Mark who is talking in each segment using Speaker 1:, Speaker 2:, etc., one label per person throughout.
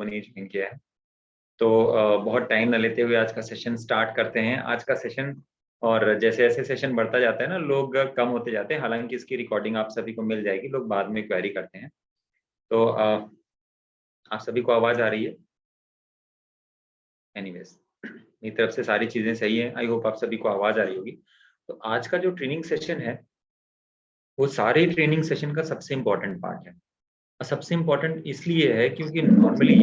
Speaker 1: ने ज्वाइन किया है। तो बहुत टाइम न लेते हुए आज का सेशन स्टार्ट करते हैं। आज का सेशन और जैसे जैसे सेशन बढ़ता जाता है ना, लोग कम होते जाते हैं। हालांकि इसकी रिकॉर्डिंग आप सभी को मिल जाएगी, लोग बाद में क्वेरी करते हैं। तो आप सभी को आवाज आ रही है? एनीवेज, मेरी तरफ से सारी चीजें सही है। आई होप आप सभी को आवाज आ रही होगी। तो आज का जो ट्रेनिंग सेशन है, वो सारे ट्रेनिंग सेशन का सबसे इम्पोर्टेंट पार्ट है। और सबसे इम्पोर्टेंट इसलिए है क्योंकि नॉर्मली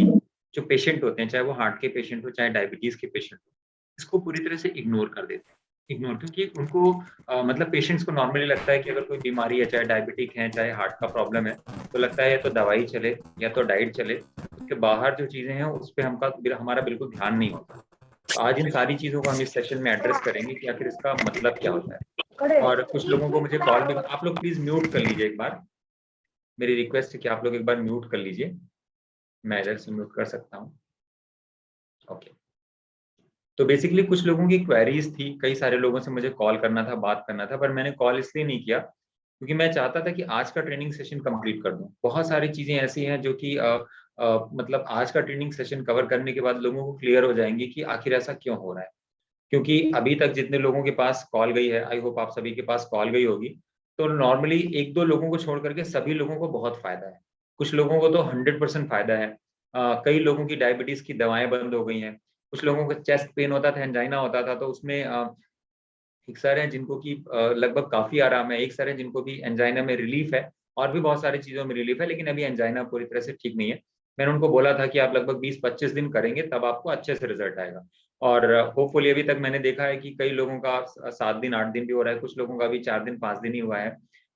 Speaker 1: जो पेशेंट होते हैं, चाहे वो हार्ट के पेशेंट हो, चाहे डायबिटीज के पेशेंट हो, इसको पूरी तरह से इग्नोर कर देते हैं। इग्नोर क्योंकि उनको मतलब पेशेंट्स को नॉर्मली लगता है कि अगर कोई बीमारी है, चाहे डायबिटिक है, चाहे हार्ट का प्रॉब्लम है, तो लगता है या तो दवाई चले या तो डाइट चले। उसके बाहर जो चीजें हैं उस पर हमारा बिल्कुल ध्यान नहीं होता। तो आज इन सारी चीजों को हम इस सेशन में एड्रेस करेंगे कि आखिर इसका मतलब क्या होता है। और कुछ लोगों को मुझे कॉल भी, आप लोग प्लीज म्यूट कर लीजिए एक बार। मेरी रिक्वेस्ट है कि आप लोग एक बार म्यूट कर लीजिए। मैं इधर से म्यूट कर सकता हूँ। ओके। तो बेसिकली कुछ लोगों की क्वेरीज थी, कई सारे लोगों से मुझे कॉल करना था, बात करना था, पर मैंने कॉल इसलिए नहीं किया क्योंकि मैं चाहता था कि आज का ट्रेनिंग सेशन कंप्लीट कर दूं। बहुत सारी चीजें ऐसी हैं जो कि मतलब आज का ट्रेनिंग सेशन कवर करने के बाद लोगों को क्लियर हो जाएंगी कि आखिर ऐसा क्यों हो रहा है। क्योंकि अभी तक जितने लोगों के पास कॉल गई है, आई होप आप सभी के पास कॉल गई होगी, तो नॉर्मली एक दो लोगों को छोड़ करके सभी लोगों को बहुत फायदा है। कुछ लोगों को तो 100% फायदा है। कई लोगों की डायबिटीज की दवाएं बंद हो गई हैं। कुछ लोगों को चेस्ट पेन होता था, एंजाइना होता था, तो उसमें एक सर हैं जिनको कि लगभग काफी आराम है। एक सर हैं जिनको भी एंजाइना में रिलीफ है, और भी बहुत सारी चीजों में रिलीफ है, लेकिन अभी एंजाइना पूरी तरह से ठीक नहीं है। मैंने उनको बोला था कि आप लगभग 20-25 दिन करेंगे तब आपको अच्छे से रिजल्ट आएगा। और होपफुली अभी तक मैंने देखा है कि कई लोगों का 7 दिन 8 दिन भी हो रहा है, कुछ लोगों का भी 4 दिन 5 दिन ही हुआ है।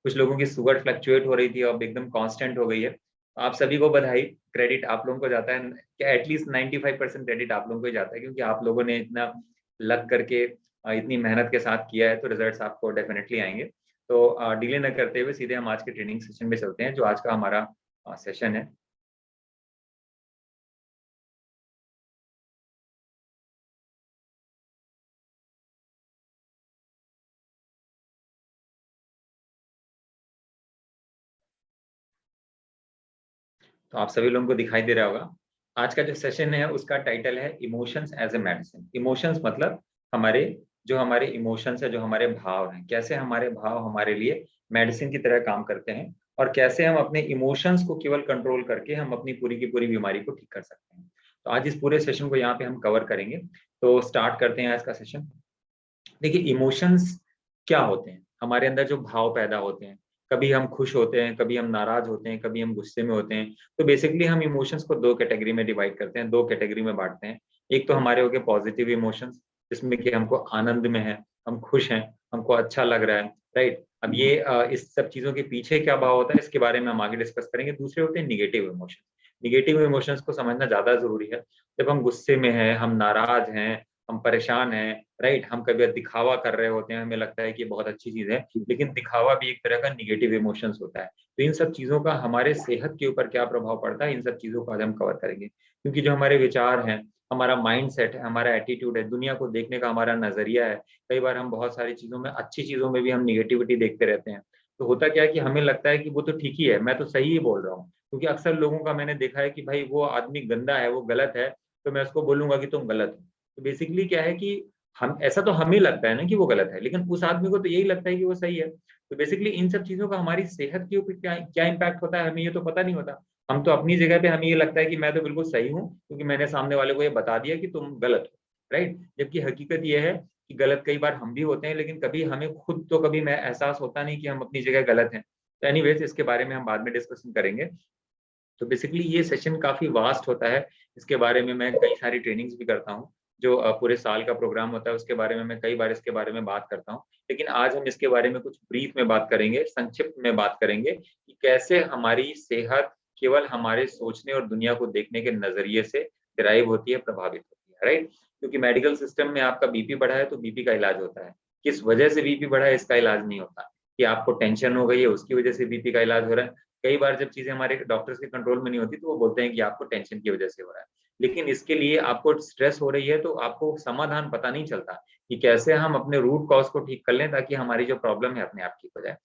Speaker 1: कुछ लोगों की शुगर फ्लक्चुएट हो रही थी, अब एकदम कांस्टेंट हो गई है। आप सभी को बधाई, क्रेडिट आप लोगों को जाता है। एटलीस्ट 95% क्रेडिट आप लोगों को ही जाता है, क्योंकि आप लोगों ने इतना लग करके इतनी मेहनत के साथ किया है, तो रिजल्ट्स आपको डेफिनेटली आएंगे। तो डिले न करते हुए सीधे हम आज के ट्रेनिंग सेशन में चलते हैं, जो आज का हमारा सेशन है। तो आप सभी लोगों को दिखाई दे रहा होगा। आज का जो सेशन है उसका टाइटल है emotions as a medicine. Emotions मतलब हमारे इमोशंस है, जो हमारे भाव हैं, कैसे हमारे भाव हमारे लिए मेडिसिन की तरह काम करते हैं, और कैसे हम अपने इमोशंस को केवल कंट्रोल करके हम अपनी पूरी की पूरी बीमारी को ठीक कर सकते हैं। तो आज इस पूरे सेशन को यहाँ पे हम कवर करेंगे। तो स्टार्ट करते हैं आज का सेशन। देखिए, इमोशंस क्या होते हैं? हमारे अंदर जो भाव पैदा होते हैं, कभी हम खुश होते हैं, कभी हम नाराज होते हैं, कभी हम गुस्से में होते हैं। तो बेसिकली हम इमोशंस को दो कैटेगरी में डिवाइड करते हैं, दो कैटेगरी में बांटते हैं। एक तो हमारे हो गए पॉजिटिव इमोशंस, जिसमें कि हमको आनंद में है, हम खुश हैं, हमको अच्छा लग रहा है, राइट। अब ये इस सब चीजों के पीछे क्या भाव होता है, इसके बारे में हम आगे डिस्कस करेंगे। दूसरे होते हैं निगेटिव इमोशंस। निगेटिव इमोशंस को समझना ज्यादा जरूरी है। जब हम गुस्से में हैं, हम नाराज हैं, हम परेशान हैं, राइट, हम कभी दिखावा कर रहे होते हैं, हमें लगता है कि बहुत अच्छी चीज है, लेकिन दिखावा भी एक तरह का निगेटिव इमोशंस होता है। तो इन सब चीजों का हमारे सेहत के ऊपर क्या प्रभाव पड़ता है, इन सब चीजों को आज हम कवर करेंगे। क्योंकि जो हमारे विचार हैं, हमारा माइंड सेट है, हमारा एटीट्यूड है, दुनिया को देखने का हमारा नजरिया है, कई बार हम बहुत सारी चीजों में, अच्छी चीजों में भी हम निगेटिविटी देखते रहते हैं। तो होता क्या है कि हमें लगता है कि वो तो ठीक ही है, मैं तो सही ही बोल रहा हूँ। क्योंकि अक्सर लोगों का मैंने देखा है कि भाई वो आदमी गंदा है, वो गलत है, तो मैं उसको बोलूंगा कि तुम गलत हो। तो बेसिकली क्या है कि हम, ऐसा तो हमें लगता है ना कि वो गलत है, लेकिन उस आदमी को तो यही लगता है कि वो सही है। तो बेसिकली इन सब चीजों का हमारी सेहत के ऊपर क्या क्या इम्पैक्ट होता है, हमें ये तो पता नहीं होता। हम तो अपनी जगह पे हमें ये लगता है कि मैं तो बिल्कुल सही हूँ, क्योंकि मैंने सामने वाले को ये बता दिया कि तुम गलत हो, राइट। जबकि हकीकत ये है कि गलत कई बार हम भी होते हैं, लेकिन कभी हमें खुद तो कभी मैं एहसास होता नहीं कि हम अपनी जगह गलत हैं। तो एनीवेज, इसके बारे में हम बाद में डिस्कशन करेंगे। तो बेसिकली ये सेशन काफी वास्ट होता है। इसके बारे में मैं कई सारी ट्रेनिंग्स भी करता हूँ। जो पूरे साल का प्रोग्राम होता है उसके बारे में मैं कई बार इसके बारे में बात करता हूँ। लेकिन आज हम इसके बारे में कुछ ब्रीफ में बात करेंगे, संक्षिप्त में बात करेंगे कि कैसे हमारी सेहत केवल हमारे सोचने और दुनिया को देखने के नजरिए से ड्राइव होती है, प्रभावित होती है, राइट। क्योंकि मेडिकल सिस्टम में आपका बीपी बढ़ा है तो बीपी का इलाज होता है। किस वजह से बीपी बढ़ा है इसका इलाज नहीं होता। कि आपको टेंशन हो गई है उसकी वजह से बीपी का इलाज हो रहा है। कई बार जब चीजें हमारे डॉक्टर्स के कंट्रोल में नहीं होती, तो वो बोलते हैं कि आपको टेंशन की वजह से हो रहा है। लेकिन इसके लिए आपको स्ट्रेस हो रही है, तो आपको समाधान पता नहीं चलता कि कैसे हम अपने रूट कॉज को ठीक कर लें, ताकि हमारी जो प्रॉब्लम है अपने आप ठीक हो जाए।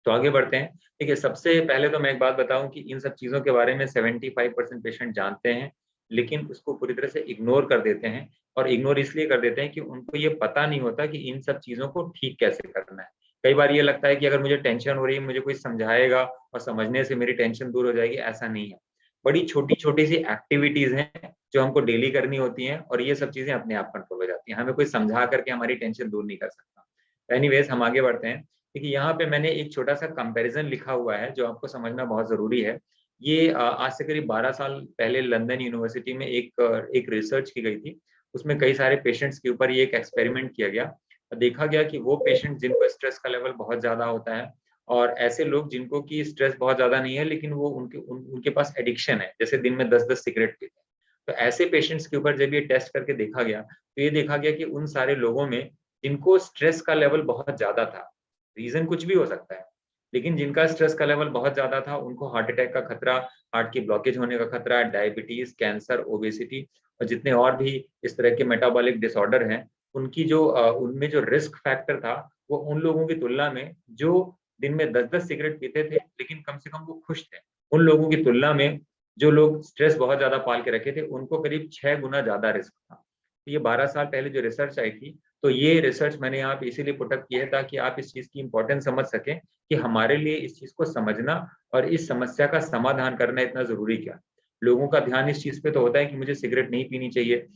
Speaker 1: तो आगे बढ़ते हैं। ठीक है, सबसे पहले तो मैं एक बात बताऊं कि इन सब चीजों के बारे में 75% पेशेंट जानते हैं, लेकिन उसको पूरी तरह से इग्नोर कर देते हैं। और इग्नोर इसलिए कर देते हैं कि उनको ये पता नहीं होता कि इन सब चीजों को ठीक कैसे करना है। कई बार ये लगता है कि अगर मुझे टेंशन हो रही है, मुझे कोई समझाएगा और समझने से मेरी टेंशन दूर हो जाएगी, ऐसा नहीं है। बड़ी छोटी छोटी सी एक्टिविटीज हैं जो हमको डेली करनी होती हैं, और ये सब चीजें अपने आप कंट्रोल हो जाती हैं। हमें कोई समझा करके हमारी टेंशन दूर नहीं कर सकता। एनीवेज, हम आगे बढ़ते हैं। देखिए, यहाँ पे मैंने एक छोटा सा कंपैरिजन लिखा हुआ है जो आपको समझना बहुत जरूरी है। ये आज से करीब 12 साल पहले लंदन यूनिवर्सिटी में एक रिसर्च की गई थी। उसमें कई सारे पेशेंट्स के ऊपर ये एक एक्सपेरिमेंट किया गया। देखा गया कि वो पेशेंट जिनको स्ट्रेस का लेवल बहुत ज्यादा होता है, और ऐसे लोग जिनको की स्ट्रेस बहुत ज्यादा नहीं है लेकिन वो उनके पास एडिक्शन है, जैसे दिन में 10-10 सिगरेट पीते हैं, तो ऐसे पेशेंट्स के ऊपर जब ये टेस्ट करके देखा गया, तो ये देखा गया कि उन सारे लोगों में जिनको स्ट्रेस का लेवल बहुत ज्यादा था, रीजन कुछ भी हो सकता है, लेकिन जिनका स्ट्रेस का लेवल बहुत ज्यादा था, उनको हार्ट अटैक का खतरा, हार्ट की ब्लॉकेज होने का खतरा, डायबिटीज, कैंसर, ओबेसिटी और जितने और भी इस तरह के मेटाबॉलिक डिसऑर्डर हैं, उनकी जो उनमें जो रिस्क फैक्टर था, वो उन लोगों की तुलना में जो दिन में 10-10 सिगरेट पीते थे लेकिन कम से कम वो खुश थे, उन लोगों की तुलना में जो लोग स्ट्रेस बहुत ज्यादा पाल के रखे थे, उनको करीब 6 गुना ज्यादा रिस्क था। तो ये 12 साल पहले जो रिसर्च आई थी, तो ये रिसर्च मैंने यहाँ पे इसीलिए पुटअप की है ताकि आप इस चीज की इंपॉर्टेंस समझ सकें कि हमारे लिए इस चीज को समझना और इस समस्या का समाधान करना इतना जरूरी क्या। लोगों का ध्यान इस चीज पे तो होता है कि मुझे सिगरेट नहीं पीनी चाहिए,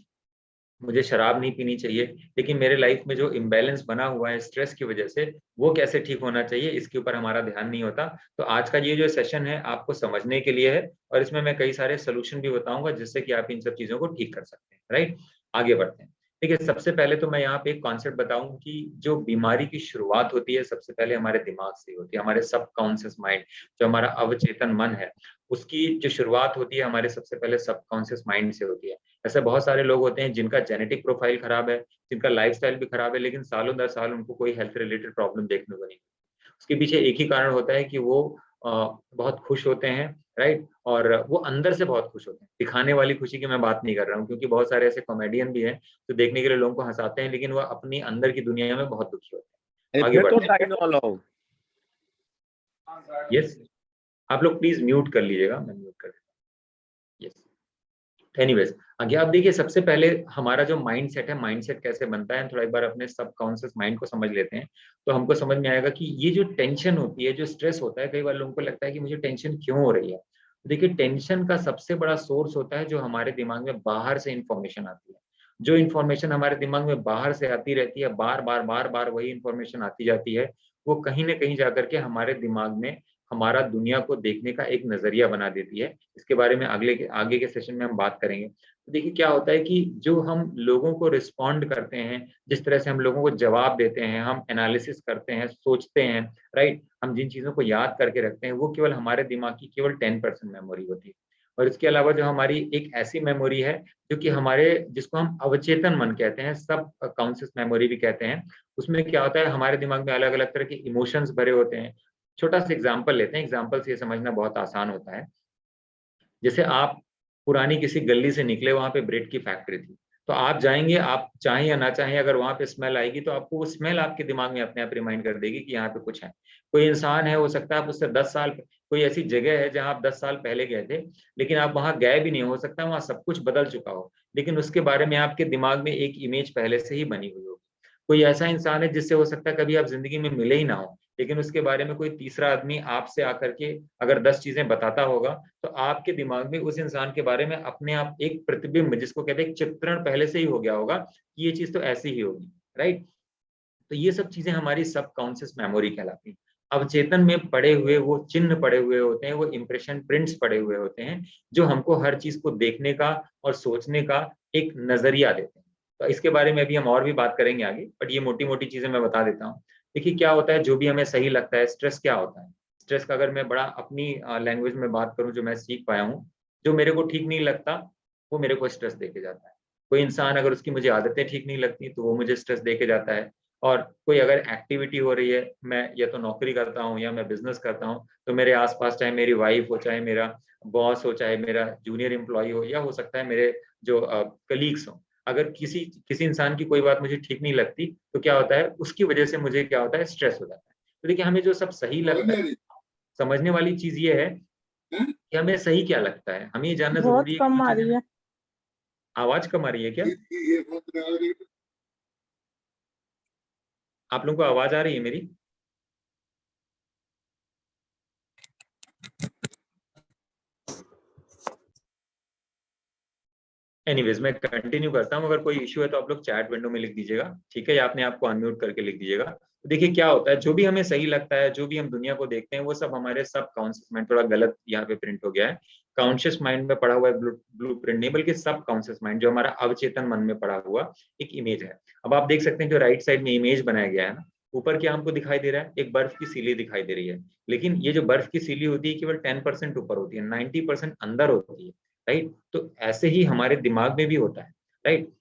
Speaker 1: मुझे शराब नहीं पीनी चाहिए, लेकिन मेरे लाइफ में जो इम्बैलेंस बना हुआ है स्ट्रेस की वजह से, वो कैसे ठीक होना चाहिए, इसके ऊपर हमारा ध्यान नहीं होता। तो आज का ये जो सेशन है आपको समझने के लिए है, और इसमें मैं कई सारे सोल्यूशन भी बताऊंगा जिससे कि आप इन सब चीजों को ठीक कर सकते हैं। राइट, आगे बढ़ते हैं। ठीक है, सबसे पहले तो मैं यहाँ पे एक कॉन्सेप्ट बताऊं कि जो बीमारी की शुरुआत होती है सबसे पहले हमारे दिमाग से होती है, हमारे सबकॉन्शियस माइंड, जो हमारा अवचेतन मन है, उसकी जो शुरुआत होती है हमारे सबसे पहले सबकॉन्शियस माइंड से होती है। ऐसे बहुत सारे लोग होते हैं जिनका जेनेटिक प्रोफाइल खराब है, जिनका लाइफस्टाइल भी खराब है, लेकिन सालों दर साल उनको कोई हेल्थ रिलेटेड प्रॉब्लम देखने को नहीं मिलती। उसके पीछे एक ही कारण होता है कि वो बहुत खुश होते हैं। राइट, और वो अंदर से बहुत खुश होते हैं। दिखाने वाली खुशी की मैं बात नहीं कर रहा हूँ, क्योंकि बहुत सारे ऐसे कॉमेडियन भी हैं जो देखने के लिए लोगों को हंसाते हैं, लेकिन वो अपनी अंदर की दुनिया में बहुत दुखी होते हैं। आगे
Speaker 2: फिर तो
Speaker 1: बढ़ते हैं।
Speaker 2: डायनोलॉग।
Speaker 1: यस, आप लोग प्लीज म्यूट कर लीजिएगा, मैं म्यूट कर देता हूँ। यस, एनीवेज, आगे आप देखिए, सबसे पहले हमारा जो माइंड सेट है, माइंड सेट कैसे बनता है, थोड़ा एक बार अपने सबकॉन्शियस माइंड को समझ लेते हैं, तो हमको समझ में आएगा कि ये जो टेंशन होती है, जो स्ट्रेस होता है, कई बार लोगों को लगता है कि मुझे टेंशन क्यों हो रही है। तो देखिए, टेंशन का सबसे बड़ा सोर्स होता है जो हमारे दिमाग में बाहर से इंफॉर्मेशन आती है। जो इंफॉर्मेशन हमारे दिमाग में बाहर से आती रहती है, बार बार बार बार वही इंफॉर्मेशन आती जाती है, वो कहीं ना कहीं जाकर के हमारे दिमाग में हमारा दुनिया को देखने का एक नजरिया बना देती है। इसके बारे में आगे के सेशन में हम बात करेंगे। तो देखिए, क्या होता है कि जो हम लोगों को रिस्पॉन्ड करते हैं, जिस तरह से हम लोगों को जवाब देते हैं, हम एनालिसिस करते हैं, सोचते हैं, राइट, हम जिन चीजों को याद करके रखते हैं, वो केवल हमारे दिमाग की केवल 10% मेमोरी होती है। और इसके अलावा जो हमारी एक ऐसी मेमोरी है जो कि हमारे, जिसको हम अवचेतन मन कहते हैं, सब कॉन्शियस मेमोरी भी कहते हैं, उसमें क्या होता है, हमारे दिमाग में अलग अलग तरह के इमोशंस भरे होते हैं। छोटा सा एग्जाम्पल लेते हैं, एग्जाम्पल से ये समझना बहुत आसान होता है। जैसे आप पुरानी किसी गली से निकले, वहां पे ब्रेड की फैक्ट्री थी, तो आप जाएंगे, आप चाहें या ना चाहें, अगर वहां पे स्मेल आएगी तो आपको वो स्मेल आपके दिमाग में अपने आप रिमाइंड कर देगी कि यहाँ पे कुछ है। कोई इंसान है, हो सकता है आप उससे 10 साल, कोई ऐसी जगह है जहां आप 10 साल पहले गए थे, लेकिन आप वहां गए भी नहीं, हो सकता है वहां सब कुछ बदल चुका हो, लेकिन उसके बारे में आपके दिमाग में एक इमेज पहले से ही बनी हुई होगी। कोई ऐसा इंसान है जिससे हो सकता है कभी आप जिंदगी में मिले ही ना हो, लेकिन उसके बारे में कोई तीसरा आदमी आपसे आकर के अगर 10 चीजें बताता होगा, तो आपके दिमाग में उस इंसान के बारे में अपने आप एक प्रतिबिंब, जिसको कहते हैं एक चित्रण, पहले से ही हो गया होगा कि ये चीज तो ऐसी ही होगी। राइट, तो ये सब चीजें हमारी सबकॉन्शियस मेमोरी कहलाती हैं। अवचेतन में पड़े हुए वो चिन्ह पड़े हुए होते हैं, वो इंप्रेशन प्रिंट्स पड़े हुए होते हैं, जो हमको हर चीज को देखने का और सोचने का एक नजरिया देते हैं। तो इसके बारे में भी हम और भी बात करेंगे आगे, बट ये मोटी मोटी चीजें मैं बता देता हूँ। देखिए, क्या होता है, जो भी हमें सही लगता है, स्ट्रेस क्या होता है, स्ट्रेस का अगर मैं बड़ा अपनी लैंग्वेज में बात करूं, जो मैं सीख पाया हूँ, जो मेरे को ठीक नहीं लगता वो मेरे को स्ट्रेस दे के जाता है। कोई इंसान अगर उसकी मुझे आदतें ठीक नहीं लगती तो वो मुझे स्ट्रेस दे के जाता है। और कोई अगर एक्टिविटी हो रही है, मैं या तो नौकरी करता हूँ या मैं बिजनेस करता हूँ, तो मेरे आसपास चाहे मेरी वाइफ हो, चाहे मेरा बॉस हो, चाहे मेरा जूनियर एम्प्लॉय हो, या हो सकता है मेरे जो कलीग्स हो, अगर किसी किसी इंसान की कोई बात मुझे ठीक नहीं लगती, तो क्या होता है, उसकी वजह से मुझे क्या होता है, स्ट्रेस हो जाता है। तो देखिए हमें जो सब सही लगता है, समझने वाली चीज ये है कि हमें सही क्या लगता है, हमें ये जानना
Speaker 2: बहुत
Speaker 1: जरूरी है कि
Speaker 2: कम
Speaker 1: जो
Speaker 2: आ
Speaker 1: चीजें
Speaker 2: रही है।
Speaker 1: आवाज कम आ रही है क्या? आप लोगों को आवाज आ रही है मेरी? एनीवेज मैं कंटिन्यू करता हूँ, अगर कोई इश्यू है तो आप लोग चैट विंडो में लिख दीजिएगा, ठीक है, या अपने आप को अनम्यूट करके लिख दीजिएगा। तो देखिए क्या होता है, जो भी हमें सही लगता है, जो भी हम दुनिया को देखते हैं, वो सब हमारे सब कॉन्शियस माइंड, थोड़ा गलत यहाँ पे प्रिंट हो गया है, कॉन्शियस माइंड में पड़ा हुआ है, ब्लू प्रिंट नहीं बल्कि सब कॉन्शियस माइंड, जो हमारा अवचेतन मन में पड़ा हुआ एक इमेज है। अब आप देख सकते हैं जो राइट साइड में इमेज बनाया गया है ना, ऊपर क्या हमको दिखाई दे रहा है, एक बर्फ की सीली दिखाई दे रही है, लेकिन ये जो बर्फ की सीली होती है केवल 10% ऊपर होती है, 90% अंदर होती है, राइट। तो ऐसे ही हमारे दिमाग में भी होता है, राइट।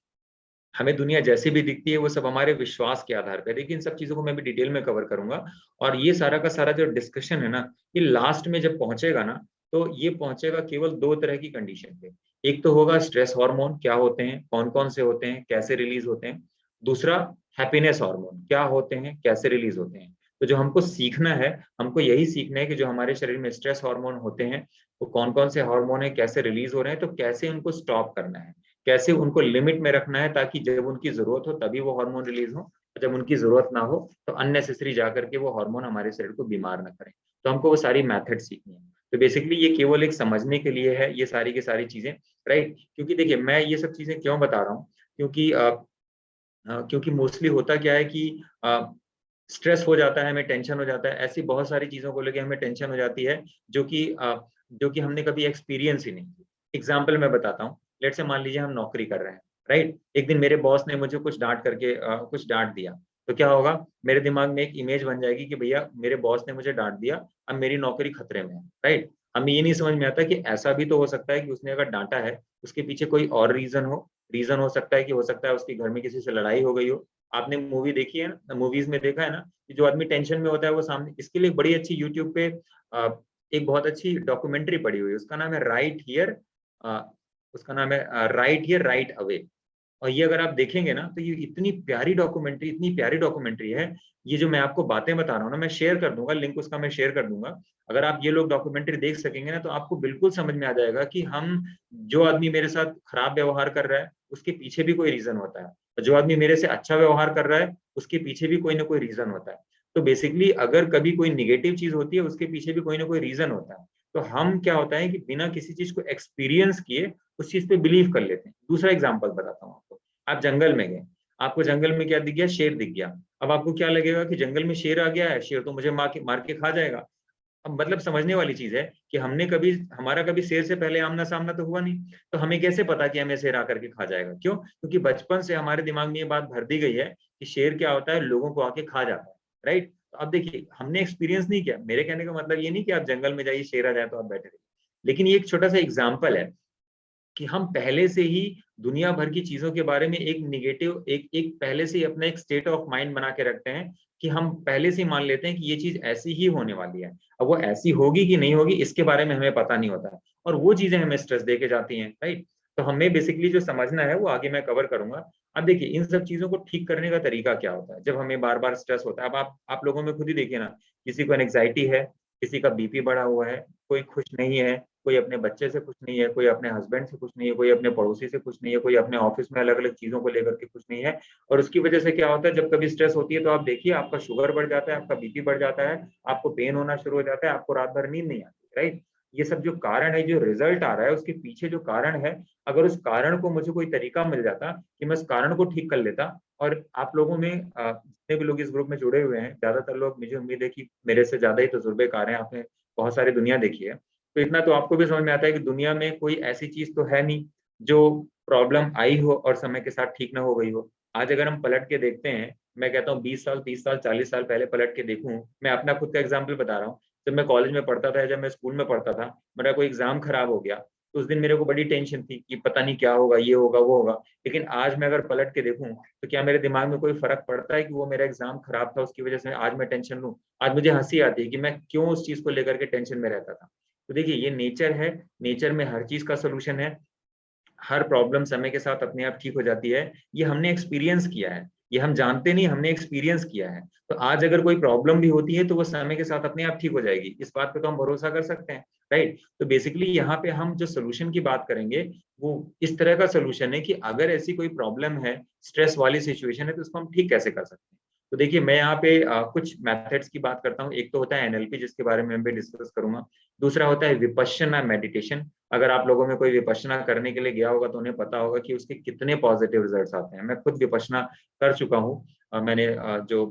Speaker 1: हमें दुनिया जैसी भी दिखती है वो सब हमारे विश्वास के आधार पर, देखिए इन सब चीजों को मैं भी डिटेल में कवर करूंगा। और ये सारा का सारा जो डिस्कशन है ना, ये लास्ट में जब पहुंचेगा ना, तो ये पहुंचेगा केवल दो तरह की कंडीशन पे। एक तो होगा स्ट्रेस हार्मोन क्या होते हैं, कौन कौन से होते हैं, कैसे रिलीज होते हैं। दूसरा हैप्पीनेस हार्मोन क्या होते हैं, कैसे रिलीज होते हैं। तो जो हमको सीखना है, हमको यही सीखना है कि जो हमारे शरीर में स्ट्रेस हार्मोन होते हैं वो कौन कौन से हार्मोन है, कैसे रिलीज हो रहे हैं, तो कैसे उनको स्टॉप करना है, कैसे उनको लिमिट में रखना है, ताकि जब उनकी जरूरत हो तभी वो हार्मोन रिलीज हो, जब उनकी जरूरत ना हो तो अननेसेसरी जाकर के वो हार्मोन हमारे शरीर को बीमार ना करें। तो हमको वो सारी मेथड सीखनी है। तो बेसिकली ये केवल एक समझने के लिए है ये सारी की सारी चीजें, राइट। क्योंकि देखिए मैं ये सब चीजें क्यों बता रहा हूँ, क्योंकि मोस्टली होता क्या है कि स्ट्रेस हो जाता है, हमें टेंशन हो जाता है, ऐसी बहुत सारी चीजों को लेकर हमें टेंशन हो जाती है जो कि हमने कभी एक्सपीरियंस ही नहीं की। एग्जाम्पल मैं बताता हूँ, लेट से मान लीजिए हम नौकरी कर रहे हैं, राइट। एक दिन मेरे बॉस ने मुझे कुछ डांट करके कुछ डांट दिया, तो क्या होगा, मेरे दिमाग में एक इमेज बन जाएगी कि भैया मेरे बॉस ने मुझे डांट दिया, अब मेरी नौकरी खतरे में है, राइट। हमें ये नहीं समझ में आता कि ऐसा भी तो हो सकता है कि उसने अगर डांटा है उसके पीछे कोई और रीजन हो सकता है, कि हो सकता है उसके घर में किसी से लड़ाई हो गई हो। आपने मूवी देखी है ना, मूवीज में देखा है ना कि जो आदमी टेंशन में होता है वो सामने, इसके लिए बड़ी अच्छी यूट्यूब पे एक बहुत अच्छी डॉक्यूमेंट्री पड़ी हुई है, उसका नाम है राइट हियर, उसका नाम है राइट हियर राइट अवे। और ये अगर आप देखेंगे ना तो ये इतनी प्यारी डॉक्यूमेंट्री है। ये जो मैं आपको बातें बता रहा हूँ ना, मैं शेयर कर दूंगा लिंक उसका, मैं शेयर कर दूंगा। अगर आप ये लोग डॉक्यूमेंट्री देख सकेंगे ना तो आपको बिल्कुल समझ में आ जाएगा कि हम, जो आदमी मेरे साथ खराब व्यवहार कर रहा है उसके पीछे भी कोई रीजन होता है, और जो आदमी मेरे से अच्छा व्यवहार कर रहा है उसके पीछे भी कोई ना कोई रीजन होता है। तो बेसिकली अगर कभी कोई निगेटिव चीज होती है उसके पीछे भी कोई ना कोई रीजन होता है। तो हम क्या होता है कि बिना किसी चीज को एक्सपीरियंस किए उस चीज पे बिलीव कर लेते हैं। दूसरा एग्जाम्पल बताता हूँ आपको, आप जंगल में गए, आपको जंगल में क्या दिख गया, शेर दिख गया। अब आपको क्या लगेगा कि जंगल में शेर आ गया है, शेर तो मुझे मार के खा जाएगा। अब मतलब समझने वाली चीज है कि हमारा कभी शेर से पहले आमना सामना तो हुआ नहीं, तो हमें कैसे पता कि हमें शेर आकर के खा जाएगा, क्यों? क्योंकि बचपन से हमारे दिमाग में ये बात भर दी गई है कि शेर क्या होता है, लोगों को आके खा जाता है, राइट। तो अब देखिए हमने एक्सपीरियंस नहीं किया, मेरे कहने का मतलब ये नहीं कि आप जंगल में जाइए शेर आ जाए तो आप बैठे रहिए, लेकिन ये एक छोटा सा एग्जाम्पल है कि हम पहले से ही दुनिया भर की चीजों के बारे में एक निगेटिव एक एक पहले से ही अपना एक स्टेट ऑफ माइंड बना के रखते हैं, कि हम पहले से ही मान लेते हैं कि ये चीज ऐसी ही होने वाली है। अब वो ऐसी होगी कि नहीं होगी इसके बारे में हमें पता नहीं होता है, और वो चीजें हमें स्ट्रेस दे के जाती हैं, राइट। तो हमें बेसिकली जो समझना है वो आगे मैं कवर करूंगा। अब देखिए इन सब चीजों को ठीक करने का तरीका क्या होता है जब हमें बार बार स्ट्रेस होता है। अब आप लोगों में खुद ही देखिए ना, किसी को एंग्जाइटी है, किसी का बीपी बढ़ा हुआ है, कोई खुश नहीं है, कोई अपने बच्चे से खुश नहीं है, कोई अपने हस्बैंड से खुश नहीं है, कोई अपने पड़ोसी से खुश नहीं है, कोई अपने ऑफिस में अलग अलग चीजों को लेकर के खुश नहीं है। और उसकी वजह से क्या होता है, जब कभी स्ट्रेस होती है तो आप देखिए आपका शुगर बढ़ जाता है, आपका बीपी बढ़ जाता है, आपको पेन होना शुरू हो जाता है, आपको रात भर नींद नहीं आती, राइट। ये सब जो कारण है, जो रिजल्ट आ रहा है उसके पीछे जो कारण है, अगर उस कारण को मुझे कोई तरीका मिल जाता कि मैं उस कारण को ठीक कर लेता। और आप लोगों में जितने भी लोग इस ग्रुप में जुड़े हुए हैं, ज्यादातर लोग, मुझे उम्मीद है कि मेरे से ज्यादा ही तजुर्बेकार हैं, आपने बहुत सारी दुनिया देखी है, तो इतना तो आपको भी समझ में आता है कि दुनिया में कोई ऐसी चीज तो है नहीं जो प्रॉब्लम आई हो और समय के साथ ठीक ना हो गई हो। आज अगर हम पलट के देखते हैं, मैं कहता हूँ 20 साल 30 साल 40 साल पहले पलट के देखूं, मैं अपना खुद का एग्जाम्पल बता रहा हूँ। जब मैं कॉलेज में पढ़ता था, जब मैं स्कूल में पढ़ता था, मेरा कोई एग्जाम खराब हो गया तो उस दिन मेरे को बड़ी टेंशन थी कि पता नहीं क्या होगा, ये होगा वो होगा। लेकिन आज मैं अगर पलट के देखूं तो क्या मेरे दिमाग में कोई फर्क पड़ता है कि वो मेरा एग्जाम खराब था उसकी वजह से आज मैं टेंशन लूं? आज मुझे हंसी आती है कि मैं क्यों उस चीज को लेकर के टेंशन में रहता था। तो देखिए ये नेचर है, नेचर में हर चीज का सोल्यूशन है, हर प्रॉब्लम समय के साथ अपने आप ठीक हो जाती है। ये हमने एक्सपीरियंस किया है, ये हम जानते नहीं, हमने एक्सपीरियंस किया है। तो आज अगर कोई प्रॉब्लम भी होती है तो वो समय के साथ अपने आप ठीक हो जाएगी, इस बात पे तो हम भरोसा कर सकते हैं, राइट। तो बेसिकली यहाँ पे हम जो सोल्यूशन की बात करेंगे वो इस तरह का सोल्यूशन है कि अगर ऐसी कोई प्रॉब्लम है, स्ट्रेस वाली सिचुएशन है, तो उसको हम ठीक कैसे कर सकते हैं। तो देखिए मैं यहाँ पे कुछ मेथड्स की बात करता हूँ। एक तो होता है एनएलपी, जिसके बारे में भी डिस्कस करूंगा। दूसरा होता है विपश्यना मेडिटेशन। अगर आप लोगों में कोई विपश्यना करने के लिए गया होगा तो उन्हें पता होगा कि उसके कितने पॉजिटिव रिजल्ट्स आते हैं। मैं खुद विपश्यना कर चुका हूँ। मैंने जो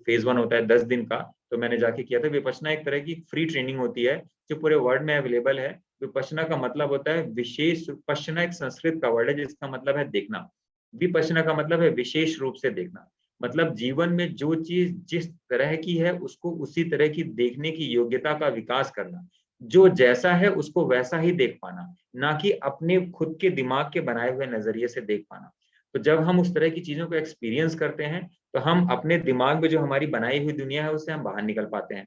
Speaker 1: फेज 1 होता है 10 दिन का, तो मैंने जाके किया था। विपश्यना एक तरह की फ्री ट्रेनिंग होती है जो पूरे वर्ल्ड में अवेलेबल है। विपश्यना का मतलब होता है विशेष, विपश्यना एक संस्कृत का वर्ड है जिसका मतलब है देखना। विपश्यना का मतलब है विशेष रूप से देखना। मतलब जीवन में जो चीज जिस तरह की है उसको उसी तरह की देखने की योग्यता का विकास करना। जो जैसा है उसको वैसा ही देख पाना, ना कि अपने खुद के दिमाग के बनाए हुए नजरिए से देख पाना। तो जब हम उस तरह की चीजों को एक्सपीरियंस करते हैं तो हम अपने दिमाग में जो हमारी बनाई हुई दुनिया है उससे हम बाहर निकल पाते हैं।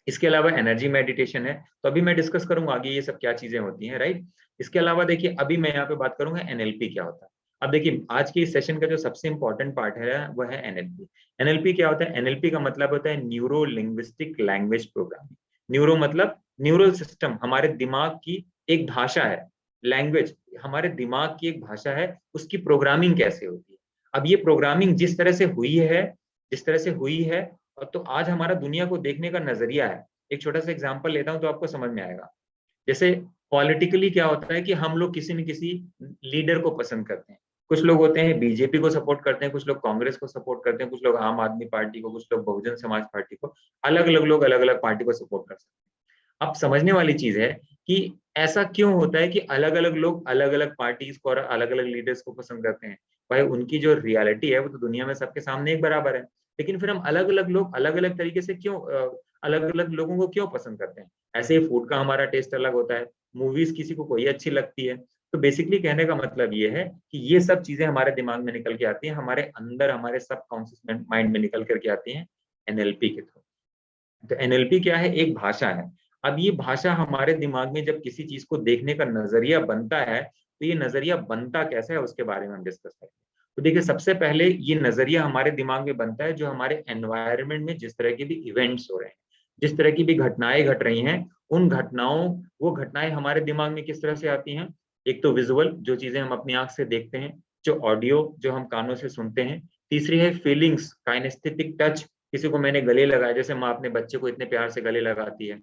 Speaker 1: इसके अलावा एनर्जी मेडिटेशन है, तो अभी मैं डिस्कस करूंगा आगे ये सब क्या चीजें होती हैं, राइट। इसके अलावा देखिए अभी मैं यहाँ पे बात करूंगा एनएलपी क्या होता है। अब देखिए आज के इस सेशन का जो सबसे इंपॉर्टेंट पार्ट है वो है एनएलपी। एनएलपी क्या होता है? एनएलपी का मतलब होता है neuro linguistic language programming. Neuro मतलब न्यूरल सिस्टम, हमारे दिमाग की एक भाषा है। लैंग्वेज हमारे दिमाग की एक भाषा है, उसकी प्रोग्रामिंग कैसे होती है। अब ये प्रोग्रामिंग जिस तरह से हुई है, जिस तरह से हुई है, और तो आज हमारा दुनिया को देखने का नजरिया है। एक छोटा सा एग्जांपल लेता हूं तो आपको समझ में आएगा। जैसे पॉलिटिकली क्या होता है कि हम लोग किसी न किसी लीडर को पसंद करते हैं। कुछ लोग होते हैं बीजेपी को सपोर्ट करते हैं, कुछ लोग कांग्रेस को सपोर्ट करते हैं, कुछ लोग आम आदमी पार्टी को, कुछ लोग बहुजन समाज पार्टी को। अलग अलग लोग अलग अलग पार्टी को सपोर्ट कर सकते हैं। अब समझने वाली चीज है कि ऐसा क्यों होता है कि अलग अलग लोग अलग अलग पार्टीज को और अलग अलग लीडर्स को पसंद करते हैं। भाई उनकी जो रियलिटी है वो तो दुनिया में सबके सामने एक बराबर है। लेकिन फिर हम अलग अलग लोग अलग अलग तरीके से क्यों अलग अलग लोगों को क्यों पसंद करते हैं। ऐसे ही फूड का हमारा टेस्ट अलग होता है। मूवीज किसी को कोई अच्छी लगती है। तो बेसिकली कहने का मतलब ये है कि ये सब चीजें हमारे दिमाग में निकल के आती हैं, हमारे अंदर हमारे सब कॉन्शियस माइंड में निकल करके आती हैं एनएलपी के थ्रू। तो एनएलपी क्या है? एक भाषा है। अब ये भाषा हमारे दिमाग में जब किसी चीज को देखने का नजरिया बनता है, तो ये नजरिया बनता कैसे है उसके बारे में हम डिस्कस करेंगे। तो देखिए सबसे पहले ये नजरिया हमारे दिमाग में बनता है जो हमारे एनवायरनमेंट में जिस तरह के भी इवेंट्स हो रहे हैं, जिस तरह की भी घटनाएं घट रही हैं, उन घटनाओं वो घटनाएं हमारे दिमाग में किस तरह से आती हैं। एक तो विजुअल, जो चीजें हम अपनी आंख से देखते हैं। जो ऑडियो, जो हम कानों से सुनते हैं। तीसरी है फीलिंग्स, काइनेस्थेटिक टच, किसी को मैंने गले लगाया, जैसे माँ अपने बच्चे को इतने प्यार से गले लगाती है।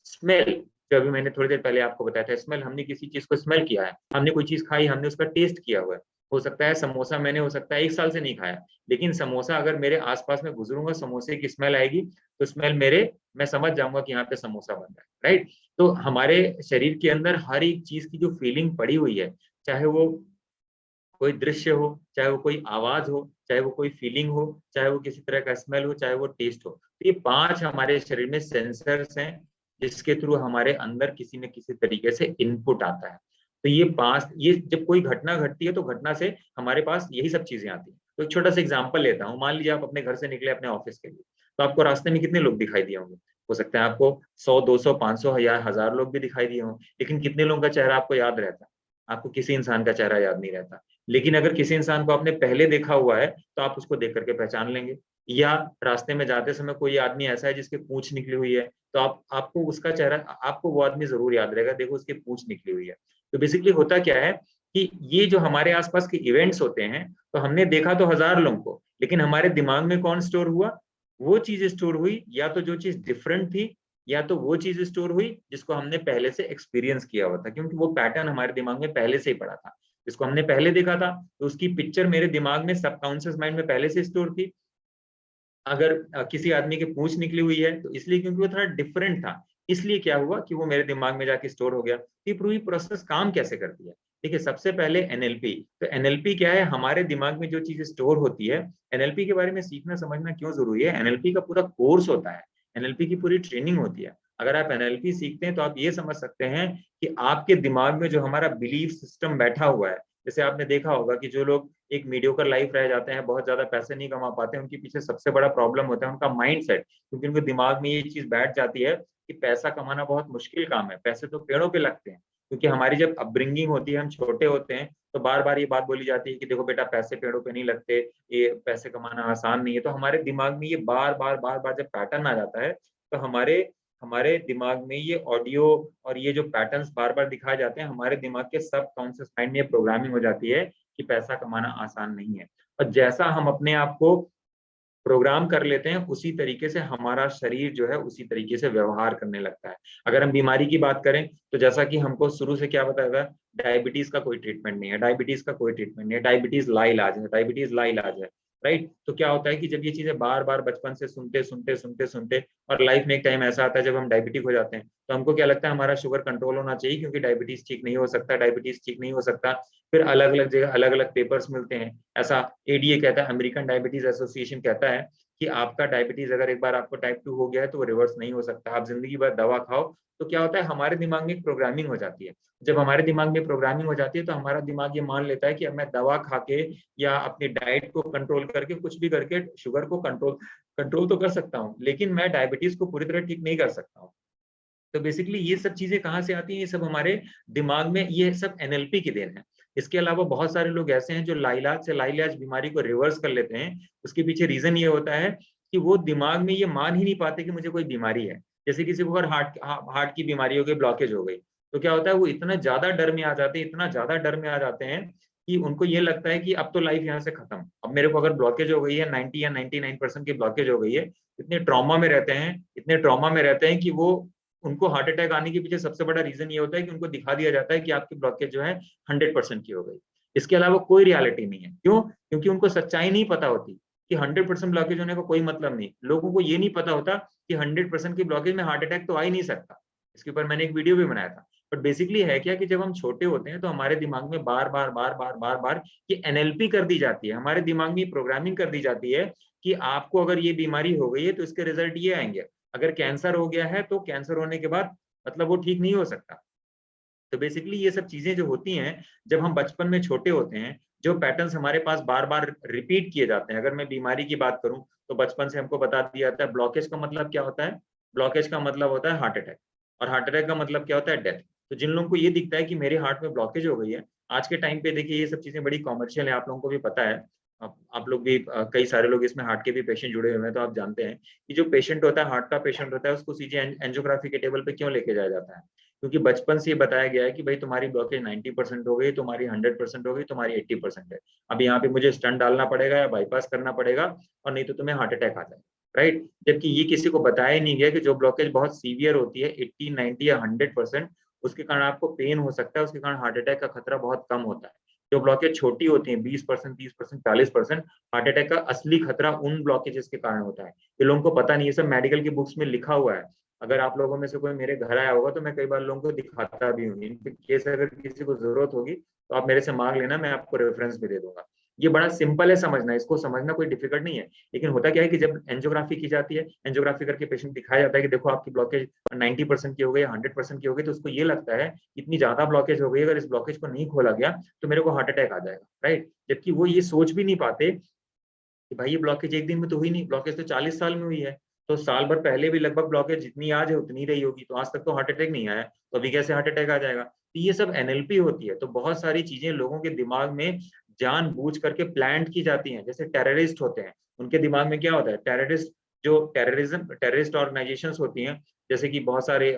Speaker 1: स्मेल, जो अभी मैंने थोड़ी देर पहले आपको बताया था, स्मेल, हमने किसी चीज को स्मेल किया है, हमने कोई चीज खाई, हमने उसका टेस्ट किया हुआ है। हो सकता है समोसा मैंने हो सकता है 1 साल से नहीं खाया, लेकिन समोसा अगर मेरे आसपास में गुजरूंगा, समोसे की स्मेल आएगी, तो स्मेल मेरे, मैं समझ जाऊंगा कि यहाँ पे समोसा बन रहा है, राइट। तो हमारे शरीर के अंदर हर एक चीज की जो फीलिंग पड़ी हुई है, चाहे वो कोई दृश्य हो, चाहे वो कोई आवाज हो, चाहे वो कोई फीलिंग हो, चाहे वो किसी तरह का स्मेल हो, चाहे वो टेस्ट हो, तो ये 5 हमारे शरीर में सेंसर्स हैं जिसके थ्रू हमारे अंदर किसी न किसी तरीके से इनपुट आता है। तो ये 5, ये जब कोई घटना घटती है तो घटना से हमारे पास यही सब चीजें आती हैं। तो एक छोटा सा एग्जाम्पल लेता हूँ। मान लीजिए आप अपने घर से निकले अपने ऑफिस के लिए, तो आपको रास्ते में कितने लोग दिखाई दिए होंगे? हो सकता है आपको 100, 200, 500 या 1000 लोग भी दिखाई दिए हों, लेकिन कितने लोगों का चेहरा आपको याद रहता है? आपको किसी इंसान का चेहरा याद नहीं रहता। लेकिन अगर किसी इंसान को आपने पहले देखा हुआ है तो आप उसको देख करके पहचान लेंगे। या रास्ते में जाते समय कोई आदमी ऐसा है जिसकी पूंछ निकली हुई है, तो आपको उसका चेहरा, आपको वो आदमी जरूर याद रहेगा, देखो उसकी पूंछ निकली हुई है। तो बेसिकली होता क्या है कि ये जो हमारे आसपास के इवेंट्स होते हैं, तो हमने देखा तो 1000 लोगों को, लेकिन हमारे दिमाग में कौन स्टोर हुआ? वो चीज स्टोर हुई, या तो जो चीज डिफरेंट थी, या तो वो चीज स्टोर हुई जिसको हमने पहले से एक्सपीरियंस किया हुआ था, क्योंकि वो पैटर्न हमारे दिमाग में पहले से ही पड़ा था। जिसको हमने पहले देखा था तो उसकी पिक्चर मेरे दिमाग में सबकॉन्शियस माइंड में पहले से स्टोर थी। अगर किसी आदमी की पूंछ निकली हुई है तो इसलिए क्योंकि वो थोड़ा डिफरेंट था, इसलिए क्या हुआ कि वो मेरे दिमाग में जाके स्टोर हो गया। ये पूरी प्रोसेस काम कैसे करती है? देखिए सबसे पहले एनएलपी। तो एनएलपी क्या है? हमारे दिमाग में जो चीज स्टोर होती है, एनएलपी के बारे में सीखना समझना क्यों जरूरी है? एनएलपी का पूरा कोर्स होता है, एनएलपी की पूरी ट्रेनिंग होती है। अगर आप एनएलपी सीखते हैं तो आप ये समझ सकते हैं कि आपके दिमाग में जो हमारा बिलीफ सिस्टम बैठा हुआ है, जैसे आपने देखा होगा कि जो लोग एक मीडियोकर लाइफ रह जाते हैं, बहुत ज्यादा पैसे नहीं कमा पाते, उनके पीछे सबसे बड़ा प्रॉब्लम होता है उनका माइंड सेट, क्योंकि उनके दिमाग में ये चीज बैठ जाती है कि पैसा कमाना बहुत मुश्किल काम है, पैसे तो पेड़ों पे लगते हैं। क्योंकि हमारी जब अपब्रिंगिंग होती है, हम छोटे होते हैं, तो बार बार ये बात बोली जाती है कि देखो बेटा पैसे पेड़ों पे नहीं लगते, ये पैसे कमाना आसान नहीं है। तो हमारे दिमाग में ये बार बार जब पैटर्न आ जाता है, तो हमारे हमारे दिमाग में ये ऑडियो और ये जो पैटर्न्स बार बार दिखाए जाते हैं, हमारे दिमाग के सब कॉन्शियस माइंड में ये प्रोग्रामिंग हो जाती है कि पैसा कमाना आसान नहीं है। और जैसा हम अपने आप को प्रोग्राम कर लेते हैं, उसी तरीके से हमारा शरीर जो है उसी तरीके से व्यवहार करने लगता है। अगर हम बीमारी की बात करें, तो जैसा कि हमको शुरू से क्या बताया था, डायबिटीज का कोई ट्रीटमेंट नहीं है, डायबिटीज का कोई ट्रीटमेंट नहीं है, डायबिटीज लाइलाज है, डायबिटीज लाइलाज है। राइट? तो क्या होता है कि जब ये चीजें बार बार बचपन से सुनते और लाइफ में एक टाइम ऐसा आता है जब हम डायबिटिक हो जाते हैं, तो हमको क्या लगता है हमारा शुगर कंट्रोल होना चाहिए, क्योंकि डायबिटीज ठीक नहीं हो सकता, डायबिटीज ठीक नहीं हो सकता। फिर अलग अलग जगह अलग अलग पेपर्स मिलते हैं। ऐसा एडीए कहता है, अमेरिकन डायबिटीज एसोसिएशन कहता है कि आपका डायबिटीज अगर एक बार आपको टाइप 2 हो गया है तो वो रिवर्स नहीं हो सकता, आप जिंदगी भर दवा खाओ। तो क्या होता है, हमारे दिमाग में एक प्रोग्रामिंग हो जाती है। जब हमारे दिमाग में प्रोग्रामिंग हो जाती है, तो हमारा दिमाग ये मान लेता है कि अब मैं दवा खा के या अपनी डाइट को कंट्रोल करके कुछ भी करके शुगर को कंट्रोल कंट्रोल तो कर सकता हूँ, लेकिन मैं डायबिटीज को पूरी तरह ठीक नहीं कर सकता हूँ। तो बेसिकली ये सब चीजें कहाँ से आती हैं, ये सब हमारे दिमाग में, ये सब एनएलपी की देन है। इसके अलावा बहुत सारे लोग ऐसे हैं जो लाइलाज से लाइलाज बीमारी को रिवर्स कर लेते हैं। उसके पीछे रीजन ये होता है कि वो दिमाग में ये मान ही नहीं पाते कि मुझे कोई बीमारी है। जैसे किसी को अगर हार्ट की बीमारी हो गई, ब्लॉकेज हो गई, तो क्या होता है, वो इतना ज्यादा डर में आ जाते हैं, इतना ज्यादा डर में आ जाते हैं कि उनको ये लगता है कि अब तो लाइफ यहाँ से खत्म। अब मेरे को अगर ब्लॉकेज हो गई है, 90 या 99% की ब्लॉकेज हो गई है, इतने ट्रॉमा में रहते हैं, इतने ट्रॉमा में रहते हैं कि वो, उनको हार्ट अटैक आने के पीछे सबसे बड़ा रीजन ये होता है कि उनको दिखा दिया जाता है कि आपकी ब्लॉकेज जो है 100% की हो गई। इसके अलावा कोई रियलिटी नहीं है। क्यों? क्योंकि उनको सच्चाई नहीं पता होती कि 100% ब्लॉकेज होने का कोई मतलब नहीं। लोगों को ये नहीं पता होता कि 100% की ब्लॉकेज में हार्ट अटैक तो आ ही नहीं सकता। इसके ऊपर मैंने एक वीडियो भी बनाया था। बट बेसिकली है क्या कि जब हम छोटे होते हैं तो हमारे दिमाग में बार बार ये एनएलपी कर दी जाती है, हमारे दिमाग में प्रोग्रामिंग कर दी जाती है कि आपको अगर ये बीमारी हो गई है तो इसके रिजल्ट ये आएंगे। अगर कैंसर हो गया है तो कैंसर होने के बाद मतलब वो ठीक नहीं हो सकता। तो बेसिकली ये सब चीजें जो होती हैं, जब हम बचपन में छोटे होते हैं, जो पैटर्न्स हमारे पास बार बार रिपीट किए जाते हैं। अगर मैं बीमारी की बात करूं, तो बचपन से हमको बता दिया जाता है ब्लॉकेज का मतलब क्या होता है। ब्लॉकेज का मतलब होता है हार्ट अटैक, और हार्ट अटैक का मतलब क्या होता है, डेथ। तो जिन लोगों को ये दिखता है कि मेरे हार्ट में ब्लॉकेज हो गई है, आज के टाइम पे देखिए ये सब चीजें बड़ी कॉमर्शियल है, आप लोगों को भी पता है। आप लोग भी कई सारे लोग इसमें हार्ट के भी पेशेंट जुड़े हुए हैं, तो आप जानते हैं कि जो पेशेंट होता है, हार्ट का पेशेंट होता है, उसको सीधे एंजियोग्राफी के टेबल पे क्यों लेके जाया जाता है, क्योंकि बचपन से ये बताया गया है कि भाई तुम्हारी ब्लॉकेज 90% हो गई, तुम्हारी 100% हो गई, तुम्हारी 80% है। अब यहाँ पे मुझे स्टंट डालना पड़ेगा या बाईपास करना पड़ेगा, और नहीं तो तुम्हें हार्ट अटैक आ जाएगा। राइट? जबकि ये किसी को बताया नहीं गया कि जो ब्लॉकेज बहुत सीवियर होती है, 80, 90 या 100%, उसके कारण आपको पेन हो सकता है, उसके कारण हार्ट अटैक का खतरा बहुत कम होता है। जो ब्लॉकेज छोटी होती है, 20%, 30%, 40%, हार्ट अटैक का असली खतरा उन ब्लॉकेजेस के कारण होता है। ये लोगों को पता नहीं, ये सब मेडिकल की बुक्स में लिखा हुआ है। अगर आप लोगों में से कोई मेरे घर आया होगा तो मैं कई बार लोगों को दिखाता भी हूँ। इन केस अगर किसी को जरूरत होगी तो आप मेरे से मांग लेना, मैं आपको रेफरेंस भी दे दूंगा। ये बड़ा सिंपल है समझना, इसको समझना कोई डिफिकल्ट नहीं है। लेकिन होता क्या है कि जब एंजियोग्राफी की जाती है, एंजियोग्राफी करके पेशेंट दिखाया जाता है कि देखो आपकी ब्लॉकेज 90% की हो गई, 100% की हो गई, तो उसको ये लगता है इतनी ज्यादा ब्लॉकेज हो गई, अगर इस ब्लॉकेज को नहीं खोला गया तो मेरे को हार्ट अटैक आ जाएगा। राइट? जबकि वो ये सोच भी नहीं पाते कि भाई ये ब्लॉकेज एक दिन में तो हुई नहीं, ब्लॉकेज तो 40 साल में हुई है। तो साल भर पहले भी लगभग ब्लॉकेज जितनी आज है उतनी रही होगी, तो आज तक तो हार्ट अटैक नहीं आया, तो अभी कैसे हार्ट अटैक आ जाएगा। तो ये सब एनएलपी होती है। तो बहुत सारी चीजें लोगों के दिमाग में जानबूझ करके प्लांट की जाती हैं। जैसे टेररिस्ट होते हैं, उनके दिमाग में क्या होता है, टेररिस्ट, जो टेररिस्ट ऑर्गेनाइजेशंस होती हैं, जैसे कि बहुत सारे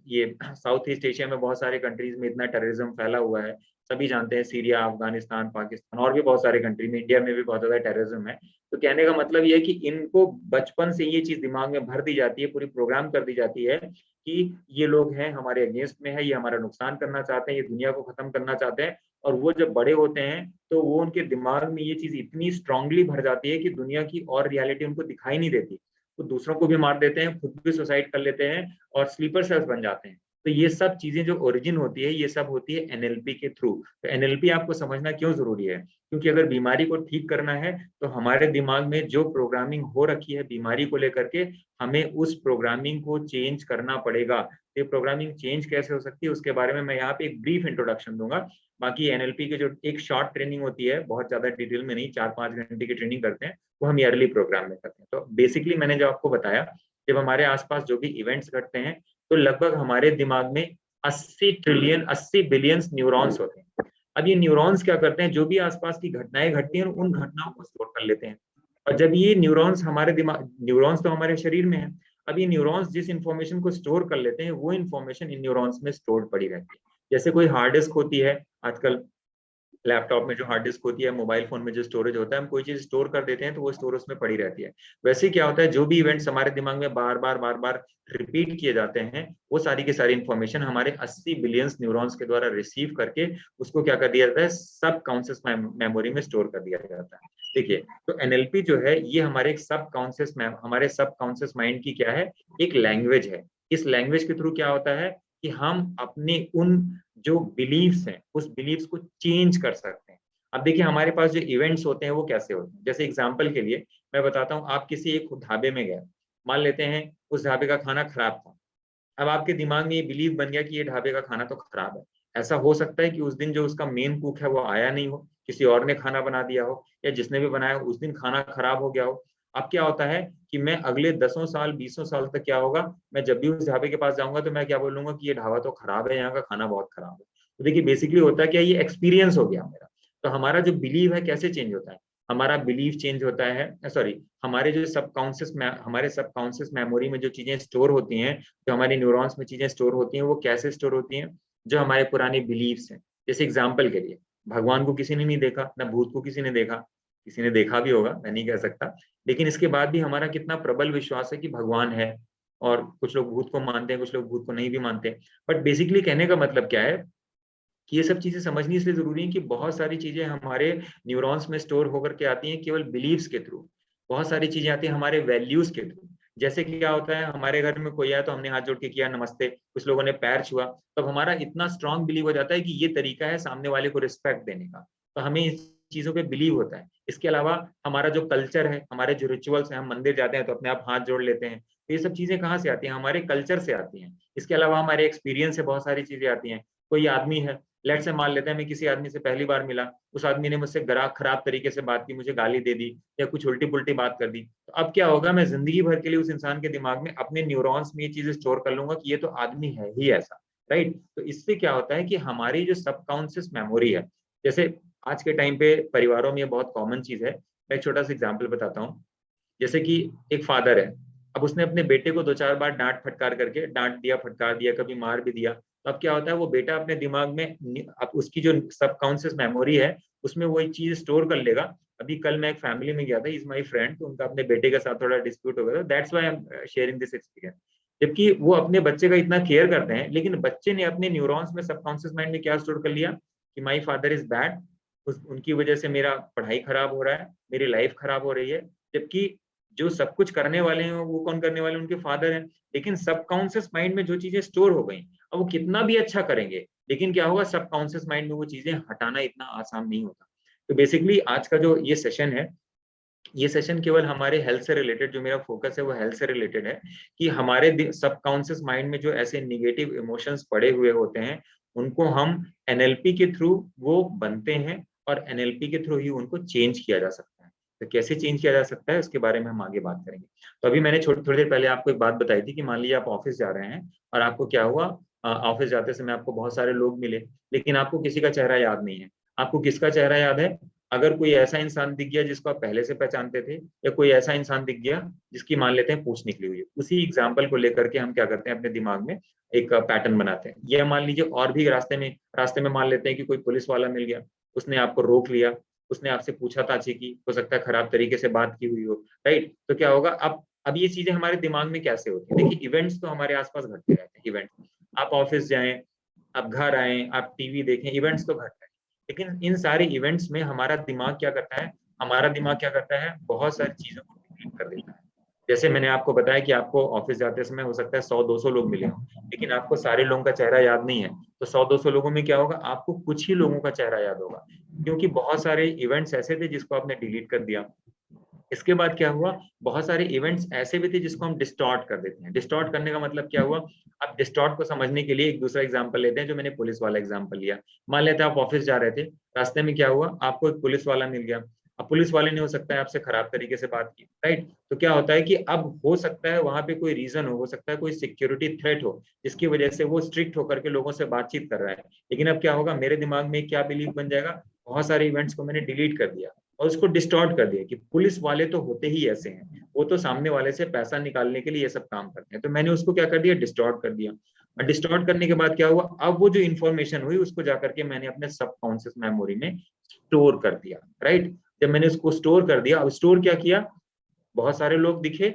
Speaker 1: ये साउथ ईस्ट एशिया में बहुत सारे कंट्रीज में इतना टेररिज्म फैला हुआ है, सभी जानते हैं, सीरिया, अफगानिस्तान, पाकिस्तान और भी बहुत सारे कंट्री में, इंडिया में भी बहुत ज्यादा टेररिज्म है। तो कहने का मतलब ये है कि इनको बचपन से ये चीज दिमाग में भर दी जाती है, पूरी प्रोग्राम कर दी जाती है कि ये लोग हैं हमारे अगेंस्ट में है, ये हमारा नुकसान करना चाहते हैं, ये दुनिया को खत्म करना चाहते हैं। और वो जब बड़े होते हैं तो वो उनके दिमाग में ये चीज इतनी स्ट्रांगली भर जाती है कि दुनिया की और रियलिटी उनको दिखाई नहीं देती। वो दूसरों को भी मार देते हैं, खुद भी सुसाइड कर लेते हैं और स्लीपर सेल्स बन जाते हैं। तो ये सब चीजें जो ओरिजिन होती है, ये सब होती है एनएलपी के थ्रू। तो एनएलपी आपको समझना क्यों जरूरी है, क्योंकि अगर बीमारी को ठीक करना है तो हमारे दिमाग में जो प्रोग्रामिंग हो रखी है बीमारी को लेकर के, हमें उस प्रोग्रामिंग को चेंज करना पड़ेगा। ये प्रोग्रामिंग चेंज कैसे हो सकती है उसके बारे में मैं यहाँ पे एक ब्रीफ इंट्रोडक्शन दूंगा। बाकी एनएलपी के जो एक शॉर्ट ट्रेनिंग होती है, बहुत ज्यादा डिटेल में नहीं, 4-5 घंटे की ट्रेनिंग करते हैं, वो हम ईयरली प्रोग्राम में करते हैं। तो बेसिकली मैंने जो आपको बताया, जब हमारे आसपास जो भी इवेंट्स घटते हैं, तो लगभग हमारे दिमाग में 80 ट्रिलियन 80 बिलियन न्यूरॉन्स होते हैं। अब ये न्यूरॉन्स क्या करते हैं, जो भी आसपास की घटनाएं घटती हैं उन घटनाओं को स्टोर कर लेते हैं। और जब ये न्यूरॉन्स हमारे दिमाग, न्यूरॉन्स तो हमारे शरीर में है, अब ये न्यूरॉन्स जिस इंफॉर्मेशन को स्टोर कर लेते हैं वो इंफॉर्मेशन इन न्यूरॉन्स में स्टोर पड़ी रहती है। जैसे कोई हार्ड डिस्क होती है, आजकल लैपटॉप में जो हार्ड डिस्क होती है, मोबाइल फोन में जो स्टोरेज होता है, हम कोई चीज स्टोर कर देते हैं तो वो स्टोर उसमें पड़ी रहती है। वैसे क्या होता है, जो भी इवेंट्स हमारे दिमाग में बार बार रिपीट किए जाते हैं, वो सारी की सारी इंफॉर्मेशन हमारे 80 बिलियंस न्यूरॉन्स के द्वारा रिसीव करके उसको क्या कर दिया जाता है, सब कॉन्शियस मेमोरी में स्टोर कर दिया जाता है। देखिए, तो एनएलपी जो है ये हमारे एक सब कॉन्शियस, हमारे सब कॉन्शियस माइंड की क्या है, एक लैंग्वेज है। इस लैंग्वेज के थ्रू क्या होता है कि हम अपने उन जो बिलीव्स हैं उस बिलीव्स को चेंज कर सकते हैं। अब देखिए, हमारे पास जो इवेंट्स होते हैं वो कैसे होते हैं, जैसे एग्जांपल के लिए मैं बताता हूँ, आप किसी एक ढाबे में गए, मान लेते हैं उस ढाबे का खाना खराब था। अब आपके दिमाग में ये बिलीव बन गया कि ये ढाबे का खाना तो खराब है। ऐसा हो सकता है कि उस दिन जो उसका मेन कुक है वो आया नहीं हो, किसी और ने खाना बना दिया हो, या जिसने भी बनाया उस दिन खाना खराब हो गया हो। अब क्या होता है कि मैं अगले 10 साल 20 साल तक क्या होगा, मैं जब भी उस ढाबे के पास जाऊंगा तो मैं क्या बोलूंगा कि ये ढाबा तो खराब है, यहाँ का खाना बहुत खराब है। तो देखिए, बेसिकली होता है क्या, ये एक्सपीरियंस हो गया मेरा। तो हमारा जो बिलीव है कैसे चेंज होता है, हमारा बिलीव चेंज होता है, सॉरी, हमारे जो सबकॉन्शियस में, हमारे सबकॉन्शियस मेमोरी में जो चीजें स्टोर होती हैं, जो हमारी न्यूरॉन्स में चीजें स्टोर होती हैं, वो कैसे स्टोर होती हैं, जो हमारे पुराने बिलीव्स हैं। जैसे एग्जाम्पल के लिए, भगवान को किसी ने नहीं देखा, ना भूत को किसी ने देखा, किसी ने देखा भी होगा, मैं नहीं कह सकता, लेकिन इसके बाद भी हमारा कितना प्रबल विश्वास है कि भगवान है। और कुछ लोग भूत को मानते हैं, कुछ लोग भूत को नहीं भी मानते। बट बेसिकली कहने का मतलब क्या है कि ये सब चीजें समझनी इसलिए जरूरी है कि बहुत सारी चीजें हमारे न्यूरॉन्स में स्टोर होकर के आती हैं केवल बिलीव्स के थ्रू। बहुत सारी चीजें आती हैं हमारे वैल्यूज के थ्रू। जैसे कि क्या होता है, हमारे घर में कोई आया तो हमने हाथ जोड़ के किया नमस्ते, कुछ लोगों ने पैर छुआ, तब हमारा इतना स्ट्रांग बिलीव हो जाता है कि ये तरीका है सामने वाले को रिस्पेक्ट देने का। तो हमें इस चीजों पे बिलीव होता है। इसके अलावा हमारा जो कल्चर है, हमारे जो रिचुअल्स हैं, हम मंदिर जाते हैं तो अपने आप हाथ जोड़ लेते हैं, तो ये सब चीजें कहाँ से आती हैं, हमारे कल्चर से आती हैं। इसके अलावा हमारे एक्सपीरियंस से बहुत सारी चीजें आती हैं। कोई आदमी है, लेट से मान लेते हैं मैं किसी आदमी से पहली बार मिला, उस आदमी ने मुझसे खराब तरीके से बात की, मुझे गाली दे दी या कुछ उल्टी पुल्टी बात कर दी, तो अब क्या होगा, मैं जिंदगी भर के लिए उस इंसान के दिमाग में अपने न्यूरॉन्स में ये चीजें स्टोर कर लूंगा कि ये तो आदमी है ही ऐसा। राइट, तो इससे क्या होता है कि हमारी जो सबकॉन्शियस मेमोरी है, जैसे आज के टाइम पे परिवारों में ये बहुत कॉमन चीज है। मैं एक छोटा सा एग्जाम्पल बताता हूँ। जैसे कि एक फादर है, अब उसने अपने बेटे को 2 4 बार डांट फटकार करके, डांट दिया, फटकार दिया, कभी मार भी दिया, तो अब क्या होता है, वो बेटा अपने दिमाग में अब उसकी जो सबकॉन्शियस मेमोरी है उसमें वो एक चीज स्टोर कर लेगा। अभी कल मैं एक फैमिली में गया था, इज माय फ्रेंड, तो उनका अपने बेटे के साथ थोड़ा डिस्प्यूट हो गया था, that's why I am sharing this experience. जबकि वो अपने बच्चे का इतना केयर करते हैं, लेकिन बच्चे ने अपने न्यूरॉन्स में, सबकॉन्शियस माइंड में क्या स्टोर कर लिया कि माई फादर इज बैड, उनकी वजह से मेरा पढ़ाई खराब हो रहा है, मेरी लाइफ खराब हो रही है। जबकि जो सब कुछ करने वाले हैं वो कौन करने वाले हैं, उनके फादर हैं। लेकिन सबकॉन्शियस माइंड में जो चीजें स्टोर हो गई, अब वो कितना भी अच्छा करेंगे, लेकिन क्या होगा, सबकॉन्शियस माइंड में वो चीजें हटाना इतना आसान नहीं होता। तो बेसिकली आज का जो ये सेशन है, ये सेशन केवल हमारे हेल्थ से रिलेटेड, जो मेरा फोकस है वो हेल्थ से रिलेटेड है, कि हमारे सबकॉन्शियस माइंड में जो ऐसे निगेटिव इमोशंस पड़े हुए होते हैं, उनको हम एनएलपी के थ्रू वो बनते हैं, और एनएलपी के थ्रू ही उनको चेंज किया जा सकता है। तो कैसे चेंज किया जा सकता है उसके बारे में हम आगे बात करेंगे। तो अभी मैंने थोड़ी देर पहले आपको एक बात बताई थी कि मान लीजिए आप ऑफिस जा रहे हैं, और आपको क्या हुआ, ऑफिस जाते समय आपको बहुत सारे लोग मिले, लेकिन आपको किसी का चेहरा याद नहीं है। आपको किसका चेहरा याद है, अगर कोई ऐसा इंसान दिख गया जिसको आप पहले से पहचानते थे, या कोई ऐसा इंसान दिख गया जिसकी मान लेते हैं पूंछ निकली हुई है, उसी एग्जाम्पल को लेकर के हम क्या करते हैं, अपने दिमाग में एक पैटर्न बनाते हैं। यह मान लीजिए और भी रास्ते में मान लेते हैं कि कोई पुलिस वाला मिल गया, उसने आपको रोक लिया, उसने आपसे पूछताछ की, हो सकता है खराब तरीके से बात की हुई हो। राइट, तो क्या होगा, अब ये चीजें हमारे दिमाग में कैसे होती है, देखिए इवेंट्स तो हमारे आसपास घटते रहते हैं। इवेंट्स, आप ऑफिस जाएं, आप घर आए, आप टीवी देखें, इवेंट्स तो घट रहे हैं। लेकिन इन सारे इवेंट्स में हमारा दिमाग क्या करता है, बहुत सारी चीजों को डिलीट कर देता है। जैसे मैंने आपको बताया कि आपको ऑफिस जाते समय हो सकता है 100 200 लोग मिले हों, लेकिन आपको सारे लोगों का चेहरा याद नहीं है। तो 100 200 लोगों में क्या होगा, आपको कुछ ही लोगों का चेहरा याद होगा, क्योंकि बहुत सारे इवेंट्स ऐसे थे जिसको आपने डिलीट कर दिया। इसके बाद क्या हुआ, बहुत सारे इवेंट्स ऐसे भी थे जिसको हम डिस्टॉर्ट कर देते हैं। डिस्टॉर्ट करने का मतलब क्या हुआ, अब डिस्टॉर्ट को समझने के लिए एक दूसरा एग्जांपल लेते हैं, जो मैंने पुलिस वाला एग्जांपल लिया। मान लेते हैं आप ऑफिस जा रहे थे, रास्ते में क्या हुआ, आपको एक पुलिस वाला मिल गया। अब पुलिस वाले ने हो सकता है आपसे खराब तरीके से बात की, राइट? तो क्या होता है कि अब हो सकता है वहां पे कोई रीजन हो सकता है कोई सिक्योरिटी थ्रेट हो जिसकी वजह से वो स्ट्रिक्ट होकर के लोगों से बातचीत कर रहा है। लेकिन अब क्या होगा, मेरे दिमाग में क्या बिलीव बन जाएगा, बहुत सारे इवेंट्स को मैंने डिलीट कर दिया और उसको डिस्टॉर्ट कर दिया कि पुलिस वाले तो होते ही ऐसे हैं, वो तो सामने वाले से पैसा निकालने के लिए ये सब काम करते हैं। तो मैंने उसको क्या कर दिया, डिस्टॉर्ट कर दिया। और डिस्टॉर्ट करने के बाद क्या हुआ, अब वो जो इन्फॉर्मेशन हुई उसको जाकर के मैंने अपने सबकॉन्शियस मेमोरी में स्टोर कर दिया, राइट? जब मैंने उसको स्टोर कर दिया, अब स्टोर क्या किया, बहुत सारे लोग दिखे,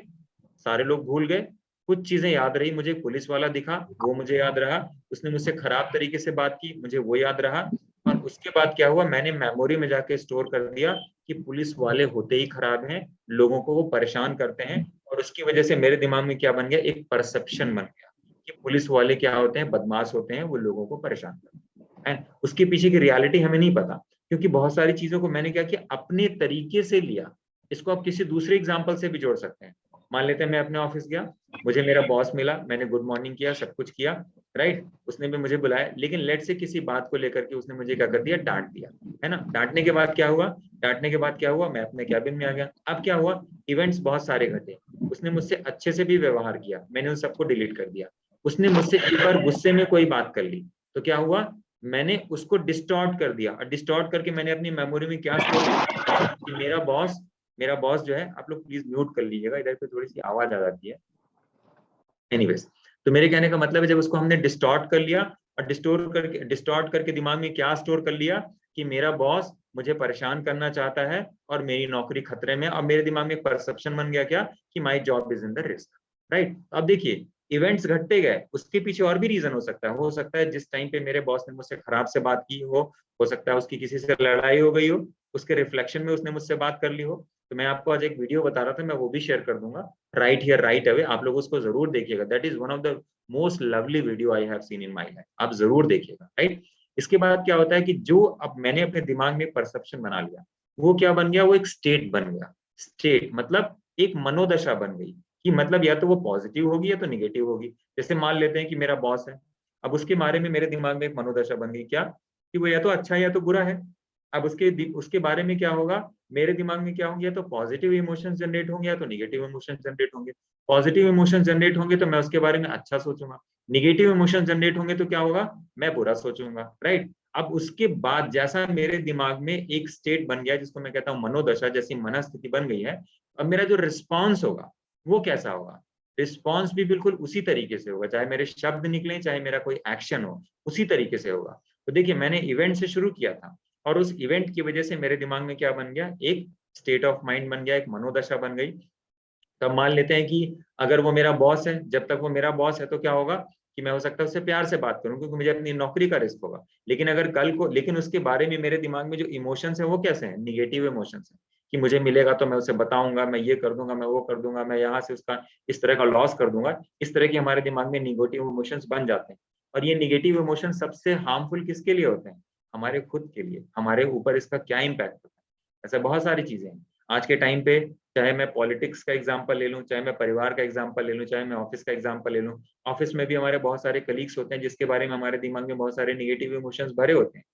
Speaker 1: सारे लोग भूल गए, कुछ चीजें याद रही मुझे, पुलिस वाला दिखा वो मुझे याद रहा, उसने मुझसे खराब तरीके से बात की मुझे वो याद रहा। और उसके बाद क्या हुआ, मैंने मेमोरी में जाके स्टोर कर दिया कि पुलिस वाले होते ही खराब हैं, लोगों को वो परेशान करते हैं। और उसकी वजह से मेरे दिमाग में क्या बन गया, एक परसेप्शन बन गया कि पुलिस वाले क्या होते हैं, बदमाश होते हैं, वो लोगों को परेशान करते हैं। उसके पीछे की रियलिटी हमें नहीं पता, क्योंकि बहुत सारी चीजों को मैंने क्या किया, अपने तरीके से लिया। इसको आप किसी दूसरे एग्जाम्पल से भी जोड़ सकते हैं। मान लेते हैं मैं अपने ऑफिस गया, मुझे मेरा बॉस मिला, मैंने गुड मॉर्निंग किया, सब कुछ किया, राइट? उसने भी मुझे बुलाया, लेकिन लेट से किसी बात को लेकर के उसने मुझे क्या कर दिया, डांट दिया, है ना? डांटने के बाद क्या हुआ, डांटने के बाद क्या हुआ, मैं अपने कैबिन में आ गया। अब क्या हुआ, इवेंट्स बहुत सारे घटे, उसने मुझसे अच्छे से भी व्यवहार किया, मैंने उन सबको डिलीट कर दिया। उसने मुझसे एक बार गुस्से में कोई बात कर ली, तो क्या हुआ, मैंने उसको डिस्टॉर्ट कर दिया। और डिस्टॉर्ट करके मैंने अपनी मेमोरी में क्या स्टोर किया कि मेरा बॉस जो है, आप लोग प्लीज म्यूट कर लीजिएगा, इधर पे थोड़ी सी आवाज आ जाती है। एनीवेज, तो मेरे कहने का मतलब है, जब उसको हमने डिस्टॉर्ट कर लिया और डिस्टॉर्ट करके दिमाग में क्या स्टोर कर लिया कि मेरा बॉस मुझे परेशान करना चाहता है और मेरी नौकरी खतरे में, और मेरे दिमाग में एक परसेप्शन बन गया क्या, कि my job is in the risk, right? अब देखिए, इवेंट्स घटते गए, उसके पीछे और भी रीजन हो सकता है जिस टाइम पे मेरे बॉस ने मुझसे खराब से बात की हो सकता है उसकी किसी से लड़ाई हो गई हो, उसके रिफ्लेक्शन में उसने मुझसे बात कर ली हो। तो मैं आपको आज एक वीडियो बता रहा था, मैं वो भी शेयर कर दूंगा, राइट हियर राइट अवे, आप लोग उसको जरूर देखिएगा। That is one of the most lovely video I have seen in my life, आप जरूर देखिएगा, राइट? इसके बाद क्या होता है कि जो अब मैंने अपने दिमाग में परसेप्शन बना लिया, वो क्या बन गया, वो एक स्टेट बन गया। स्टेट मतलब एक मनोदशा बन गई, कि मतलब या तो वो पॉजिटिव होगी या तो निगेटिव होगी। जैसे मान लेते हैं कि मेरा बॉस है, अब उसके बारे में मेरे दिमाग में एक मनोदशा बन गई क्या, कि वो या तो अच्छा है या तो बुरा है। अब उसके बारे में क्या होगा, मेरे दिमाग में क्या होंगे, या तो पॉजिटिव इमोशंस जनरेट होंगे या तो निगेटिव इमोशंस जनरेट होंगे। पॉजिटिव इमोशंस जनरेट होंगे तो मैं उसके बारे में अच्छा सोचूंगा, निगेटिव इमोशंस जनरेट होंगे तो क्या होगा, मैं बुरा सोचूंगा, राइट? अब उसके बाद जैसा मेरे दिमाग में एक स्टेट बन गया जिसको मैं कहता हूँ मनोदशा, जैसी मनस्थिति बन गई है, अब मेरा जो रिस्पॉन्स होगा वो कैसा होगा, रिस्पॉन्स भी बिल्कुल उसी तरीके से होगा, चाहे मेरे शब्द निकले चाहे मेरा कोई एक्शन हो, उसी तरीके से होगा। तो देखिए, मैंने इवेंट से शुरू किया था और उस इवेंट की वजह से मेरे दिमाग में क्या बन गया, एक स्टेट ऑफ माइंड बन गया, एक मनोदशा बन गई। तब मान लेते हैं कि अगर वो मेरा बॉस है, जब तक वो मेरा बॉस है तो क्या होगा कि मैं हो सकता है उससे प्यार से बात करूं क्योंकि मुझे अपनी नौकरी का रिस्क होगा। लेकिन अगर कल को, लेकिन उसके बारे में मेरे दिमाग में जो इमोशंस है वो कैसे हैं, निगेटिव इमोशंस हैं, कि मुझे मिलेगा तो मैं उसे बताऊंगा, मैं ये कर दूंगा, मैं वो कर दूंगा, मैं यहाँ से उसका इस तरह का लॉस कर दूंगा। इस तरह के हमारे दिमाग में निगेटिव इमोशंस बन जाते हैं। और ये निगेटिव इमोशन सबसे हार्मफुल किसके लिए होते हैं, हमारे खुद के लिए, हमारे ऊपर इसका क्या इम्पैक्ट होता है। ऐसे बहुत सारी चीजें हैं आज के टाइम पे, चाहे मैं पॉलिटिक्स का एग्जांपल ले लूं, चाहे मैं परिवार का एग्जांपल ले लूं, चाहे मैं ऑफिस का एग्जांपल ले लूं। ऑफिस में भी हमारे बहुत सारे कलीग्स होते हैं जिसके बारे में हमारे दिमाग में बहुत सारे निगेटिव इमोशंस भरे होते हैं।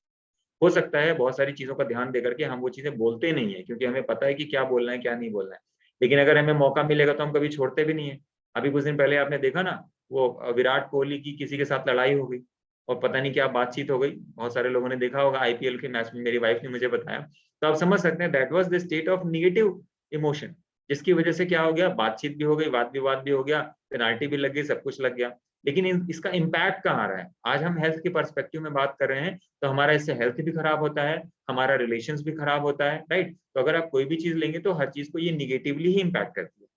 Speaker 1: हो सकता है बहुत सारी चीजों का ध्यान देकर के हम वो चीजें बोलते नहीं है क्योंकि हमें पता है कि क्या बोलना है क्या नहीं बोलना है। लेकिन अगर हमें मौका मिलेगा तो हम कभी छोड़ते भी नहीं है। अभी कुछ दिन पहले आपने देखा ना, वो विराट कोहली की किसी के साथ लड़ाई हो गई और पता नहीं क्या बातचीत हो गई, बहुत सारे लोगों ने देखा होगा आईपीएल के मैच में, मेरी वाइफ ने मुझे बताया। तो आप समझ सकते हैं that was the state of negative emotion, जिसकी वजह से क्या हो गया, बातचीत भी हो गई, वाद विवाद भी हो गया, पेनाल्टी भी लग गई, सब कुछ लग गया। लेकिन इसका इम्पैक्ट कहाँ आ रहा है, आज हम हेल्थ के पर्सपेक्टिव में बात कर रहे हैं, तो हमारा इससे हेल्थ भी खराब होता है, हमारा रिलेशंस भी खराब होता है, राइट? तो अगर आप कोई भी चीज लेंगे तो हर चीज को ये निगेटिवली ही इम्पैक्ट करती है।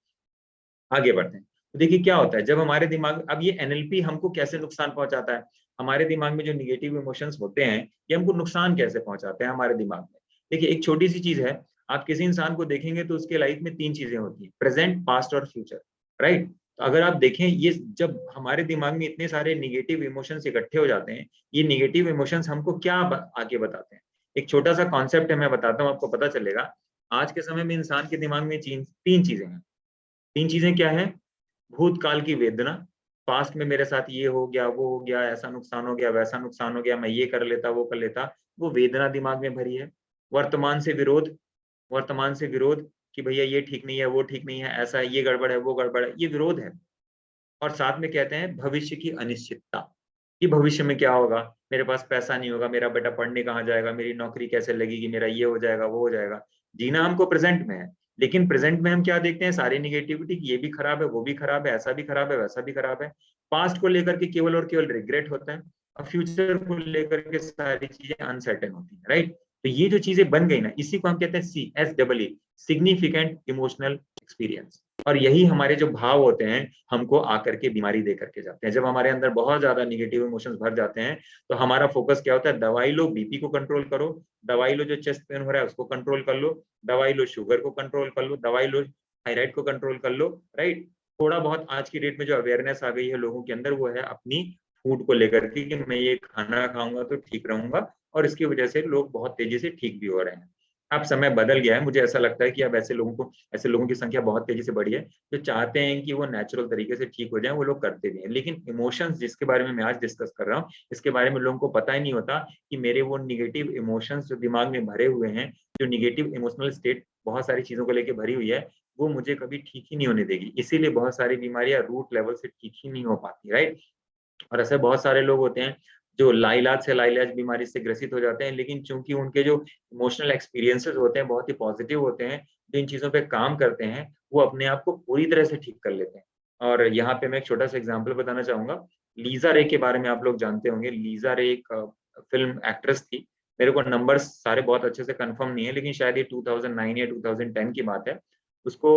Speaker 1: आगे बढ़ते हैं। तो देखिए क्या होता है जब हमारे दिमाग, अब ये एनएलपी हमको कैसे नुकसान पहुंचाता है, हमारे दिमाग में जो निगेटिव इमोशंस होते हैं ये हमको नुकसान कैसे पहुंचाते हैं हमारे दिमाग में। देखिए एक छोटी सी चीज है, आप किसी इंसान को देखेंगे तो उसके लाइफ में तीन चीजें होती हैं, प्रेजेंट, पास्ट और फ्यूचर, राइट? तो अगर आप देखें, ये जब हमारे दिमाग में इतने सारे निगेटिव इमोशंस इकट्ठे हो जाते हैं, ये निगेटिव इमोशंस हमको क्या आगे बताते हैं। एक छोटा सा कॉन्सेप्ट है, मैं बताता हूँ, आपको पता चलेगा। आज के समय में इंसान के दिमाग में तीन चीजें हैं। तीन चीजें क्या है, भूतकाल की वेदना, पास्ट में मेरे साथ ये हो गया, वो हो गया, ऐसा नुकसान हो गया, वैसा नुकसान हो गया, मैं ये कर लेता, वो कर लेता, वो वेदना दिमाग में भरी है। वर्तमान से विरोध, वर्तमान से विरोध कि भैया ये ठीक नहीं है, वो ठीक नहीं है, ऐसा है, ये गड़बड़ है, वो गड़बड़ है, ये विरोध है। और साथ में कहते हैं भविष्य की अनिश्चितता कि भविष्य में क्या होगा, मेरे पास पैसा नहीं होगा, मेरा बेटा पढ़ने कहाँ जाएगा, मेरी नौकरी कैसे लगेगी, मेरा ये हो जाएगा, वो हो जाएगा। जीना हमको प्रेजेंट में है, लेकिन प्रेजेंट में हम क्या देखते हैं, सारी निगेटिविटी, ये भी खराब है, वो भी खराब है, ऐसा भी खराब है, वैसा भी खराब है। पास्ट को लेकर के केवल और केवल रिग्रेट होता है, और फ्यूचर को लेकर के सारी चीजें अनसर्टेन होती है, राइट। तो ये जो चीजें बन गई ना, इसी को हम कहते हैं CSEE, सिग्निफिकेंट इमोशनल एक्सपीरियंस। और यही हमारे जो भाव होते हैं हमको आकर के बीमारी दे करके जाते हैं। जब हमारे अंदर बहुत ज्यादा निगेटिव इमोशंस भर जाते हैं तो हमारा फोकस क्या होता है, दवाई लो, बीपी को कंट्रोल करो, दवाई लो जो चेस्ट पेन हो रहा है उसको कंट्रोल कर लो, दवाई लो शुगर को कंट्रोल कर लो, दवाई लो थायराइड को कंट्रोल कर लो, राइट। थोड़ा बहुत आज की डेट में जो अवेयरनेस आ गई है लोगों के अंदर, वो है अपनी फूड को लेकर के कि मैं ये खाना खाऊंगा तो ठीक रहूंगा, और इसकी वजह से लोग बहुत तेजी से ठीक भी हो रहे हैं। अब समय बदल गया है, मुझे ऐसा लगता है कि अब ऐसे लोगों की संख्या बहुत तेजी से बढ़ी है जो चाहते हैं कि वो नेचुरल तरीके से ठीक हो जाए, वो लोग करते भी हैं। लेकिन इमोशंस जिसके बारे में मैं आज डिस्कस कर रहा हूँ, इसके बारे में लोगों को पता ही नहीं होता कि मेरे वो निगेटिव इमोशंस जो दिमाग में भरे हुए हैं, जो निगेटिव इमोशनल स्टेट बहुत सारी चीजों को लेकर भरी हुई है, वो मुझे कभी ठीक ही नहीं होने देगी। इसीलिए बहुत सारी बीमारियां रूट लेवल से ठीक ही नहीं हो पाती, राइट। और ऐसे बहुत सारे लोग होते हैं जो लाइलाज से लाइलाज बीमारी से ग्रसित हो जाते हैं, लेकिन चूंकि उनके जो इमोशनल एक्सपीरियंसेस होते हैं बहुत ही पॉजिटिव होते हैं, जो इन चीजों पे काम करते हैं, वो अपने आप को पूरी तरह से ठीक कर लेते हैं। और यहाँ पे मैं एक छोटा सा एग्जाम्पल बताना चाहूंगा। लीजा रे के बारे में आप लोग जानते होंगे। लीजा रे एक फिल्म एक्ट्रेस थी। मेरे को नंबर्स सारे बहुत अच्छे से कंफर्म नहीं है, लेकिन शायद ये 2009 या 2010 की बात है। उसको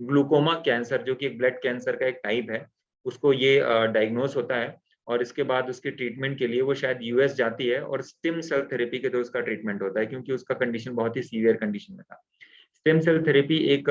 Speaker 1: ग्लूकोमा कैंसर, जो कि एक ब्लड कैंसर का एक टाइप है, उसको ये डायग्नोस होता है। और इसके बाद उसके ट्रीटमेंट के लिए वो शायद यूएस जाती है, और स्टेम सेल थेरेपी के थ्रू उसका ट्रीटमेंट होता है, क्योंकि उसका कंडीशन बहुत ही सीवियर कंडीशन में था। स्टेम सेल थेरेपी एक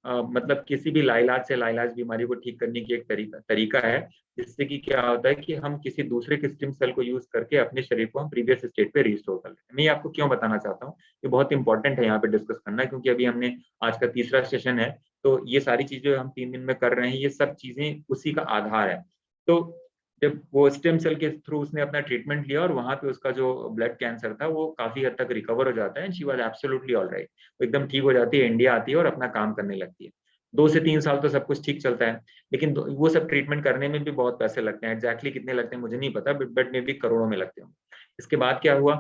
Speaker 1: मतलब किसी भी लाइलाज से लाइलाज बीमारी को ठीक करने की एक तरीका है, जिससे कि क्या होता है कि हम किसी दूसरे के स्टेम सेल को यूज करके अपने शरीर को हम प्रीवियस स्टेट पे रिस्टोर कर लेते हैं। मैं ये आपको क्यों बताना चाहता हूँ, ये बहुत इंपॉर्टेंट है यहाँ पे डिस्कस करना, क्योंकि अभी हमने आज का तीसरा सेशन है, तो ये सारी चीजें हम 3 दिन में कर रहे हैं, ये सब चीजें उसी का आधार है। तो जब वो स्टेम सेल के थ्रू उसने अपना ट्रीटमेंट लिया, और वहां पे उसका जो ब्लड कैंसर था वो काफी हद तक रिकवर हो जाता है, शी वाज एब्सोल्युटली ऑलराइट। वो एकदम ठीक हो जाती है, इंडिया आती है और अपना काम करने लगती है। 2 से 3 साल तो सब कुछ ठीक चलता है, लेकिन वो सब ट्रीटमेंट करने में भी बहुत पैसे लगते हैं। एग्जैक्टली कितने लगते हैं मुझे नहीं पता, बट मे भी करोड़ों में लगते होंगे। इसके बाद क्या हुआ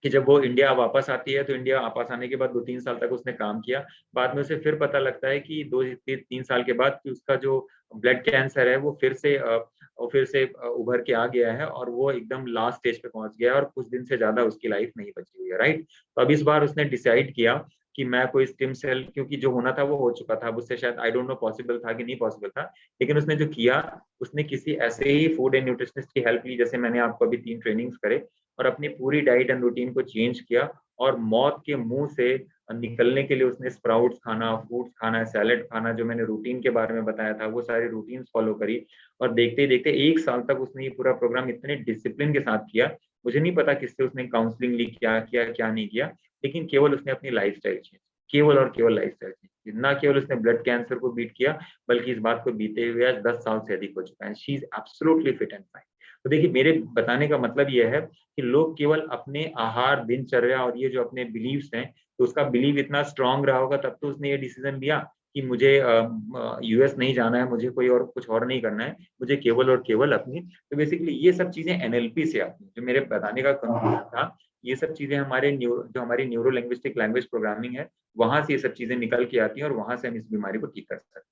Speaker 1: कि जब वो इंडिया वापस आती है, तो इंडिया वापस आने के बाद 2-3 साल तक उसने काम किया। बाद में उसे फिर पता लगता है कि 2 से 3 साल के बाद कि उसका जो ब्लड कैंसर है वो फिर से उभर के आ गया है, और वो एकदम लास्ट स्टेज पे पहुंच गया है, और कुछ दिन से ज्यादा उसकी लाइफ नहीं बची हुई है, राइट। तो अब इस बार उसने डिसाइड किया कि मैं कोई स्टेम सेल, क्योंकि जो होना था वो हो चुका था, अब उससे शायद आई डोंट नो पॉसिबल था कि नहीं पॉसिबल था, लेकिन उसने जो किया, उसने किसी ऐसे ही फूड एंड न्यूट्रिशनिस्ट की हेल्प ली, जैसे मैंने आपको अभी 3 ट्रेनिंग्स करे, और अपनी पूरी डाइट एंड रूटीन को चेंज किया, और मौत के मुंह से निकलने के लिए उसने स्प्राउट्स खाना, फ्रूट्स खाना, सैलेड खाना, जो मैंने रूटीन के बारे में बताया था वो सारी रूटीन फॉलो करी। और देखते ही देखते 1 साल तक उसने ये पूरा प्रोग्राम इतने डिसिप्लिन के साथ किया। मुझे नहीं पता किससे उसने काउंसलिंग ली, क्या किया क्या नहीं किया, लेकिन केवल उसने अपनी लाइफ स्टाइल चेंज, केवल और केवल लाइफ स्टाइल चेंज। ना केवल उसने ब्लड कैंसर को बीट किया, बल्कि इस बात को बीते हुए आज 10 साल से अधिक हो चुका है। She is absolutely fit and fine. तो देखिए, मेरे बताने का मतलब यह है कि लोग केवल अपने आहार, दिनचर्या और ये जो अपने बिलीव्स हैं, तो उसका बिलीव इतना स्ट्रांग रहा होगा तब तो उसने ये डिसीजन लिया कि मुझे यूएस नहीं जाना है, मुझे कोई और कुछ और नहीं करना है, मुझे केवल और केवल अपनी। तो बेसिकली ये सब चीजें एनएलपी से आती हैं। जो मेरे बताने का कंक्लूजन था, ये सब चीजें हमारी न्यूरो लिंग्विस्टिक लैंग्वेज प्रोग्रामिंग है, वहां से ये सब चीजें निकल के आती हैं, और वहां से हम इस बीमारी को ठीक कर सकते हैं।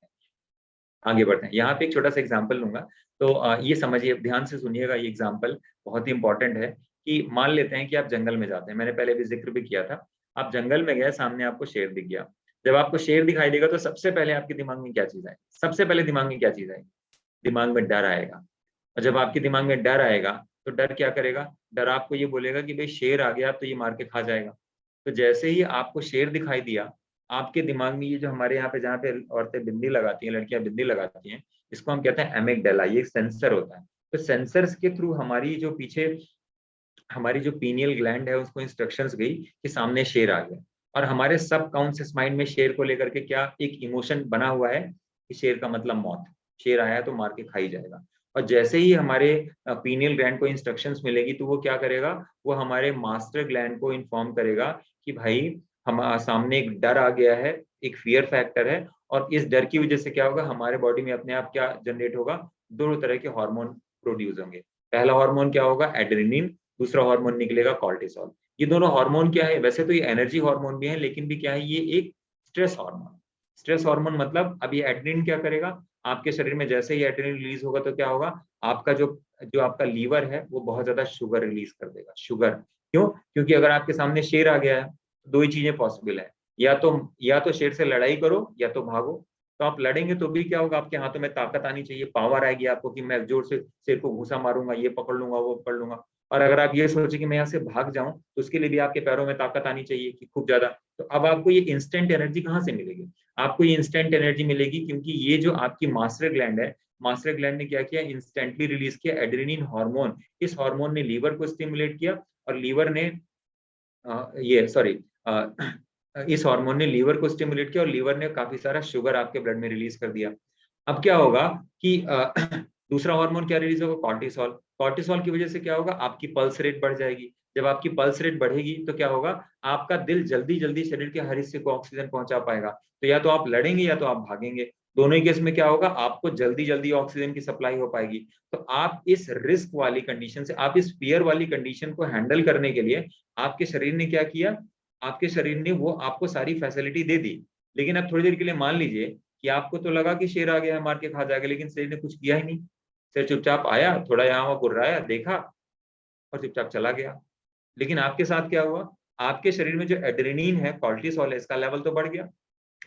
Speaker 1: आगे बढ़ते हैं। यहाँ पे एक छोटा सा एग्जाम्पल लूंगा, तो ये समझिए, ध्यान से सुनिएगा, ये एग्जाम्पल बहुत ही इंपॉर्टेंट है। कि मान लेते हैं कि आप जंगल में जाते हैं, मैंने पहले भी जिक्र भी किया था। आप जंगल में गए, सामने आपको शेर दिख गया। जब आपको शेर दिखाई देगा तो सबसे पहले आपके दिमाग में क्या चीज आएगी, सबसे पहले दिमाग में क्या चीज आएगी, दिमाग में डर आएगा। और जब आपके दिमाग में डर आएगा, तो डर क्या करेगा, डर आपको ये बोलेगा कि भाई शेर आ गया तो ये मार के खा जाएगा। तो जैसे ही आपको शेर दिखाई दिया, आपके दिमाग में ये जो हमारे यहाँ पे, जहाँ पे औरतें बिंदी लगाती हैं, लड़कियां बिंदी लगाती हैं, इसको हम कहते हैं एमिगडाला, ये एक सेंसर होता है। तो सेंसर्स के थ्रू हमारी जो पीनियल ग्लैंड है उसको इंस्ट्रक्शंस गई कि सामने शेर आ गया। और हमारे सब कॉन्शियस माइंड में शेर को लेकर के क्या एक इमोशन बना हुआ है कि शेर का मतलब मौत, शेर आया तो मार के खाई जाएगा। और जैसे ही हमारे पीनियल ग्लैंड को इंस्ट्रक्शंस मिलेगी, तो वो क्या करेगा, वो हमारे मास्टर ग्लैंड को इन्फॉर्म करेगा कि भाई हम सामने एक डर आ गया है, एक फियर फैक्टर है, और इस डर की वजह से क्या होगा, हमारे बॉडी में अपने आप क्या जनरेट होगा, दो तरह के हार्मोन प्रोड्यूस होंगे। पहला हार्मोन क्या होगा, एड्रेनलिन, दूसरा हार्मोन निकलेगा कॉर्टिसोल। ये दोनों हार्मोन क्या है, वैसे तो ये एनर्जी हार्मोन भी है, लेकिन भी क्या है, ये एक स्ट्रेस हार्मोन। स्ट्रेस हार्मोन मतलब अब ये एड्रेनलिन क्या करेगा, आपके शरीर में जैसे ही एड्रेनलिन रिलीज होगा तो क्या होगा, आपका जो जो आपका लीवर है वो बहुत ज्यादा शुगर रिलीज कर देगा। शुगर क्यों, क्योंकि अगर आपके सामने शेर आ गया है, दो ही चीजें पॉसिबल है, या तो शेर से लड़ाई करो या तो भागो। तो आप लड़ेंगे तो भी क्या होगा, आपके हाथों में ताकत आनी चाहिए, पावर आएगी आपको कि मैं जोर से शेर को घूसा मारूंगा, ये पकड़ लूंगा, वो पकड़ लूंगा। और अगर आप ये सोचे कि मैं यहाँ से भाग जाऊं, तो उसके लिए भी आपके पैरों में ताकत आनी चाहिए कि खूब ज्यादा। तो अब आपको ये इंस्टेंट एनर्जी कहाँ से मिलेगी, आपको ये इंस्टेंट एनर्जी मिलेगी क्योंकि ये जो आपकी मास्टर ग्लैंड है, मास्टर ग्लैंड ने क्या किया, इंस्टेंटली रिलीज किया एड्रेनलिन हार्मोन। इस हार्मोन ने लीवर को स्टिमुलेट किया, और लीवर ने ये सॉरी इस हार्मोन ने लीवर को स्टिमुलेट किया, और लीवर ने काफी सारा शुगर आपके ब्लड में रिलीज कर दिया। अब क्या होगा कि दूसरा हार्मोन क्या रिलीज होगा, कॉर्टिसोल। कॉर्टिसोल की वजह से क्या होगा, आपकी पल्स रेट बढ़ जाएगी। जब आपकी पल्स रेट बढ़ेगी तो क्या होगा, आपका दिल जल्दी जल्दी शरीर के हर हिस्से को ऑक्सीजन पहुंचा पाएगा। तो या तो आप लड़ेंगे या तो आप भागेंगे, दोनों ही केस में क्या होगा, आपको जल्दी जल्दी ऑक्सीजन की सप्लाई हो पाएगी। तो आप इस रिस्क वाली कंडीशन से, आप इस फियर वाली कंडीशन को हैंडल करने के लिए आपके शरीर ने क्या किया, आपके शरीर ने वो आपको सारी फैसिलिटी दे दी। लेकिन अब थोड़ी देर के लिए मान लीजिए कि आपको तो लगा कि शेर आ गया है, मार के खा जाएगा, लेकिन शेर ने कुछ किया ही नहीं। शेर चुपचाप आया, थोड़ा यहाँ वहां गुर्राया, देखा और चुपचाप चला गया। लेकिन आपके साथ क्या हुआ, आपके शरीर में जो एड्रेनलिन है, कॉर्टिसोल है, इसका लेवल तो बढ़ गया।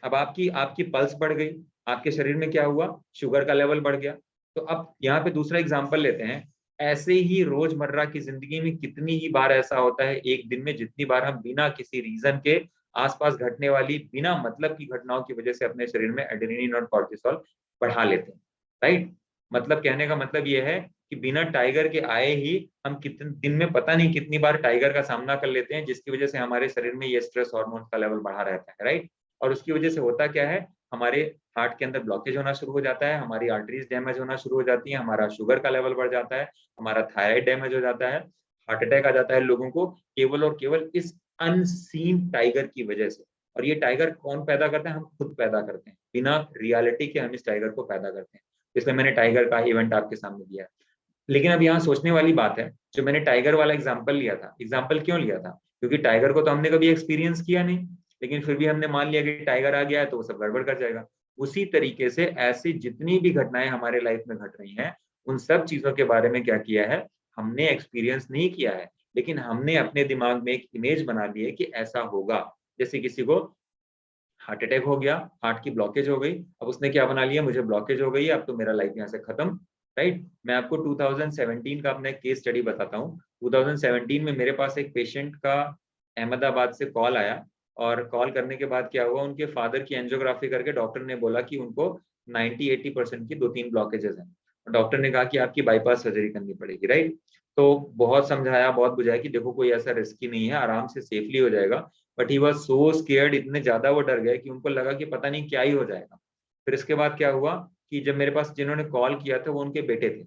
Speaker 1: अब आपकी आपकी पल्स बढ़ गई, आपके शरीर में क्या हुआ, शुगर का लेवल बढ़ गया। तो अब यहाँ पे दूसरा एग्जांपल लेते हैं। ऐसे ही रोजमर्रा की जिंदगी में कितनी ही बार ऐसा होता है, एक दिन में जितनी बार हम बिना किसी रीजन के आसपास घटने वाली बिना मतलब की घटनाओं की वजह से अपने शरीर में एड्रेनलिन और कॉर्टिसोल बढ़ा लेते हैं, राइट। मतलब कहने का मतलब ये है कि बिना टाइगर के आए ही हम कितने दिन में पता नहीं कितनी बार टाइगर का सामना कर लेते हैं, जिसकी वजह से हमारे शरीर में ये स्ट्रेस हार्मोन का लेवल बढ़ा रहता है, राइट। और उसकी वजह से होता क्या है, हमारे हार्ट के अंदर ब्लॉकेज होना शुरू हो जाता है, हमारी आर्टरीज डैमेज होना शुरू हो जाती है, हमारा शुगर का लेवल बढ़ जाता है, हमारा थायराइड डैमेज हो जाता है, हार्ट अटैक आ जाता है लोगों को, केवल और केवल इस अनसीन टाइगर की वजह से। और ये टाइगर कौन पैदा करता है, हम खुद पैदा करते हैं, बिना रियलिटी के हम इस टाइगर को पैदा करते हैं। इसलिए मैंने टाइगर का इवेंट आपके सामने दिया है। लेकिन अब यहाँ सोचने वाली बात है, जो मैंने टाइगर वाला एग्जाम्पल लिया था, एग्जाम्पल क्यों लिया था, क्योंकि टाइगर को तो हमने कभी एक्सपीरियंस किया नहीं, लेकिन फिर भी हमने मान लिया कि टाइगर आ गया है तो वो सब गड़बड़ कर जाएगा। उसी तरीके से ऐसी जितनी भी घटनाएं हमारे लाइफ में घट रही हैं, उन सब चीजों के बारे में क्या किया है, हमने एक्सपीरियंस नहीं किया है, लेकिन हमने अपने दिमाग में एक इमेज बना ली है कि ऐसा होगा। जैसे किसी को हार्ट अटैक हो गया, हार्ट की ब्लॉकेज हो गई, अब उसने क्या बना लिया, मुझे ब्लॉकेज हो गई है, अब तो मेरा लाइफ यहाँ से खत्म, राइट। मैं आपको 2017 का अपना एक केस स्टडी बताता हूँ। 2017 में मेरे पास एक पेशेंट का अहमदाबाद से कॉल आया, और कॉल करने के बाद क्या हुआ, उनके फादर की एंजियोग्राफी करके डॉक्टर ने बोला कि उनको 90-80% की 2-3 ब्लॉकेजेस हैं। डॉक्टर ने कहा कि आपकी बाईपास सर्जरी करनी पड़ेगी, राइट। तो बहुत समझाया, बहुत बुझाया कि देखो कोई ऐसा रिस्की नहीं है, आराम से सेफली हो जाएगा। But he was so scared, इतने ज्यादा वो डर गए कि उनको लगा कि पता नहीं क्या ही हो जाएगा। फिर इसके बाद क्या हुआ कि जब मेरे पास जिन्होंने कॉल किया था वो उनके बेटे थे।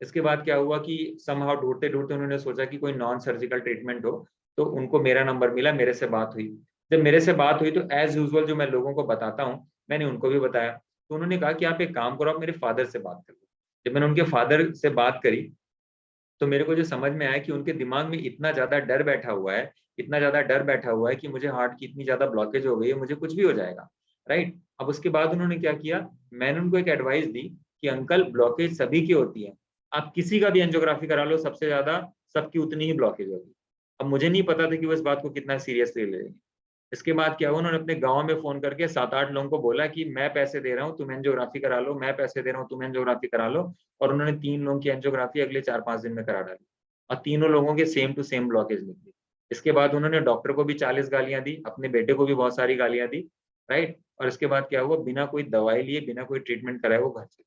Speaker 1: इसके बाद क्या हुआ कि समहाउ ढूंढते ढूंढते उन्होंने सोचा कि कोई नॉन सर्जिकल ट्रीटमेंट हो, तो उनको मेरा नंबर मिला, मेरे से बात हुई। जब मेरे से बात हुई तो एज यूजुअल जो मैं लोगों को बताता हूँ, मैंने उनको भी बताया। तो उन्होंने कहा कि आप एक काम करो, आप मेरे फादर से बात करो। जब मैंने उनके फादर से बात करी, तो मेरे को जो समझ में आया कि उनके दिमाग में इतना ज्यादा डर बैठा हुआ है, इतना ज्यादा डर बैठा हुआ है कि मुझे हार्ट की इतनी ज्यादा ब्लॉकेज हो गई है, मुझे कुछ भी हो जाएगा, राइट। अब उसके बाद उन्होंने क्या किया, मैंने उनको एक एडवाइस दी कि अंकल ब्लॉकेज सभी की होती है, आप किसी का भी एंजियोग्राफी करा लो, सबसे ज्यादा सबकी उतनी ही ब्लॉकेज होगी। अब मुझे नहीं पता था कि वो इस बात को कितना सीरियसली ले लेंगे। इसके बाद क्या हुआ, उन्होंने अपने गांव में फोन करके 7-8 लोगों को बोला कि मैं पैसे दे रहा हूँ, तुम एंजियोग्राफी करा लो, मैं पैसे दे रहा हूँ, तुम एंजियोग्राफी करा लो। और उन्होंने 3 लोगों की एंजियोग्राफी अगले 4-5 दिन में करा डाली, और तीनों लोगों के सेम टू सेम ब्लॉकेज निकली। इसके बाद उन्होंने डॉक्टर को भी 40 गालियां दी, अपने बेटे को भी बहुत सारी गालियां दी, राइट। और इसके बाद क्या हुआ, बिना कोई दवाई लिए, बिना कोई ट्रीटमेंट कराए वो घर चले।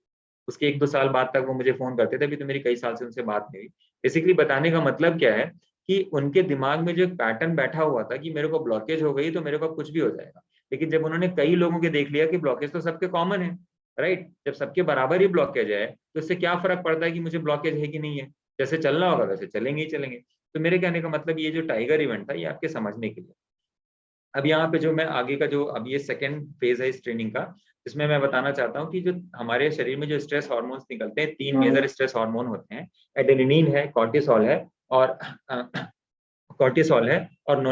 Speaker 1: उसके 1-2 साल बाद तक वो मुझे फोन करते थे, अभी तो मेरी कई साल से उनसे बात नहीं हुई। बेसिकली बताने का मतलब क्या है कि उनके दिमाग में जो एक पैटर्न बैठा हुआ था कि मेरे को ब्लॉकेज हो गई तो मेरे को अब कुछ भी हो जाएगा। लेकिन जब उन्होंने कई लोगों के देख लिया कि ब्लॉकेज तो सबके कॉमन है, राइट, जब सबके बराबर ही ब्लॉकेज है तो इससे क्या फर्क पड़ता है कि मुझे ब्लॉकेज है कि नहीं है, जैसे चलना होगा वैसे चलेंगे ही चलेंगे। तो मेरे कहने का मतलब ये जो टाइगर इवेंट था ये आपके समझने के लिए। अब यहाँ पे जो मैं आगे का जो अब ये सेकंड फेज है इस ट्रेनिंग का, इसमें मैं बताना चाहता हूँ कि जो हमारे शरीर में जो स्ट्रेस हार्मोन्स निकलते हैं, 3 मेजर स्ट्रेस हार्मोन होते हैं। एड्रेनलिन है, कॉर्टिसोल है और कॉर्टिसोल है और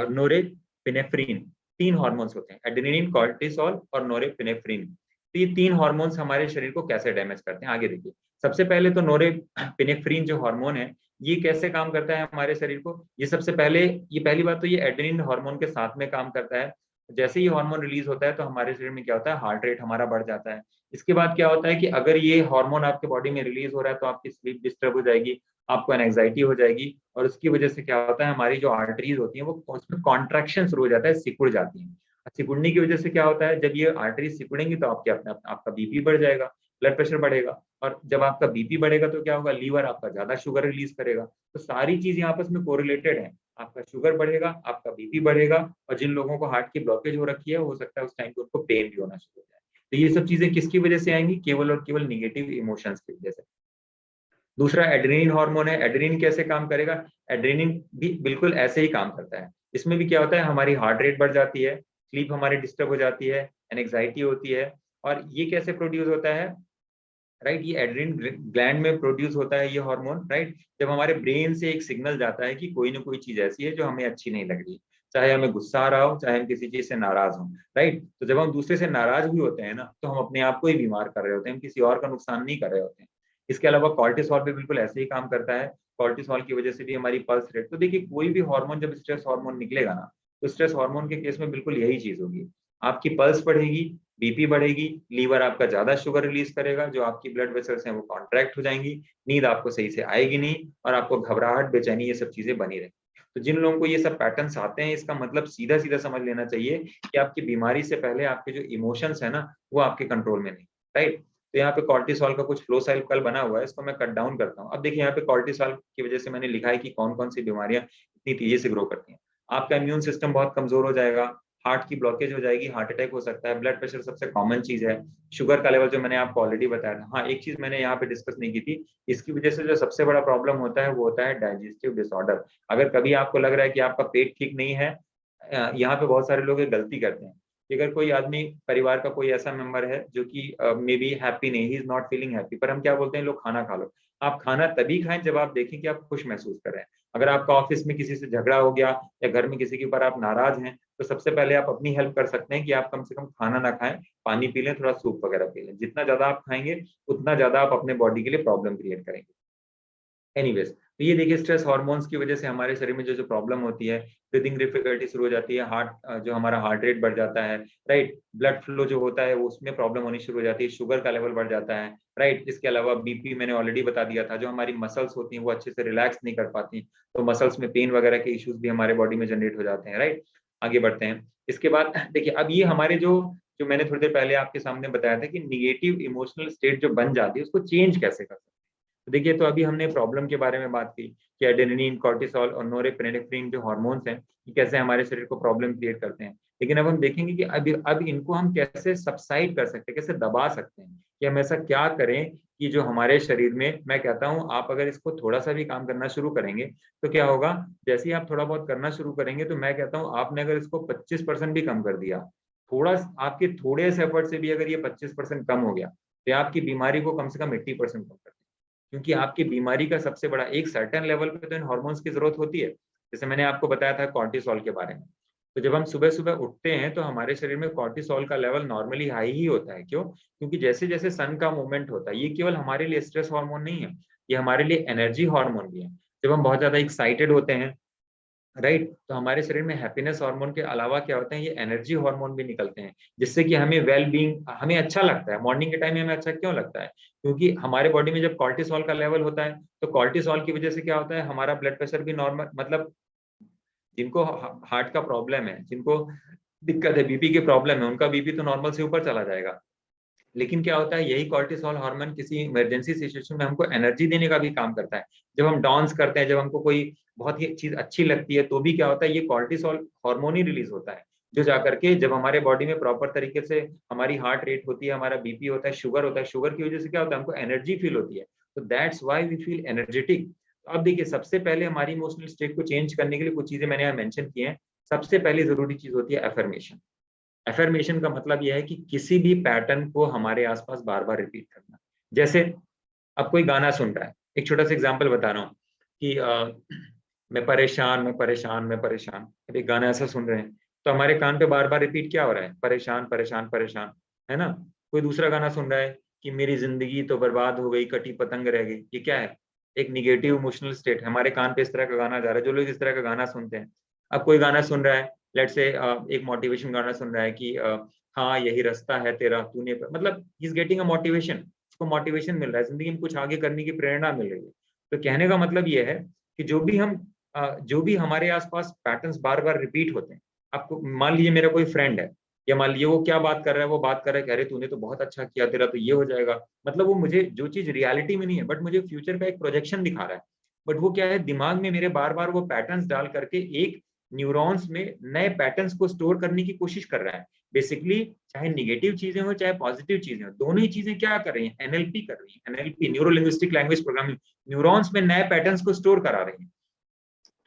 Speaker 1: नोरेपिनेफ्रिन। 3 हार्मोन्स होते हैं, एड्रेनलिन, कॉर्टिसोल और नोरेपिनेफ्रिन। तो ये 3 हार्मोन्स हमारे शरीर को कैसे डैमेज करते हैं, आगे देखिए। सबसे पहले तो नोरेपिनेफ्रिन जो हार्मोन है, ये कैसे काम करता है हमारे शरीर को। ये सबसे पहले, ये पहली बात तो ये एड्रेनलिन हार्मोन के साथ में काम करता है। जैसे ही हार्मोन रिलीज होता है तो हमारे शरीर में क्या होता है, हार्ट रेट हमारा बढ़ जाता है। इसके बाद क्या होता है कि अगर ये हार्मोन आपके बॉडी में रिलीज हो रहा है तो आपकी स्लीप डिस्टर्ब हो जाएगी, आपको एंजाइटी हो जाएगी, और उसकी वजह से क्या होता है, हमारी जो आर्टरीज होती हैं वो उसमें कॉन्ट्रैक्शन शुरू हो जाता है, सिकुड़ जाती हैं। सिकुड़ने की वजह से क्या होता है, जब ये आर्टरीज सिकुड़ेंगी तो आपका बीपी बढ़ जाएगा, ब्लड प्रेशर बढ़ेगा, और जब आपका बीपी बढ़ेगा तो क्या होगा, लीवर आपका ज्यादा शुगर रिलीज करेगा। तो सारी चीजें आपस में कोरिलेटेड है। आपका शुगर बढ़ेगा, आपका बीपी बढ़ेगा, और जिन लोगों को हार्ट की ब्लॉकेज हो रखी है, हो सकता है उस टाइम पे उनको पेन भी होना शुरू हो जाए। तो ये सब चीजें किसकी वजह से आएंगी, केवल और केवल निगेटिव इमोशंस की वजह से। दूसरा एड्रेनलिन हार्मोन है। एड्रेनलिन कैसे काम करेगा, एड्रेनलिन भी बिल्कुल ऐसे ही काम करता है। इसमें भी क्या होता है, हमारी हार्ट रेट बढ़ जाती है, स्लीप हमारी डिस्टर्ब हो जाती है, एंजाइटी होती है। और ये कैसे प्रोड्यूस होता है, राइट, ये एड्रेनलिन ग्लैंड में प्रोड्यूस होता है ये हार्मोन, राइट, जब हमारे ब्रेन से एक सिग्नल जाता है कि कोई ना कोई चीज ऐसी है जो हमें अच्छी नहीं लग रही, चाहे हमें गुस्सा आ रहा हो, चाहे हम किसी चीज से नाराज हों, राइट। तो जब हम दूसरे से नाराज भी होते हैं ना, तो हम अपने आप को ही बीमार कर रहे होते हैं, हम किसी और का नुकसान नहीं कर रहे होते हैं। इसके अलावा कॉर्टिसोल भी बिल्कुल ऐसे ही काम करता है। कॉर्टिसोल की वजह से भी हमारी पल्स रेट, तो देखिए कोई भी हार्मोन जब स्ट्रेस हार्मोन निकलेगा ना, तो स्ट्रेस हार्मोन के केस में बिल्कुल यही चीज होगी, आपकी पल्स बढ़ेगी, बीपी बढ़ेगी, लीवर आपका ज्यादा शुगर रिलीज करेगा, जो आपकी ब्लड वेसल्स हैं वो कॉन्ट्रैक्ट हो जाएंगी, नींद आपको सही से आएगी नहीं, और आपको घबराहट, बेचैनी, ये सब चीजें बनी रहेंगी। तो जिन लोगों को ये सब पैटर्न्स आते हैं, इसका मतलब सीधा सीधा समझ लेना चाहिए कि आपकी बीमारी से पहले आपके जो इमोशंस है ना, वो आपके कंट्रोल में नहीं, राइट। तो यहाँ पे कॉर्टिसोल का कुछ फ्लो साइकिल बना हुआ है, इसको मैं कट डाउन करता हूँ। अब देखिए यहाँ पे कॉर्टिसोल की वजह से मैंने लिखा है कि कौन कौन सी बीमारियां इतनी तेजी से ग्रो करती हैं। आपका इम्यून सिस्टम बहुत कमजोर हो जाएगा, हार्ट की ब्लॉकेज हो जाएगी, हार्ट अटैक हो सकता है, ब्लड प्रेशर सबसे कॉमन चीज है, शुगर का लेवल जो मैंने आपको ऑलरेडी बताया था। हाँ, एक चीज मैंने यहाँ पे डिस्कस नहीं की थी, इसकी वजह से जो सबसे बड़ा प्रॉब्लम होता है वो होता है डाइजेस्टिव डिसऑर्डर। अगर कभी आपको लग रहा है कि आपका पेट ठीक नहीं है, यहाँ पे बहुत सारे लोग ये गलती करते हैं कि अगर कोई आदमी, परिवार का कोई ऐसा मेंबर है जो कि मे बी हैप्पी नहीं, he is not feeling happy, पर हम क्या बोलते हैं, लोग खाना खा लो। आप खाना तभी खाएं जब आप देखें कि आप खुश महसूस कर रहे हैं। अगर आपका ऑफिस में किसी से झगड़ा हो गया या घर में किसी के ऊपर आप नाराज हैं, तो सबसे पहले आप अपनी हेल्प कर सकते हैं कि आप कम से कम खाना ना खाएं, पानी पी लें, थोड़ा सूप वगैरह पी लें। जितना ज्यादा आप खाएंगे उतना ज्यादा आप अपने बॉडी के लिए प्रॉब्लम क्रिएट करेंगे। एनीवेज, तो ये देखिए स्ट्रेस हार्मोन्स की वजह से हमारे शरीर में जो जो प्रॉब्लम होती है, ब्रीदिंग डिफिकल्टी शुरू हो जाती है, जो हमारा हार्ट रेट बढ़ जाता है, राइट, ब्लड फ्लो जो होता है वो उसमें प्रॉब्लम होनी शुरू हो जाती है, शुगर का लेवल बढ़ जाता है, राइट। इसके अलावा बीपी मैंने ऑलरेडी बता दिया था, जो हमारी मसल्स होती हैं वो अच्छे से रिलैक्स नहीं कर पाती, तो मसल्स में पेन वगैरह के इश्यूज भी हमारे बॉडी में जनरेट हो जाते हैं, राइट। आगे बढ़ते हैं। इसके बाद देखिए, अब ये हमारे जो जो मैंने थोड़ी देर पहले आपके सामने बताया था कि निगेटिव इमोशनल स्टेट जो बन जाती है उसको चेंज कैसे कर सकते हैं। तो देखिए, तो अभी हमने प्रॉब्लम के बारे में बात की कि एड्रेनलिन, कॉर्टिसोल और नोरेपिनेफ्रिन जो हार्मोन्स हैं, ये कैसे हमारे शरीर को प्रॉब्लम क्रिएट करते हैं। लेकिन अब हम देखेंगे कि अब इनको हम कैसे सबसाइड कर सकते हैं, कैसे दबा सकते हैं, कि हम ऐसा क्या करें कि जो हमारे शरीर में, मैं कहता हूँ आप अगर इसको थोड़ा सा भी काम करना शुरू करेंगे तो क्या होगा, जैसे ही आप थोड़ा बहुत करना शुरू करेंगे, तो मैं कहता हूँ आपने अगर इसको 25% भी कम कर दिया, थोड़ा, आपके थोड़े से एफर्ट से भी अगर ये 25% कम हो गया, तो आपकी बीमारी को कम से कम 80% कम कर, क्योंकि आपकी बीमारी का सबसे बड़ा एक सर्टेन लेवल पे तो इन हार्मोन्स की जरूरत होती है। जैसे मैंने आपको बताया था कॉर्टिसोल के बारे में, तो जब हम सुबह सुबह उठते हैं तो हमारे शरीर में कॉर्टिसोल का लेवल नॉर्मली हाई ही होता है। क्यों? क्योंकि जैसे जैसे सन का मूवमेंट होता है, ये केवल हमारे लिए स्ट्रेस हार्मोन नहीं है, ये हमारे लिए एनर्जी हार्मोन भी है। जब हम बहुत ज्यादा एक्साइटेड होते हैं, राइट, तो हमारे शरीर में हैप्पीनेस हार्मोन के अलावा क्या होते हैं, ये एनर्जी हार्मोन भी निकलते हैं, जिससे कि हमें वेल बीइंग, हमें अच्छा लगता है। मॉर्निंग के टाइम में हमें अच्छा क्यों लगता है? क्योंकि हमारे बॉडी में जब कॉर्टिसोल का लेवल होता है, तो कॉर्टिसोल की वजह से क्या होता है, हमारा ब्लड प्रेशर भी नॉर्मल, मतलब जिनको हार्ट का प्रॉब्लम है, जिनको दिक्कत है, बीपी की प्रॉब्लम है, उनका बीपी तो नॉर्मल से ऊपर चला जाएगा। लेकिन क्या होता है, यही कॉर्टिसोल हार्मोन किसी इमरजेंसी सिचुएशन में हमको एनर्जी देने का भी काम करता है। जब हम डांस करते हैं, जब हमको कोई बहुत ही चीज अच्छी लगती है, तो भी क्या होता है, ये कॉर्टिसोल हार्मोन ही रिलीज होता है, जो जाकर के जब हमारे बॉडी में प्रॉपर तरीके से हमारी हार्ट रेट होती है, हमारा बीपी होता है, शुगर होता है, शुगर की वजह से क्या होता है, हमको एनर्जी फील होती है। तो that's why we feel energetic. अब देखिए, सबसे पहले हमारी इमोशनल स्टेट को चेंज करने के लिए कुछ चीजें मैंने यहाँ मेंशन की हैं। सबसे पहली जरूरी चीज होती है एफर्मेशन। एफर्मेशन का मतलब यह है कि किसी भी पैटर्न को हमारे आसपास बार बार रिपीट करना। जैसे अब कोई गाना सुन रहा है, एक छोटा सा एग्जांपल बता रहा हूँ कि मैं परेशान, मैं परेशान, मैं परेशान। अब एक गाना ऐसा सुन रहे हैं तो हमारे कान पे बार बार रिपीट क्या हो रहा है? परेशान, परेशान, परेशान, है ना। कोई दूसरा गाना सुन रहा है कि मेरी जिंदगी तो बर्बाद हो गई, कटी पतंग रह गई। ये क्या है? एक निगेटिव इमोशनल स्टेट। हमारे कान पे इस तरह का गाना जा रहा है। जो लोग इस तरह का गाना सुनते हैं, अब कोई गाना सुन रहा है, लेट्स से एक मोटिवेशन गाना सुन रहा है कि हाँ यही रास्ता है तेरा, तूने, मतलब he is getting a motivation, उसको मोटिवेशन मिल रहा है, जिंदगी में कुछ आगे करने की प्रेरणा मिल रही है। तो कहने का मतलब ये है कि जो भी हमारे आसपास पैटर्न्स बार बार रिपीट होते हैं। आपको मान लीजिए मेरा कोई फ्रेंड है, या मान लीजिए वो क्या बात कर रहा है, वो बात कर रहा है कि अरे तूने तो बहुत अच्छा किया, तेरा तो ये हो जाएगा। मतलब वो मुझे जो चीज रियलिटी में नहीं है बट मुझे फ्यूचर का एक प्रोजेक्शन दिखा रहा है। बट वो क्या है, दिमाग में मेरे बार बार वो पैटर्न्स डाल करके एक न्यूरॉन्स में नए पैटर्न्स को स्टोर करने की कोशिश कर रहा है। बेसिकली चाहे निगेटिव चीजें हो चाहे पॉजिटिव चीजें हो, दोनों ही चीजें क्या कर रही हैं? एनएलपी कर रही है। NLP, neuro linguistic language programming, neurons में नए पैटर्न्स को स्टोर करा रही है।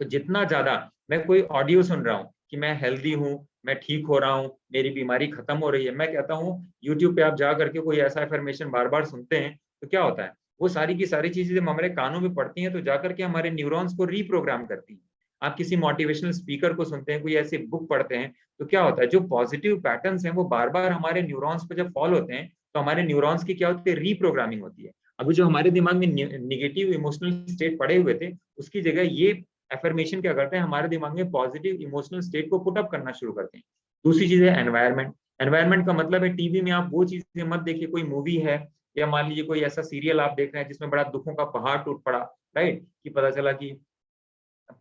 Speaker 1: तो जितना ज्यादा मैं कोई ऑडियो सुन रहा हूँ कि मैं हेल्दी हूँ, मैं ठीक हो रहा हूँ, मेरी बीमारी खत्म हो रही है, मैं कहता हूँ यूट्यूब पे आप जा करके कोई ऐसा इन्फॉर्मेशन बार बार सुनते हैं तो क्या होता है, वो सारी की सारी चीजें जब हमारे कानों में पड़ती हैं तो जाकर के हमारे न्यूरॉन्स को रीप्रोग्राम करती हैं। आप किसी मोटिवेशनल स्पीकर को सुनते हैं, कोई ऐसी बुक पढ़ते हैं, तो क्या होता है, जो पॉजिटिव पैटर्न्स हैं वो बार बार हमारे न्यूरॉन्स पे जब फॉल होते हैं तो हमारे न्यूरॉन्स की क्या होती है? रीप्रोग्रामिंग होती है। अभी जो हमारे दिमाग में निगेटिव इमोशनल स्टेट पड़े हुए थे, उसकी जगह ये एफर्मेशन क्या करते हैं, हमारे दिमाग में पॉजिटिव इमोशनल स्टेट को पुट अप करना शुरू करते हैं। दूसरी चीज है एनवायरनमेंट। एनवायरनमेंट का मतलब है टीवी में आप वो चीजें मत देखिए, कोई मूवी है या मान लीजिए कोई ऐसा सीरियल आप देख रहे हैं जिसमें बड़ा दुखों का पहाड़ टूट पड़ा, राइट, कि पता चला कि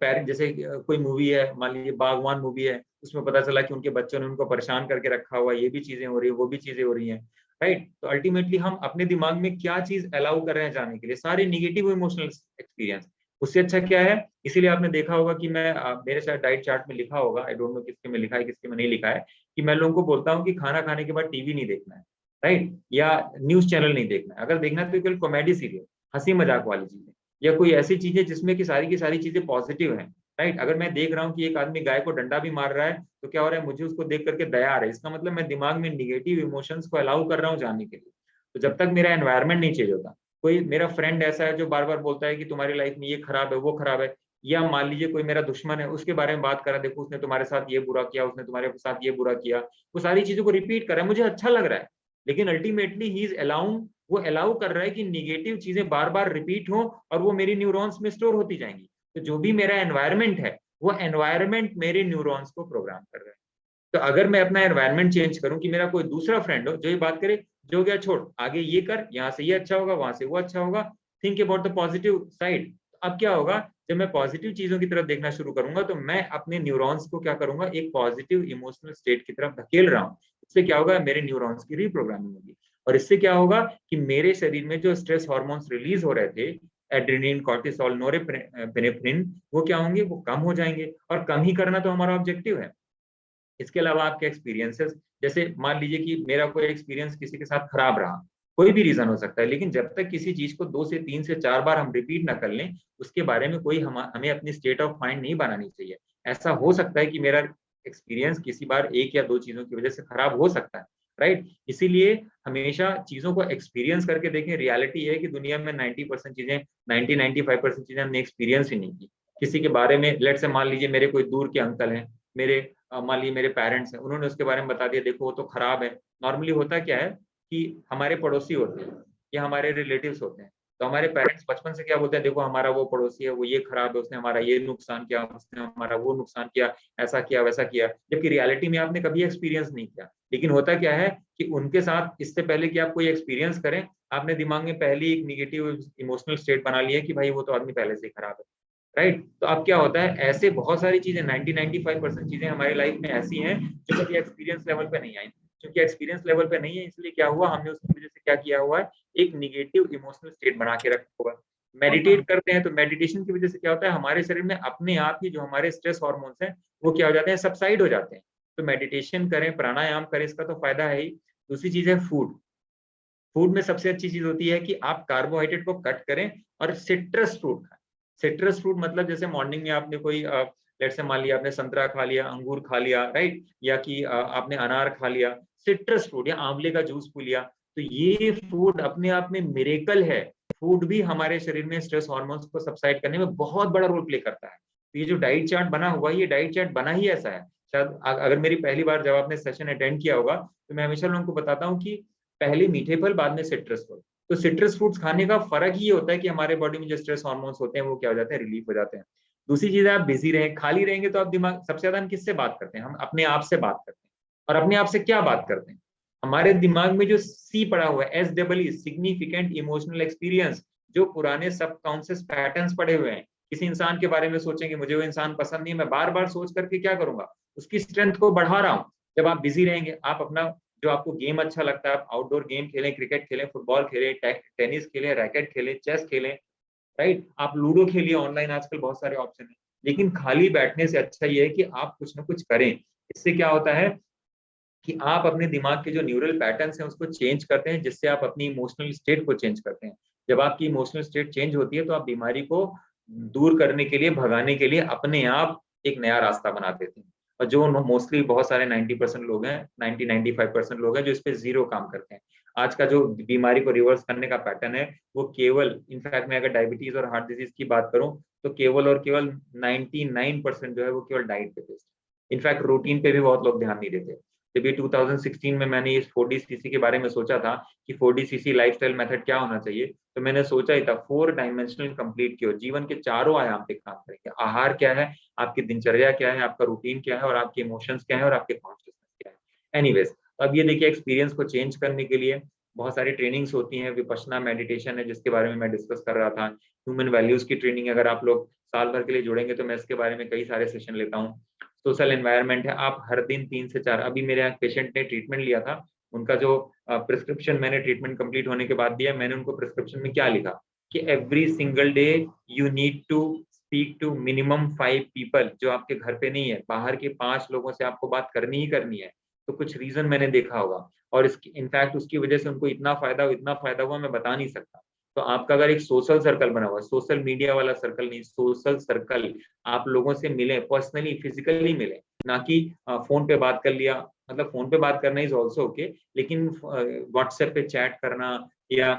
Speaker 1: पेरेंट, जैसे कोई मूवी है मान लीजिए बागवान मूवी है, उसमें पता चला कि उनके बच्चों ने उनको परेशान करके रखा हुआ है, ये भी चीजें हो रही है, वो भी चीजें हो रही हैं, राइट। तो अल्टीमेटली हम अपने दिमाग में क्या चीज अलाउ कर रहे हैं जाने के लिए? सारे निगेटिव इमोशनल एक्सपीरियंस। उससे अच्छा क्या है? इसीलिए आपने देखा होगा कि मैं मेरे शायद डाइट चार्ट में लिखा होगा, आई डोंट नो किसके में लिखा है किसके में नहीं लिखा है, कि मैं लोगों को बोलता हूँ कि खाना खाने के बाद टीवी नहीं देखना है, राइट, या न्यूज चैनल नहीं देखना है। अगर देखना है तो केवल कॉमेडी सीरियल, हंसी मजाक वाली चीजें, या कोई ऐसी चीजें जिसमें की सारी चीजें पॉजिटिव हैं, राइट। अगर मैं देख रहा हूँ कि एक आदमी गाय को डंडा भी मार रहा है तो क्या हो रहा है, मुझे उसको देख करके दया आ रहा है, इसका मतलब मैं दिमाग में निगेटिव इमोशंस को अलाउ कर रहा हूँ जाने के लिए। तो जब तक मेरा एनवायरनमेंट नहीं चेंज होता, कोई मेरा फ्रेंड ऐसा है जो बार बार बोलता है कि तुम्हारी लाइफ में ये खराब है वो खराब है, या मान लीजिए कोई मेरा दुश्मन है उसके बारे में बात कर रहा है, देखो उसने तुम्हारे साथ ये बुरा किया, उसने तुम्हारे साथ ये बुरा किया, वो सारी चीजों को रिपीट कर रहा है, मुझे अच्छा लग रहा है, लेकिन अल्टीमेटली ही इज अलाउंग, वो अलाउ कर रहा है कि निगेटिव चीजें बार बार रिपीट हो और वो मेरी न्यूरॉन्स में स्टोर होती जाएंगी। तो जो भी मेरा एनवायरनमेंट है, वो एनवायरनमेंट मेरे न्यूरॉन्स को प्रोग्राम कर रहा है। तो अगर मैं अपना एनवायरनमेंट चेंज करूं कि मेरा कोई दूसरा फ्रेंड हो जो ये बात करे, जो गया छोड़, आगे ये कर, यहाँ से ये अच्छा होगा, वहां से वो अच्छा होगा, think about the positive side. अब क्या होगा, जब मैं पॉजिटिव चीजों की तरफ देखना शुरू करूंगा तो मैं अपने न्यूरॉन्स को क्या करूंगा, एक पॉजिटिव इमोशनल स्टेट की तरफ धकेल रहा हूँ। इससे क्या होगा, मेरे न्यूरॉन्स की रीप्रोग्रामिंग होगी। और इससे क्या होगा कि मेरे शरीर में जो स्ट्रेस हार्मोन्स रिलीज हो रहे थे, एड्रेनलिन, कॉर्टिसोल, नोरेपेनेफ्रिन, वो क्या होंगे, वो कम हो जाएंगे। और कम ही करना तो हमारा ऑब्जेक्टिव है। इसके अलावा आपके एक्सपीरियंसेस, जैसे मान लीजिए कि मेरा कोई एक्सपीरियंस किसी के साथ खराब रहा, कोई भी रीजन हो सकता है, लेकिन जब तक किसी चीज को 2 से 3 से 4 बार हम रिपीट ना कर लें, उसके बारे में कोई हमें अपनी स्टेट ऑफ माइंड नहीं बनानी चाहिए। ऐसा हो सकता है कि मेरा एक्सपीरियंस किसी बार 1 या 2 चीजों की वजह से खराब हो सकता है, राइट। इसीलिए हमेशा चीजों को एक्सपीरियंस करके देखें। रियलिटी है कि दुनिया में 90% चीजें, 90-95% चीजें हमने एक्सपीरियंस ही नहीं की। किसी के बारे में, लेट से मान लीजिए मेरे कोई दूर के अंकल हैं, मेरे मान लीजिए मेरे पेरेंट्स हैं, उन्होंने उसके बारे में बता दिया, देखो वो तो खराब है। नॉर्मली होता क्या है कि हमारे पड़ोसी होते हैं या हमारे रिलेटिव्स होते हैं, तो हमारे पेरेंट्स बचपन से क्या बोलते हैं, देखो हमारा वो पड़ोसी है, वो ये खराब है, उसने हमारा ये नुकसान किया, उसने हमारा वो नुकसान किया, ऐसा किया वैसा किया, जबकि रियलिटी में आपने कभी एक्सपीरियंस नहीं किया। लेकिन होता क्या है कि उनके साथ इससे पहले कि आप कोई एक्सपीरियंस करें, आपने दिमाग में पहले ही एक निगेटिव इमोशनल स्टेट बना लिया कि भाई वो तो आदमी पहले से ही खराब है, राइट। तो अब क्या होता है, ऐसे बहुत सारी चीजें, 90-95% चीजें हमारी लाइफ में ऐसी हैं जो कभी एक्सपीरियंस लेवल पे नहीं आई। क्योंकि एक्सपीरियंस लेवल पे नहीं है, इसलिए क्या हुआ, हमने उसकी वजह से क्या किया हुआ है, एक निगेटिव इमोशनल स्टेट बना के रखा हुआ है। मेडिटेट करते हैं तो मेडिटेशन की वजह से क्या होता है, हमारे शरीर में अपने आप ही जो हमारे स्ट्रेस हार्मोन्स हैं वो क्या हो जाते हैं, सबसाइड हो जाते हैं। तो मेडिटेशन करें, प्राणायाम करें, इसका तो फायदा है ही। दूसरी चीज है फूड। फूड में सबसे अच्छी चीज होती है कि आप कार्बोहाइड्रेट को कट करें और सिट्रस फ्रूट खाएं। सिट्रस फ्रूट मतलब जैसे मॉर्निंग में आपने कोई लेट्स से मान लिया आपने संतरा खा लिया, अंगूर खा लिया, राइट, या कि आपने अनार खा लिया, सिट्रस फ्रूट या आंवले का जूस पी लिया, तो ये फूड अपने आप में मिरेकल है। फूड भी हमारे शरीर में स्ट्रेस हार्मोन्स को सबसाइड करने में बहुत बड़ा रोल प्ले करता है। तो ये जो डाइट चार्ट बना हुआ है, ये डाइट चार्ट बना ही ऐसा है। शायद अगर मेरी पहली बार जब आपने सेशन अटेंड किया होगा, तो मैं हमेशा लोगों को बताता हूँ कि पहले मीठे फल, बाद में सिट्रस फल। तो सिट्रस फ्रूट्स खाने का फर्क ही होता है कि हमारे बॉडी में जो स्ट्रेस हार्मोन्स होते हैं वो क्या हो जाते हैं, रिलीफ हो जाते हैं। दूसरी चीज है, आप बिजी रहें, खाली रहेंगे तो आप दिमाग, सबसे ज्यादा हम किससे बात करते हैं, हम अपने आप से बात करते हैं। और अपने आप से क्या बात करते हैं, हमारे दिमाग में जो सी पड़ा हुआ है, SEE, सिग्निफिकेंट इमोशनल एक्सपीरियंस, जो पुराने सबकॉन्शियस पैटर्न्स पड़े हुए हैं। किसी इंसान के बारे में सोचेंगे, मुझे वो इंसान पसंद नहीं है, मैं बार बार सोच करके क्या करूंगा, उसकी स्ट्रेंथ को बढ़ा रहा हूँ। जब आप बिजी रहेंगे, आप अपना जो आपको गेम अच्छा लगता है, आप आउटडोर गेम खेलें, क्रिकेट खेलें, फुटबॉल खेलें, टेनिस खेलें, रैकेट खेलें, चेस खेलें, राइट, आप लूडो खेलिए, ऑनलाइन आजकल बहुत सारे ऑप्शन है। लेकिन खाली बैठने से अच्छा ये है कि आप कुछ ना कुछ करें। इससे क्या होता है कि आप अपने दिमाग के जो न्यूरल पैटर्न्स हैं उसको चेंज करते हैं, जिससे आप अपनी इमोशनल स्टेट को चेंज करते हैं। जब आपकी इमोशनल स्टेट चेंज होती है तो आप बीमारी को दूर करने के लिए, भगाने के लिए अपने आप एक नया रास्ता बना देते हैं। और जो मोस्टली बहुत सारे 90% लोग हैं, 90-95% लोग हैं जो इस पे जीरो काम करते हैं। आज का जो बीमारी को रिवर्स करने का पैटर्न है, वो केवल, इनफैक्ट मैं अगर डायबिटीज और हार्ट डिजीज की बात करूं, तो केवल और केवल 99% जो है वो केवल डाइट पे बेस्ड। इनफैक्ट रूटीन पे भी बहुत लोग ध्यान नहीं देते। जब ये 2016 में मैंने इस 4DCC के बारे में सोचा था कि 4DCC लाइफस्टाइल मेथड क्या होना चाहिए, तो मैंने सोचा ही था 4 डायमेंशनल कंप्लीट किया, जीवन के चारों आयाम पे काम करेंगे। आहार क्या है, आपकी दिनचर्या क्या है, आपका रूटीन क्या है, और आपके इमोशंस क्या है, और आपके कॉन्शियसनेस क्या है। एनीवेज, अब ये देखिए, एक्सपीरियंस को चेंज करने के लिए बहुत सारी ट्रेनिंग्स होती हैं। विपश्यना मेडिटेशन है जिसके बारे में मैं डिस्कस कर रहा था। ह्यूमन वैल्यूज की ट्रेनिंग, अगर आप लोग साल भर के लिए जुड़ेंगे तो मैं इसके बारे में कई सारे सेशन लेता हूँ। सोशल एनवायरनमेंट है, आप हर दिन 3 से 4, अभी मेरे यहाँ पेशेंट ने ट्रीटमेंट लिया था, उनका जो प्रिस्क्रिप्शन मैंने ट्रीटमेंट कंप्लीट होने के बाद दिया, मैंने उनको प्रिस्क्रिप्शन में क्या लिखा कि every single day you need to speak to minimum 5 people, जो आपके घर पे नहीं है, बाहर के 5 लोगों से आपको बात करनी ही करनी है। तो कुछ रीजन मैंने देखा होगा, और इसकी इनफैक्ट उसकी वजह से उनको इतना फायदा हुआ मैं बता नहीं सकता। तो आपका अगर एक सोशल सर्कल बना हुआ है, सोशल मीडिया वाला सर्कल नहीं, सोशल सर्कल, आप लोगों से मिले, पर्सनली फिजिकली मिले, ना कि फोन पे बात कर लिया। मतलब फोन पे बात करना इज ऑल्सो ओके, लेकिन व्हाट्सएप पे चैट करना या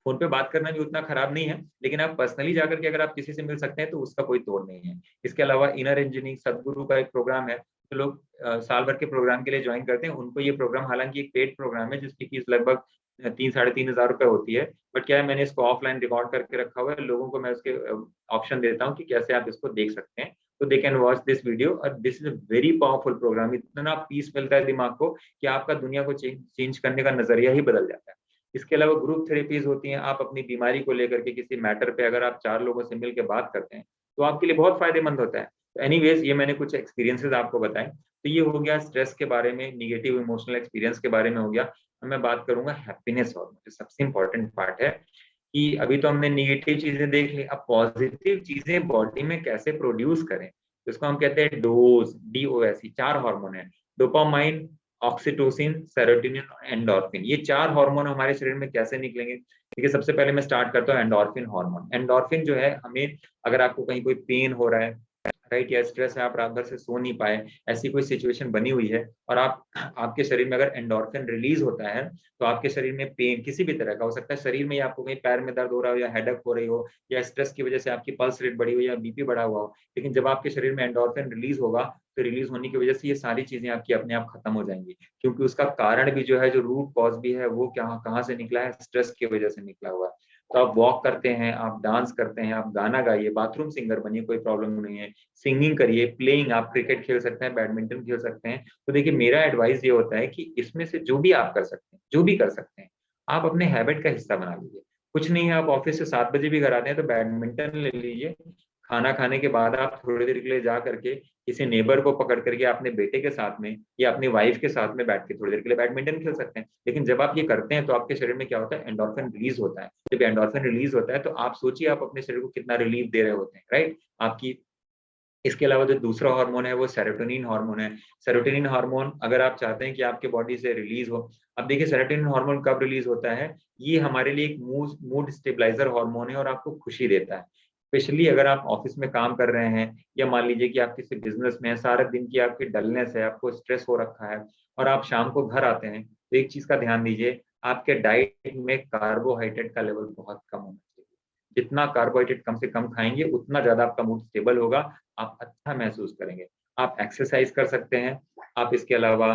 Speaker 1: फोन पे बात करना भी उतना खराब नहीं है, लेकिन आप पर्सनली जाकर के अगर आप किसी से मिल सकते हैं तो उसका कोई तोड़ नहीं है। इसके अलावा इनर इंजीनियरिंग सदगुरु का एक प्रोग्राम है, जो लोग साल भर के प्रोग्राम के लिए ज्वाइन करते हैं, उनको ये प्रोग्राम, हालांकि एक पेड प्रोग्राम है जिसकी फीस लगभग 3-3.5 हजार होती है, बट क्या है, मैंने इसको ऑफलाइन रिकॉर्ड करके रखा हुआ है, लोगों को मैं उसके ऑप्शन देता हूँ कि कैसे आप इसको देख सकते हैं। तो they can watch this video, और this is a very powerful programme. इतना पीस मिलता है दिमाग को कि आपका दुनिया को चेंज करने का नजरिया ही बदल जाता है। इसके अलावा ग्रुप थेरेपीज होती हैं, आप अपनी बीमारी को लेकर के किसी मैटर पे अगर आप 4 लोगों से मिलकर बात करते हैं तो आपके लिए बहुत फायदेमंद होता है। तो एनीवेज, ये मैंने कुछ एक्सपीरियंसेस आपको बताए। तो ये हो गया स्ट्रेस के बारे में, निगेटिव इमोशनल एक्सपीरियंस के बारे में हो गया। अब मैं बात करूंगा हैप्पीनेस हार्मोन, जो सबसे इंपॉर्टेंट पार्ट है। कि अभी तो हमने निगेटिव चीजें देख ली, अब पॉजिटिव चीजें बॉडी में कैसे प्रोड्यूस करें, तो इसको हम कहते हैं डोज, DOS। 4 हार्मोन है, डोपामाइन, ऑक्सीटोसिन, सेरोटोनिन और एंडोर्फिन। ये 4 हार्मोन हमारे शरीर में कैसे निकलेंगे। देखिए, सबसे पहले मैं स्टार्ट करता हूँ एंडोर्फिन हार्मोन। एंडोर्फिन जो है, हमें, अगर आपको कहीं कोई पेन हो रहा है, राइट, या स्ट्रेस है, आप रात भर से सो नहीं पाए, ऐसी कोई सिचुएशन बनी हुई है, और आप, आपके शरीर में अगर एंडोर्फिन रिलीज होता है तो आपके शरीर में पेन किसी भी तरह का हो सकता है, शरीर में, या आपको कहीं पैर में दर्द हो रहा हो, या हेडेक हो रही हो, या स्ट्रेस की वजह से आपकी पल्स रेट बढ़ी हो, या BP बढ़ा हुआ हो, लेकिन जब आपके शरीर में एंडोर्फिन रिलीज होगा, तो रिलीज होने की वजह से ये सारी चीजें आपकी अपने आप खत्म हो जाएंगी। क्योंकि उसका कारण भी जो है, जो रूट कॉज भी है, वो क्या, कहाँ से निकला है, स्ट्रेस की वजह से निकला हुआ है। तो आप वॉक करते हैं, आप डांस करते हैं, आप गाना गाइए, बाथरूम सिंगर बनिए, कोई प्रॉब्लम नहीं है, सिंगिंग करिए, प्लेइंग, आप क्रिकेट खेल सकते हैं, बैडमिंटन खेल सकते हैं। तो देखिए, मेरा एडवाइस ये होता है कि इसमें से जो भी आप कर सकते हैं, जो भी कर सकते हैं, आप अपने हैबिट का हिस्सा बना लीजिए। कुछ नहीं है, आप ऑफिस से 7 बजे भी घर आते हैं तो बैडमिंटन ले लीजिए। खाना खाने के बाद आप थोड़ी देर के लिए जा करके किसी नेबर को पकड़ करके अपने बेटे के साथ में या अपनी वाइफ के साथ में बैठ के थोड़ी देर के लिए बैडमिंटन खेल सकते हैं। लेकिन जब आप ये करते हैं तो आपके शरीर में क्या होता है, एंडोर्फिन रिलीज होता है। जब एंडोर्फिन रिलीज होता है तो आप सोचिए, आप अपने शरीर को कितना रिलीफ दे रहे होते हैं, राइट, आपकी। इसके अलावा जो दूसरा हार्मोन है वो सेरोटोनिन हार्मोन है। सेरोटोनिन हार्मोन, अगर आप चाहते हैं कि आपके बॉडी से रिलीज हो, अब देखिए, सेरोटोनिन हार्मोन कब रिलीज होता है, ये हमारे लिए एक मूड स्टेबलाइजर हार्मोन है और आपको खुशी देता है। स्पेशली अगर आप ऑफिस में काम कर रहे हैं या मान लीजिए कि आप किसी बिजनेस में है, सारा दिन की आपकी डलनेस है, आपको स्ट्रेस हो रखा है और आप शाम को घर आते हैं, तो एक चीज का ध्यान दीजिए, आपके डाइट में कार्बोहाइड्रेट का लेवल बहुत कम होना चाहिए। जितना कार्बोहाइड्रेट कम से कम खाएंगे उतना ज्यादा आपका मूड स्टेबल होगा, आप अच्छा महसूस करेंगे। आप एक्सरसाइज कर सकते हैं। आप इसके अलावा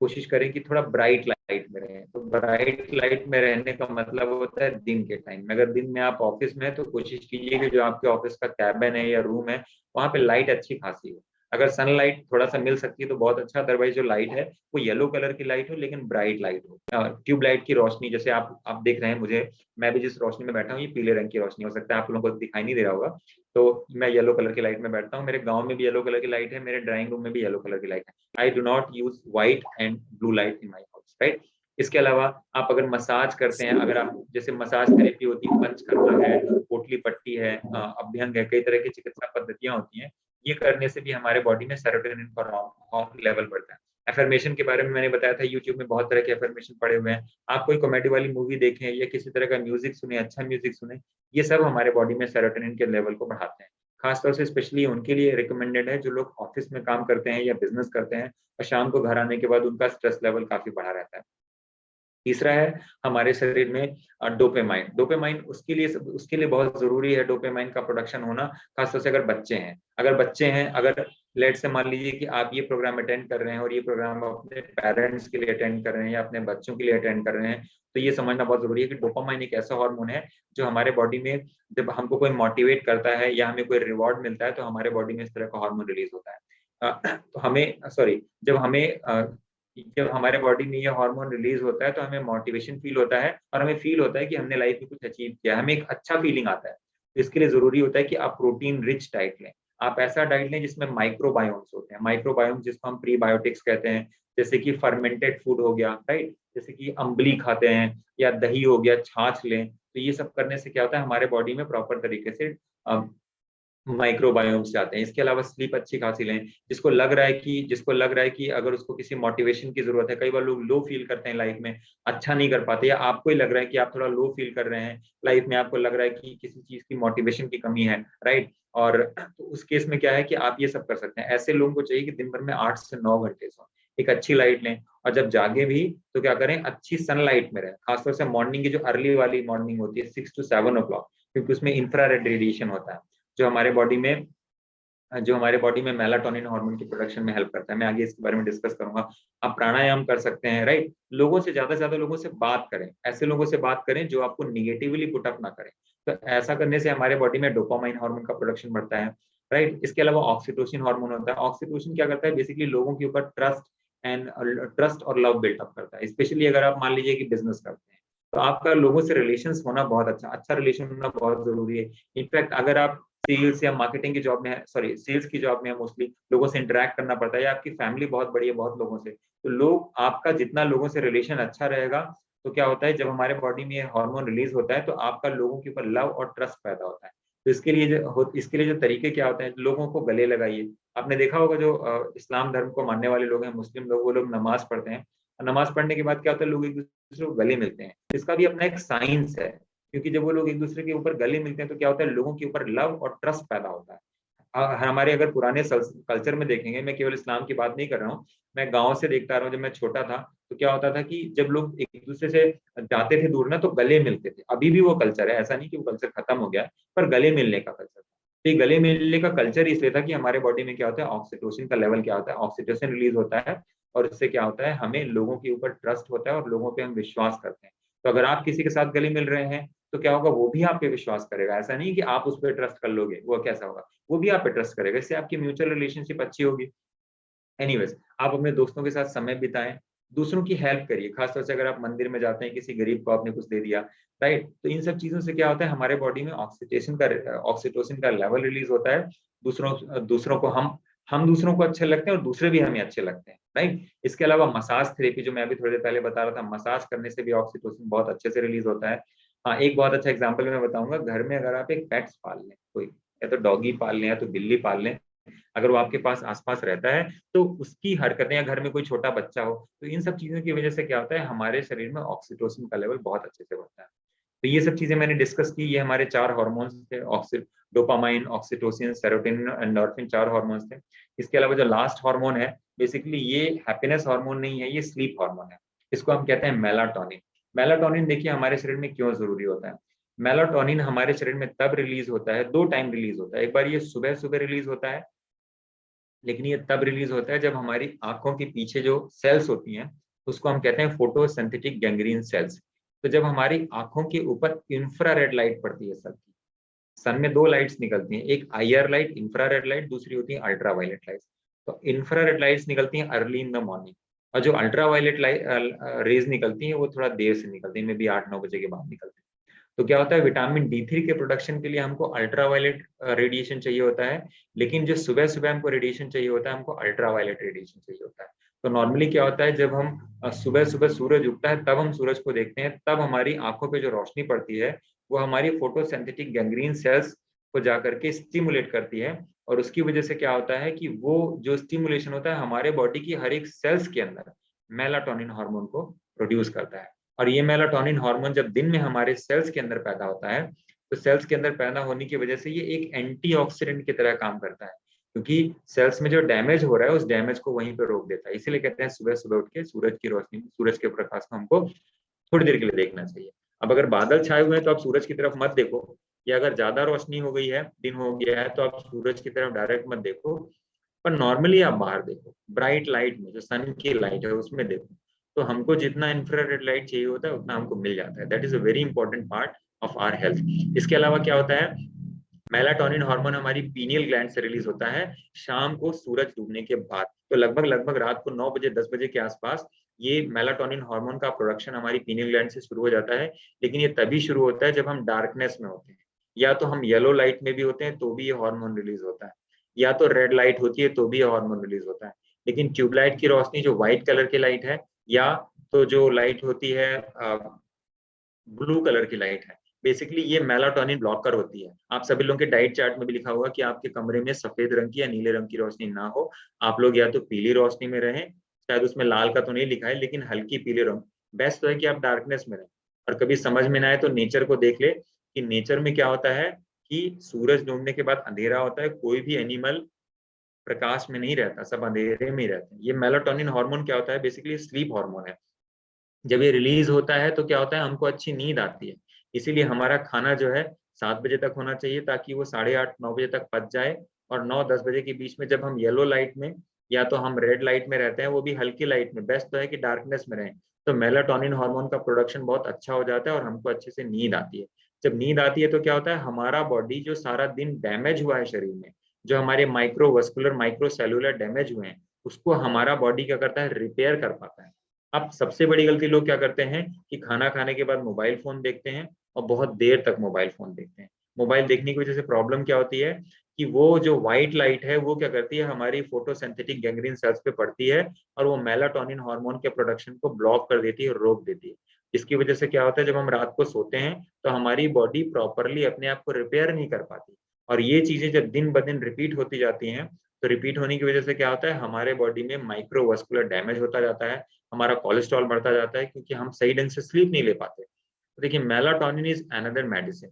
Speaker 1: कोशिश करें कि थोड़ा ब्राइट लाइट में रहें। तो ब्राइट लाइट में रहने का मतलब होता है दिन के टाइम में। अगर दिन में आप ऑफिस में हैं तो कोशिश कीजिए कि जो आपके ऑफिस का कैबिन है या रूम है वहां पे लाइट अच्छी खासी हो। अगर सनलाइट थोड़ा सा मिल सकती है तो बहुत अच्छा, अदरवाइज जो लाइट है वो येलो कलर की लाइट हो लेकिन ब्राइट लाइट हो। ट्यूब लाइट की रोशनी, जैसे आप देख रहे हैं मुझे, मैं भी जिस रोशनी में बैठा हूँ ये पीले रंग की रोशनी, हो सकता है आप लोगों को दिखाई नहीं दे रहा होगा। तो मैं येलो कलर की लाइट में बैठता हूँ, मेरे गांव में भी येलो कलर की लाइट है, मेरे ड्राइंग रूम में भी येलो कलर की लाइट है। I do not use white and blue light in my house, right. इसके अलावा आप अगर मसाज करते हैं, अगर आप जैसे मसाज थेरेपी होती है, पंचकर्मा है, पोटली पट्टी है, अभ्यंग है, कई तरह की चिकित्सा पद्धतियां होती हैं, ये करने से भी हमारे बॉडी में सेरोटोनिन का लेवल बढ़ता है। एफर्मेशन के बारे में मैंने बताया था, यूट्यूब में बहुत तरह के एफर्मेशन पड़े हुए हैं। आप कोई कॉमेडी वाली मूवी देखें या किसी तरह का म्यूजिक सुने, अच्छा म्यूजिक सुने, ये सब हमारे बॉडी में सेरोटोनिन के लेवल को बढ़ाते हैं। खासतौर से स्पेशली उनके लिए रिकमेंडेड है जो लोग ऑफिस में काम करते हैं या बिजनेस करते हैं और शाम को घर आने के बाद उनका स्ट्रेस लेवल काफी बढ़ा रहता है। तीसरा है हमारे शरीर में डोपामाइन। डोपामाइन उसके लिए बहुत जरूरी है डोपामाइन का प्रोडक्शन होना, खासतौर से अगर बच्चे हैं। अगर लेट से मान लीजिए कि आप ये प्रोग्राम अटेंड कर रहे हैं और ये प्रोग्राम अपने पेरेंट्स के लिए अटेंड कर रहे हैं या अपने बच्चों के लिए अटेंड कर रहे हैं, तो ये समझना बहुत जरूरी है कि डोपामाइन एक ऐसा हार्मोन है जो हमारे बॉडी में, जब हमको कोई मोटिवेट करता है या हमें कोई रिवॉर्ड मिलता है तो हमारे बॉडी में इस तरह का हार्मोन रिलीज होता है। तो हमें सॉरी जब हमारे बॉडी में ये हार्मोन रिलीज होता है तो हमें मोटिवेशन फील होता है और हमें फील होता है कि हमने लाइफ में कुछ अचीव किया, हमें एक अच्छा फीलिंग आता है। तो इसके लिए जरूरी होता है कि आप प्रोटीन रिच डाइट लें। आप ऐसा डाइट लें जिसमें माइक्रोबायोम्स होते हैं। माइक्रोबायोम जिसको हम प्रीबायोटिक्स कहते हैं, जैसे कि फर्मेंटेड फूड हो गया, राइट, जैसे कि अम्बली खाते हैं या दही हो गया, छाछ लें। तो ये सब करने से क्या होता है, हमारे बॉडी में प्रॉपर तरीके से माइक्रोबायोम से आते हैं। इसके अलावा स्लीप अच्छी खासी लें। जिसको लग रहा है कि अगर उसको किसी मोटिवेशन की जरूरत है, कई बार लोग लो फील करते हैं लाइफ में, अच्छा नहीं कर पाते, या आपको ही लग रहा है कि आप थोड़ा लो फील कर रहे हैं लाइफ में, आपको लग रहा है कि किसी चीज की मोटिवेशन की कमी है, राइट। और तो उस केस में क्या है कि आप ये सब कर सकते हैं। ऐसे लोगों को चाहिए कि दिन भर में 8 से 9 घंटे सो, एक अच्छी लाइट लें, और जब जागे भी तो क्या करें, अच्छी सनलाइट में रहें। खासतौर से मॉर्निंग की जो अर्ली वाली मॉर्निंग होती है 6 to 7 o'clock, क्योंकि उसमें इंफ्रारेड रेडिएशन होता है जो हमारे बॉडी में मेलाटोनिन हार्मोन की प्रोडक्शन में हेल्प करता है। मैं आगे इसके बारे में डिस्कस करूंगा। आप प्राणायाम कर सकते हैं, राइट। लोगों से ज्यादा लोगों से बात करें, ऐसे लोगों से बात करें जो आपको निगेटिवली पुट अप ना करें। तो ऐसा करने से हमारे बॉडी में डोपामाइन हार्मोन का प्रोडक्शन बढ़ता है, राइट। इसके अलावा ऑक्सीटोसिन हार्मोन होता है। ऑक्सीटोसिन क्या करता है, बेसिकली लोगों के ऊपर ट्रस्ट और लव बिल्टअप करता है। स्पेशली अगर आप मान लीजिए कि बिजनेस करते हैं तो आपका लोगों से रिलेशन होना बहुत अच्छा रिलेशन होना बहुत जरूरी है। इनफैक्ट अगर आप सेल्स या मार्केटिंग की जॉब में है, सॉरी सेल्स की जॉब में है, मोस्टली लोगों से इंटरेक्ट करना पड़ता है, या आपकी फैमिली बहुत बड़ी है, बहुत लोगों से, तो लोग आपका जितना लोगों से रिलेशन अच्छा रहेगा, तो क्या होता है, जब हमारे बॉडी में हार्मोन रिलीज होता है तो आपका लोगों के ऊपर लव और ट्रस्ट पैदा होता है। तो इसके लिए जो तरीके क्या होते हैं, लोगों को गले लगाइए। आपने देखा होगा जो इस्लाम धर्म को मानने वाले लोग हैं, मुस्लिम लोग, वो लोग नमाज पढ़ते हैं, और नमाज पढ़ने के बाद क्या होता है, लोग एक दूसरे को गले मिलते हैं। इसका भी अपना एक साइंस है, क्योंकि जब वो लोग एक दूसरे के ऊपर गले मिलते हैं तो क्या होता है, लोगों के ऊपर लव और ट्रस्ट पैदा होता है। हमारे अगर पुराने कल्चर में देखेंगे, मैं केवल इस्लाम की बात नहीं कर रहा हूँ, मैं गांव से देखता रहा हूँ, जब मैं छोटा था तो क्या होता था कि जब लोग एक दूसरे से जाते थे दूर ना तो गले मिलते थे। अभी भी वो कल्चर है, ऐसा नहीं कि वो कल्चर खत्म हो गया, पर गले मिलने का कल्चर था। तो ये गले मिलने का कल्चर इसलिए था कि हमारे बॉडी में क्या होता है, ऑक्सीटोसिन का लेवल क्या होता है, ऑक्सीटोसिन रिलीज होता है, और इससे क्या होता है, हमें लोगों के ऊपर ट्रस्ट होता है और लोगों पे हम विश्वास करते हैं। तो अगर आप किसी के साथ गले मिल रहे हैं तो क्या होगा, वो भी आप पे विश्वास करेगा। ऐसा नहीं कि आप उस पर ट्रस्ट कर लोगे, वो कैसा होगा, वो भी आप पे ट्रस्ट करेगा। इससे आपकी म्यूचुअल रिलेशनशिप अच्छी होगी। एनीवेज, आप अपने दोस्तों के साथ समय बिताएं, दूसरों की हेल्प करिए। खासतौर से अगर आप मंदिर में जाते हैं, किसी गरीब को आपने कुछ दे दिया, राइट, तो इन सब चीजों से क्या होता है, हमारे बॉडी में ऑक्सीटोसिन का लेवल रिलीज होता है। दूसरों को हम दूसरों को अच्छे लगते हैं और दूसरे भी हमें अच्छे लगते हैं, राइट। इसके अलावा मसाज थेरेपी, जो मैं अभी थोड़ी देर पहले बता रहा था, मसाज करने से भी ऑक्सीटोसिन बहुत अच्छे से रिलीज होता है। हाँ, एक बहुत अच्छा एग्जाम्पल मैं बताऊंगा। घर में अगर आप एक पेट्स पाल लें, कोई या तो डॉगी पाल लें या तो बिल्ली पाल लें, अगर वो आपके पास आसपास रहता है तो उसकी हरकतें, या घर में कोई छोटा बच्चा हो, तो इन सब चीजों की वजह से क्या होता है, हमारे शरीर में ऑक्सीटोसिन का लेवल बहुत अच्छे से बढ़ता है। तो ये सब चीजें मैंने डिस्कस की। ये हमारे 4 हॉर्मोन्स थे, dopamine, oxytocin, serotonin, endorphin, 4 hormones थे। इसके अलावा जो लास्ट हार्मोन है, बेसिकली ये हैप्पीनेस हार्मोन नहीं है, ये स्लीप हार्मोन है। इसको हम कहते हैं मेलाटोनिन। मेलाटोनिन देखिए हमारे शरीर में क्यों जरूरी होता है। मेलाटोनिन हमारे शरीर में तब रिलीज होता है, 2 टाइम रिलीज होता है। एक बार ये सुबह सुबह रिलीज होता है, लेकिन ये तब रिलीज होता है जब हमारी आंखों के पीछे जो सेल्स होती हैं, उसको हम कहते हैं फोटोसिंथेटिक गैंग्रीन सेल्स। तो जब हमारी आंखों के ऊपर इंफ्रारेड लाइट पड़ती है सन की, सन में 2 लाइट्स निकलती हैं, एक आईआर लाइट, इंफ्रारेड लाइट, दूसरी होती है अल्ट्रावायलेट लाइट। तो इंफ्रारेड लाइट्स निकलती हैं अर्ली इन द मॉर्निंग, और जो अल्ट्रावायलेट लाइट रेज निकलती हैं वो थोड़ा देर से निकलती है, मे बी 8-9 बजे के बाद निकलती है। तो क्या होता है, विटामिन डी3 के प्रोडक्शन के लिए हमको अल्ट्रावायलेट रेडिएशन चाहिए होता है, लेकिन जो सुबह सुबह हमको रेडिएशन चाहिए होता है, हमको अल्ट्रावायलेट रेडिएशन चाहिए होता है। तो नॉर्मली क्या होता है, जब हम सुबह सुबह सूरज उगता है तब हम सूरज को देखते हैं, तब हमारी आंखों पे जो रोशनी पड़ती है वो हमारी फोटोसिंथेटिक गैंग्रीन सेल्स को जाकर के स्टिमुलेट करती है। और उसकी वजह से क्या होता है कि वो जो स्टिमुलेशन होता है हमारे बॉडी की हर एक सेल्स के अंदर मेलाटोनिन हार्मोन को प्रोड्यूस करता है। और ये मेलाटोनिन हार्मोन जब दिन में हमारे सेल्स के अंदर पैदा होता है, तो सेल्स के अंदर पैदा होने की वजह से ये एक एंटीऑक्सीडेंट की तरह काम करता है, क्योंकि सेल्स में जो डैमेज हो रहा है उस डैमेज को वहीं पर रोक देता है। इसीलिए कहते हैं सुबह सुबह उठ के सूरज की रोशनी, सूरज के प्रकाश को हमको थोड़ी देर के लिए देखना चाहिए। अब अगर बादल छाए हुए हैं तो आप सूरज की तरफ मत देखो, या अगर ज्यादा रोशनी हो गई है, दिन हो गया है, तो आप सूरज की तरफ डायरेक्ट मत देखो, पर नॉर्मली आप बाहर देखो, ब्राइट लाइट में, जो सन की लाइट है उसमें देखो। तो हमको जितना इंफ्रारेड लाइट चाहिए होता है उतना हमको मिल जाता है। That is a very important part of our health. इसके अलावा क्या होता है, मेलाटोनिन हार्मोन हमारी पीनियल ग्लैंड से रिलीज होता है शाम को सूरज डूबने के बाद। तो लगभग लगभग रात को 9 बजे 10 बजे के आसपास ये मेलाटोनिन हार्मोन का प्रोडक्शन हमारी पीनियल ग्लैंड से शुरू हो जाता है। लेकिन ये तभी शुरू होता है जब हम डार्कनेस में होते हैं, या तो हम येलो लाइट में भी होते हैं तो भी ये हार्मोन रिलीज होता है, या तो रेड लाइट होती है तो भी ये हार्मोन रिलीज होता है। लेकिन ट्यूबलाइट की रोशनी जो व्हाइट कलर की लाइट है, या तो जो लाइट होती है ब्लू कलर की लाइट है, बेसिकली ये मेलाटोनिन ब्लॉकर होती है। आप सभी लोगों के डाइट चार्ट में भी लिखा होगा कि आपके कमरे में सफेद रंग की या नीले रंग की रोशनी ना हो। आप लोग या तो पीली रोशनी में रहें, शायद उसमें लाल का तो नहीं लिखा है, लेकिन हल्की पीले रंग। बेस्ट तो है कि आप डार्कनेस में रहें। और कभी समझ में ना आए तो नेचर को देख ले, कि नेचर में क्या होता है कि सूरज डूबने के बाद अंधेरा होता है, कोई भी एनिमल प्रकाश में नहीं रहता, सब अंधेरे में ही रहते हैं। ये मेलाटोनिन हार्मोन क्या होता है, बेसिकली स्लीप हार्मोन है। जब ये रिलीज होता है तो क्या होता है, हमको अच्छी नींद आती है। इसीलिए हमारा खाना जो है 7 बजे तक होना चाहिए, ताकि वो 8:30-9 बजे तक पच जाए। और 9-10 बजे के बीच में जब हम येलो लाइट में या तो हम रेड लाइट में रहते हैं, वो भी हल्की लाइट में, बेस्ट तो है कि डार्कनेस में रहें, तो मेलाटोनिन हार्मोन का प्रोडक्शन बहुत अच्छा हो जाता है और हमको अच्छे से नींद आती है। जब नींद आती है तो क्या होता है, हमारा बॉडी जो सारा दिन डैमेज हुआ है शरीर में, जो हमारे माइक्रोवस्कुलर माइक्रोसेलुलर डैमेज हुए हैं, उसको हमारा बॉडी क्या करता है, रिपेयर कर पाता है। अब सबसे बड़ी गलती लोग क्या करते हैं कि खाना खाने के बाद मोबाइल फोन देखते हैं, और बहुत देर तक मोबाइल फोन देखते हैं। मोबाइल देखने की वजह से प्रॉब्लम क्या होती है कि वो जो व्हाइट लाइट है वो क्या करती है, हमारी फोटोसिंथेटिक गैंग्रीन सेल्स पे पड़ती है, और वो मेलाटोनिन हार्मोन के प्रोडक्शन को ब्लॉक कर देती है, रोक देती है। इसकी वजह से क्या होता है, जब हम रात को सोते हैं तो हमारी बॉडी प्रॉपरली अपने आप को रिपेयर नहीं कर पाती। और ये चीजें जब दिन ब दिन रिपीट होती जाती हैं, तो रिपीट होने की वजह से क्या होता है, हमारे बॉडी में माइक्रोवस्कुलर डैमेज होता जाता है, हमारा कोलेस्ट्रॉल बढ़ता जाता है, क्योंकि हम सही ढंग से स्लीप नहीं ले पाते। तो देखिए, melatonin is another medicine.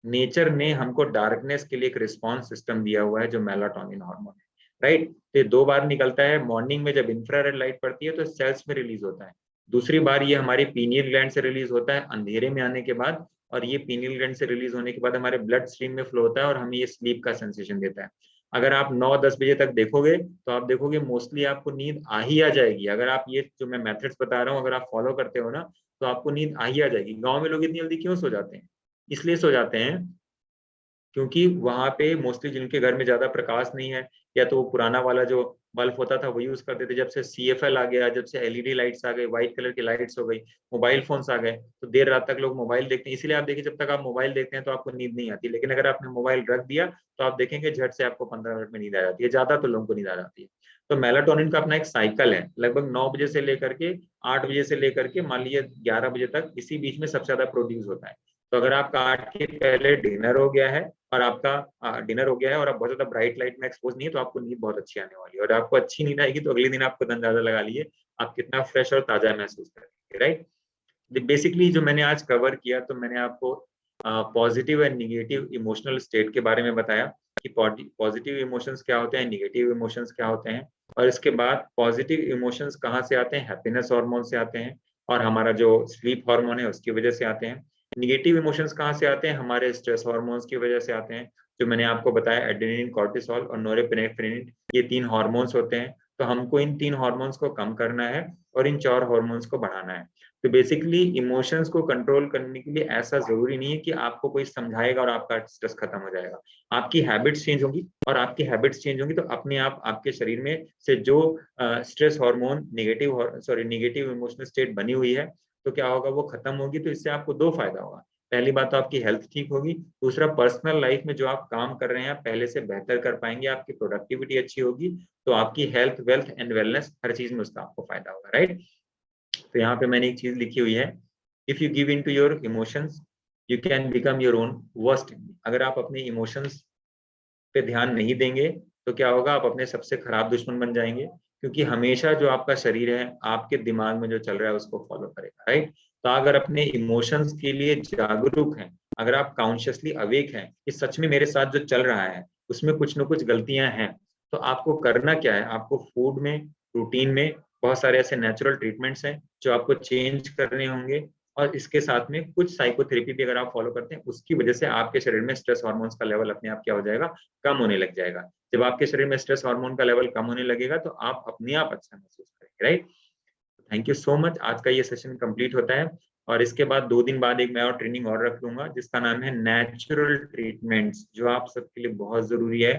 Speaker 1: Nature ने हमको डार्कनेस के लिए एक रिस्पॉन्स सिस्टम दिया हुआ है जो मेलाटोनिन हार्मोन है, राइट। तो ये 2 बार निकलता है, मॉर्निंग में जब इंफ्रारेड लाइट पड़ती है तो सेल्स में रिलीज होता है। दूसरी बार ये हमारी पीनियल ग्लैंड से रिलीज होता है अंधेरे में आने के बाद, और ये पीनियल ग्लैंड से रिलीज होने के बाद हमारे ब्लड स्ट्रीम में फ्लो होता है और हमें ये स्लीप का सेंसेशन देता है। अगर आप 9-10 बजे तक देखोगे तो आप देखोगे मोस्टली आपको नींद आ ही आ जाएगी। अगर आप ये जो मैं मेथड्स बता रहा हूँ अगर आप फॉलो करते हो ना, तो आपको नींद आ ही आ जाएगी। गाँव में लोग इतनी जल्दी क्यों सो जाते हैं? इसलिए सो जाते हैं क्योंकि वहां पे मोस्टली जिनके घर में ज्यादा प्रकाश नहीं है, या तो वो पुराना वाला जो बल्ब होता था वो यूज करते थे। जब से सीएफएल आ गया, जब से एलईडी लाइट्स आ गई, व्हाइट कलर की लाइट्स हो गई, मोबाइल फोन्स आ गए, तो देर रात तक लोग मोबाइल देखते हैं। इसीलिए आप देखिए, जब तक आप मोबाइल देखते हैं तो आपको नींद नहीं आती, लेकिन अगर आपने मोबाइल रख दिया तो आप देखेंगे झट से आपको 15 मिनट में नींद आ जाती है। ज्यादा तो लोगों को नींद आ जाती है। तो मेलाटोनिन का अपना एक साइकिल है, लगभग 9 बजे से लेकर के 8 बजे से लेकर के मान लीजिए 11 बजे तक, इसी बीच में सबसे ज्यादा प्रोड्यूस होता है। तो अगर आपका 8 के पहले डिनर हो गया है, और आपका डिनर हो गया है और आप बहुत ज्यादा ब्राइट लाइट में एक्सपोज नहीं है, तो आपको नींद बहुत अच्छी आने वाली है। और आपको अच्छी नींद आएगी तो अगले दिन आपको अंदाजा लगा लिए आप कितना फ्रेश और ताजा महसूस करेंगे, राइट। बेसिकली जो मैंने आज कवर किया, तो मैंने आपको positive and negative emotional state के बारे में बताया कि पॉजिटिव इमोशंस क्या होते हैं, निगेटिव इमोशंस क्या होते हैं, और इसके बाद पॉजिटिव इमोशंस कहाँ से आते हैं, हैप्पीनेस हार्मोन से आते हैं, और हमारा जो स्लीप हार्मोन है उसकी वजह से आते हैं। निगेटिव इमोशंस कहाँ से आते हैं, हमारे स्ट्रेस हार्मोन्स की वजह से आते हैं, जो मैंने आपको बताया एड्रेनलिन, कॉर्टिसोल और नोरेपेनेफ्रिन, ये 3 हार्मोन्स होते हैं। तो हमको इन 3 हार्मोन्स को कम करना है और इन 4 हार्मोन्स को बढ़ाना है। तो बेसिकली इमोशंस को कंट्रोल करने के लिए ऐसा जरूरी नहीं है कि आपको कोई समझाएगा और आपका स्ट्रेस खत्म हो जाएगा। आपकी हैबिट्स चेंज होंगी, और आपकी हैबिट्स चेंज होंगी तो अपने आप आपके शरीर में से जो stress hormone, negative emotional state बनी हुई है, तो क्या होगा, वो खत्म होगी। तो इससे आपको 2 फायदा होगा। पहली बात तो आपकी हेल्थ ठीक होगी, दूसरा पर्सनल लाइफ में जो आप काम कर रहे हैं पहले से बेहतर कर पाएंगे, आपकी प्रोडक्टिविटी अच्छी होगी, तो आपकी हेल्थ, वेल्थ एंड वेलनेस हर चीज में उसका आपको फायदा होगा, राइट। तो यहाँ पे मैंने एक चीज लिखी हुई है, if you give in to your emotions you can become your own worst. अगर आप अपने इमोशंस पे ध्यान नहीं देंगे तो क्या होगा, आप अपने सबसे खराब दुश्मन बन जाएंगे, क्योंकि हमेशा जो आपका शरीर है आपके दिमाग में जो चल रहा है उसको फॉलो करेगा, राइट। तो अगर अपने इमोशंस के लिए जागरूक हैं, अगर आप कॉन्शियसली अवेक हैं कि सच में मेरे साथ जो चल रहा है उसमें कुछ न कुछ गलतियां हैं, तो आपको करना क्या है, आपको फूड में, रूटीन में बहुत सारे ऐसे नेचुरल ट्रीटमेंट्स हैं जो आपको चेंज करने होंगे, और इसके साथ में कुछ साइकोथेरेपी भी अगर आप फॉलो करते हैं, उसकी वजह से आपके शरीर में स्ट्रेस हार्मोन्स का लेवल अपने आप क्या हो जाएगा, कम होने लग जाएगा। जब आपके शरीर में स्ट्रेस हार्मोन का लेवल कम होने लगेगा तो आप अपने आप अच्छा महसूस करेंगे, right. Thank you so much. आज का ये सेशन कंप्लीट होता है, और इसके बाद 2 दिन बाद एक मैं और ट्रेनिंग और रख लूंगा जिसका नाम है नेचुरल ट्रीटमेंट्स, जो आप सबके लिए बहुत जरूरी है।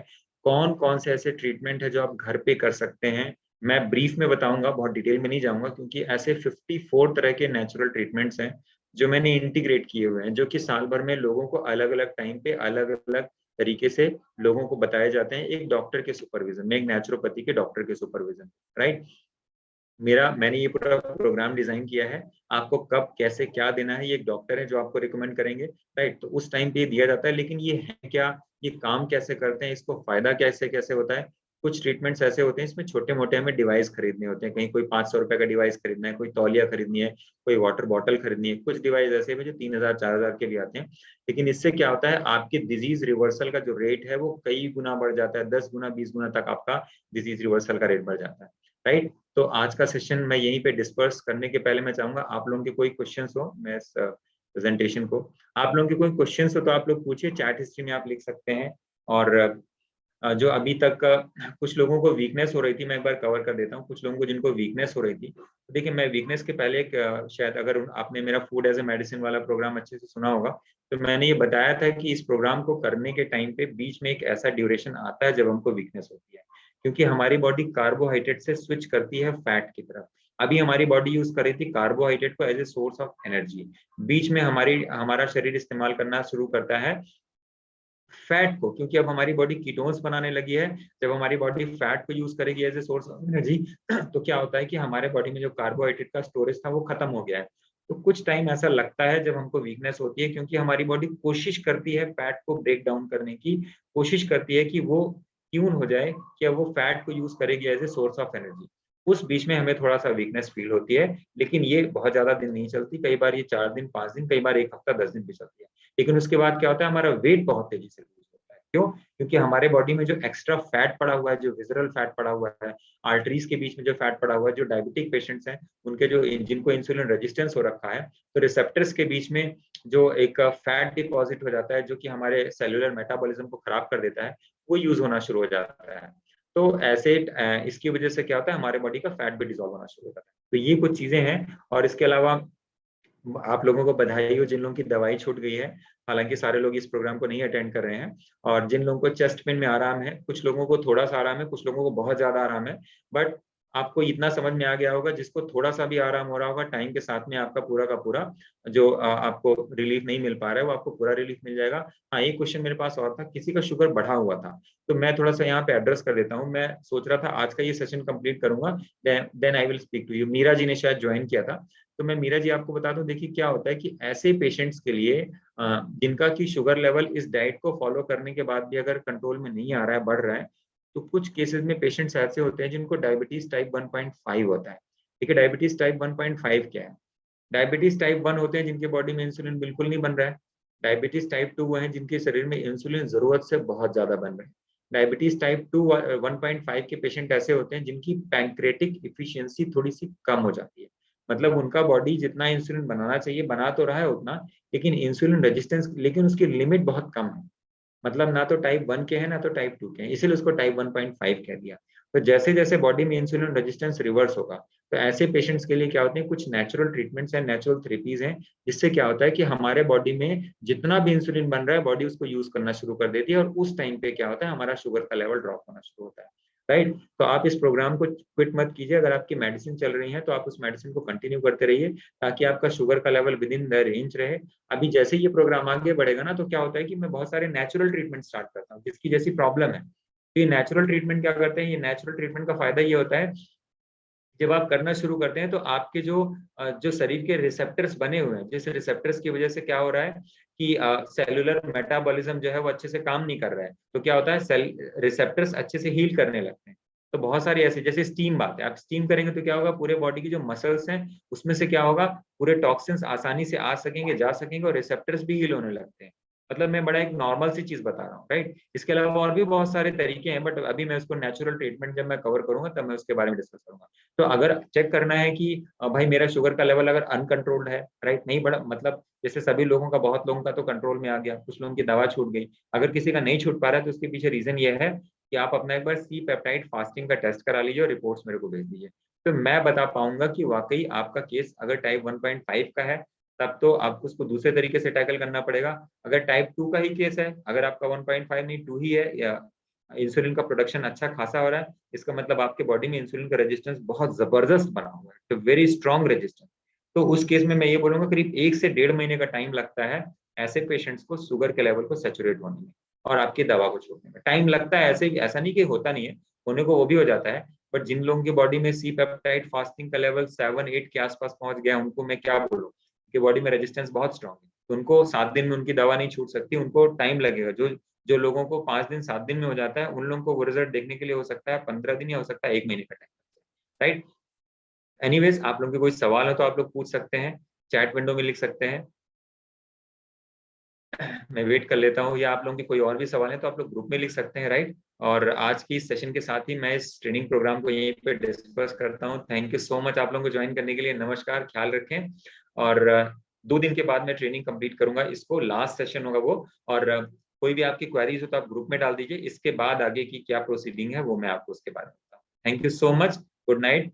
Speaker 1: कौन कौन से ऐसे ट्रीटमेंट है जो आप घर पे कर सकते हैं, मैं ब्रीफ में बताऊंगा, बहुत डिटेल में नहीं जाऊंगा, क्योंकि ऐसे 54 तरह के नेचुरल ट्रीटमेंट्स हैं जो मैंने इंटीग्रेट किए हुए हैं, जो कि साल भर में लोगों को अलग अलग टाइम पे अलग अलग तरीके से लोगों को बताए जाते हैं, एक डॉक्टर के सुपरविजन में, एक नेचुरोपैथी के डॉक्टर के सुपरविजन, राइट। मैंने ये पूरा प्रोग्राम डिजाइन किया है, आपको कब कैसे क्या देना है, ये एक डॉक्टर है जो आपको रिकमेंड करेंगे, राइट। तो उस टाइम पे ये दिया जाता है, लेकिन ये है क्या, ये काम कैसे करते हैं, इसको फायदा कैसे कैसे होता है। कुछ ट्रीटमेंट्स ऐसे होते हैं इसमें छोटे मोटे हमें डिवाइस खरीदने होते हैं, कहीं कोई 500 रुपए का डिवाइस खरीदना है, कोई तौलिया खरीदनी है, कोई वाटर बॉटल खरीदनी है, कुछ डिवाइस ऐसे हैं जो 3000 4000 के भी आते हैं। लेकिन इससे क्या होता है, आपकी डिजीज रिवर्सल का जो रेट है वो कई गुना बढ़ जाता है, 10 गुना 20 गुना तक आपका डिजीज रिवर्सल का रेट बढ़ जाता है, राइट। तो आज का सेशन मैं यहीं पे डिस्पर्स करने के पहले मैं चाहूंगा आप लोगों के कोई क्वेश्चंस हो, मैं इस प्रेजेंटेशन को, आप लोगों के कोई क्वेश्चंस हो तो आप लोग पूछिए, चैट हिस्ट्री में आप लिख सकते हैं। और जो अभी तक कुछ लोगों को वीकनेस हो रही थी, मैं एक बार कवर कर देता हूँ, कुछ लोगों को जिनको वीकनेस हो रही थी, तो देखिए मैं वीकनेस के पहले शायद अगर आपने मेरा फूड एज ए मेडिसिन वाला प्रोग्राम अच्छे से सुना होगा, तो मैंने ये बताया था कि इस प्रोग्राम को करने के टाइम पे बीच में एक ऐसा ड्यूरेशन आता है जब हमको वीकनेस होती है, क्योंकि हमारी बॉडी कार्बोहाइड्रेट से स्विच करती है फैट की तरफ। अभी हमारी बॉडी यूज कर रही थी कार्बोहाइड्रेट को as a source of energy, बीच में हमारा शरीर इस्तेमाल करना शुरू करता है फैट को, क्योंकि अब हमारी बॉडी कीटोन्स बनाने लगी है। जब हमारी बॉडी फैट को यूज करेगी as a source of energy, तो क्या होता है कि हमारे बॉडी में जो कार्बोहाइड्रेट का स्टोरेज था वो खत्म हो गया है। तो कुछ टाइम ऐसा लगता है जब हमको वीकनेस होती है, क्योंकि हमारी बॉडी कोशिश करती है फैट को ब्रेक डाउन करने की, कोशिश करती है कि वो ट्यून हो जाए कि अब वो फैट को यूज करेगी as a source of energy. उस बीच में हमें थोड़ा सा वीकनेस फील होती है, लेकिन ये बहुत ज्यादा दिन नहीं चलती, कई बार ये 4 दिन 5 दिन, कई बार 1 हफ्ता 10 दिन भी चलती है। लेकिन उसके बाद क्या होता है, हमारा वेट बहुत तेजी से लूज होता है। क्यों? क्योंकि हमारे बॉडी में जो एक्स्ट्रा फैट पड़ा हुआ है, जो विजरल फैट पड़ा हुआ है, आर्टरीज के बीच में जो फैट पड़ा हुआ है, जो डायबिटिक पेशेंट्स हैं उनके जो जिनको इंसुलिन रेजिस्टेंस हो रखा है, तो रिसेप्टर्स के बीच में जो एक फैट डिपॉजिट हो जाता है जो कि हमारे सेलुलर मेटाबॉलिज्म को खराब कर देता है, वो यूज होना शुरू हो जाता है। तो ऐसे इसकी वजह से क्या होता है, हमारे बॉडी का फैट भी डिजॉल्व होना शुरू हो जाता है। तो ये कुछ चीजें हैं। और इसके अलावा आप लोगों को बधाई हो जिन लोगों की दवाई छूट गई है, हालांकि सारे लोग इस प्रोग्राम को नहीं अटेंड कर रहे हैं। और जिन लोगों को चेस्ट पेन में आराम है, कुछ लोगों को थोड़ा सा आराम है, कुछ लोगों को बहुत ज्यादा आराम है, बट आपको इतना समझ में आ गया होगा, जिसको थोड़ा सा भी आराम हो रहा होगा, टाइम के साथ में आपका पूरा का पूरा जो आपको रिलीफ नहीं मिल पा रहा है वो आपको पूरा रिलीफ मिल जाएगा। हाँ, एक क्वेश्चन मेरे पास और था, किसी का शुगर बढ़ा हुआ था, तो मैं थोड़ा सा यहाँ पे एड्रेस कर देता हूँ। मैं सोच रहा था आज का ये सेशन कंप्लीट करूंगा, then I will speak to you. Meera ji ने शायद ज्वाइन किया था, तो मैं मीरा जी आपको बता दूं, देखिए क्या होता है कि ऐसे पेशेंट्स के लिए जिनका की शुगर लेवल इस डाइट को फॉलो करने के बाद भी अगर कंट्रोल में नहीं आ रहा है, बढ़ रहा है, तो कुछ केसेस में पेशेंट्स ऐसे होते हैं जिनको डायबिटीज टाइप 1.5 होता है। ठीक है, डायबिटीज टाइप 1.5 क्या है? डायबिटीज टाइप 1 होते हैं जिनके बॉडी में इंसुलिन बिल्कुल नहीं बन रहा है। डायबिटीज टाइप 2 वो हैं जिनके शरीर में इंसुलिन जरूरत से बहुत ज्यादा बन रहा है। डायबिटीज टाइप 2 1.5 के पेशेंट ऐसे होते हैं जिनकी पैंक्रेटिक इफिशियंसी थोड़ी सी कम हो जाती है, मतलब उनका बॉडी जितना इंसुलिन बनाना चाहिए बना तो रहा है उतना, लेकिन इंसुलिन रेजिस्टेंस, लेकिन उसकी लिमिट बहुत कम है। मतलब ना तो टाइप 1 के हैं ना तो टाइप 2 के हैं, इसीलिए उसको टाइप 1.5 कह दिया। तो जैसे जैसे बॉडी में इंसुलिन रेजिस्टेंस रिवर्स होगा, तो ऐसे पेशेंट्स के लिए क्या होते हैं, कुछ नेचुरल ट्रीटमेंट्स हैं, नेचुरल थेरेपीज हैं, जिससे क्या होता है कि हमारे बॉडी में जितना भी इंसुलिन बन रहा है बॉडी उसको यूज करना शुरू कर देती है, और उस टाइम पे क्या होता है, हमारा शुगर का लेवल ड्रॉप होना शुरू होता है। राइट, तो आप इस प्रोग्राम को क्विट मत कीजिए। अगर आपकी मेडिसिन चल रही है तो आप उस मेडिसिन को कंटिन्यू करते रहिए, ताकि आपका शुगर का level with in the range रहे। अभी जैसे ये प्रोग्राम आगे बढ़ेगा ना, तो क्या होता है कि मैं बहुत सारे नेचुरल ट्रीटमेंट स्टार्ट करता हूँ जिसकी जैसी प्रॉब्लम है। तो ये नेचुरल ट्रीटमेंट क्या करते हैं, ये नेचुरल ट्रीटमेंट का फायदा ये होता है, जब आप करना शुरू करते हैं तो आपके जो शरीर के रिसेप्टर्स बने हुए हैं, जिस रिसेप्टर्स की वजह से क्या हो रहा है कि सेलुलर मेटाबॉलिज्म जो है वो अच्छे से काम नहीं कर रहा है, तो क्या होता है, सेल रिसेप्टर्स अच्छे से हील करने लगते हैं। तो बहुत सारी ऐसी, जैसे स्टीम बात है, आप स्टीम करेंगे तो क्या होगा, पूरे बॉडी की जो मसल्स हैं उसमें से क्या होगा, पूरे टॉक्सिन्स आसानी से आ सकेंगे, जा सकेंगे, और रिसेप्टर्स भी हील होने लगते हैं। मतलब मैं बड़ा एक नॉर्मल सी चीज बता रहा हूँ, राइट। इसके अलावा और भी बहुत सारे तरीके हैं, बट अभी मैं उसको नेचुरल ट्रीटमेंट जब मैं कवर करूंगा तब मैं उसके बारे में डिस्कस करूंगा। तो अगर चेक करना है कि भाई मेरा शुगर का लेवल अगर अनकंट्रोल्ड है, राइट, नहीं बढ़ा, मतलब जैसे सभी लोगों का, बहुत लोगों का तो कंट्रोल में आ गया, कुछ लोगों की दवा छूट गई, अगर किसी का नहीं छूट पा रहा है तो उसके पीछे रीजन ये है कि आप अपना एक बार सी पेप्टाइड फास्टिंग का टेस्ट करा लीजिए और रिपोर्ट्स मेरे को भेज दीजिए। तो मैं बता पाऊंगा कि वाकई आपका केस अगर टाइप 1.5 का है, तब तो आपको उसको दूसरे तरीके से टैकल करना पड़ेगा। अगर टाइप 2 का ही केस है, अगर आपका 1.5 नहीं 2 ही है, या इंसुलिन का प्रोडक्शन अच्छा खासा हो रहा है, इसका मतलब आपके बॉडी में इंसुलिन का रेजिस्टेंस बहुत जबरदस्त बना हुआ है, तो वेरी स्ट्रॉन्ग रेजिस्टेंस। तो उस केस में मैं ये बोलूंगा करीब 1 से 1.5 महीने का टाइम लगता है ऐसे पेशेंट्स को शुगर के लेवल को सैचुरेट होने में, और आपकी दवा को छोड़ने में टाइम लगता है। ऐसे ऐसा नहीं कि होता नहीं है, होने को वो भी हो जाता है, बट जिन लोगों की बॉडी में सी पेप्टाइड फास्टिंग का लेवल 7-8 के आसपास पहुंच गया, उनको मैं क्या बोलूँ कि बॉडी में रेजिस्टेंस बहुत स्ट्रॉन्ग है, तो उनको 7 दिन में उनकी दवा नहीं छूट सकती, उनको टाइम लगेगा। जो जो लोगों को 5 दिन 7 दिन में हो जाता है, उन लोगों को वो रिजल्ट देखने के लिए हो सकता है 15 दिन, या हो सकता है 1 महीने का टाइम। राइट, एनीवेज, आप लोगों के कोई सवाल हो तो आप लोग पूछ सकते हैं, चैट विंडो में लिख सकते हैं, मैं वेट कर लेता हूँ, या आप लोगों के कोई और भी सवाल है तो आप लोग ग्रुप में लिख सकते हैं, राइट। और आज की इस सेशन के साथ ही मैं इस ट्रेनिंग प्रोग्राम को यहीं पे डिस्कस करता हूँ। थैंक यू सो मच आप लोगों को ज्वाइन करने के लिए, नमस्कार, ख्याल रखें। और 2 दिन के बाद मैं ट्रेनिंग कंप्लीट करूंगा, इसको लास्ट सेशन होगा वो। और कोई भी आपकी क्वेरीज हो तो आप ग्रुप में डाल दीजिए, इसके बाद आगे की क्या प्रोसीडिंग है वो मैं आपको उसके बाद बताऊँ। Thank you so much, good night.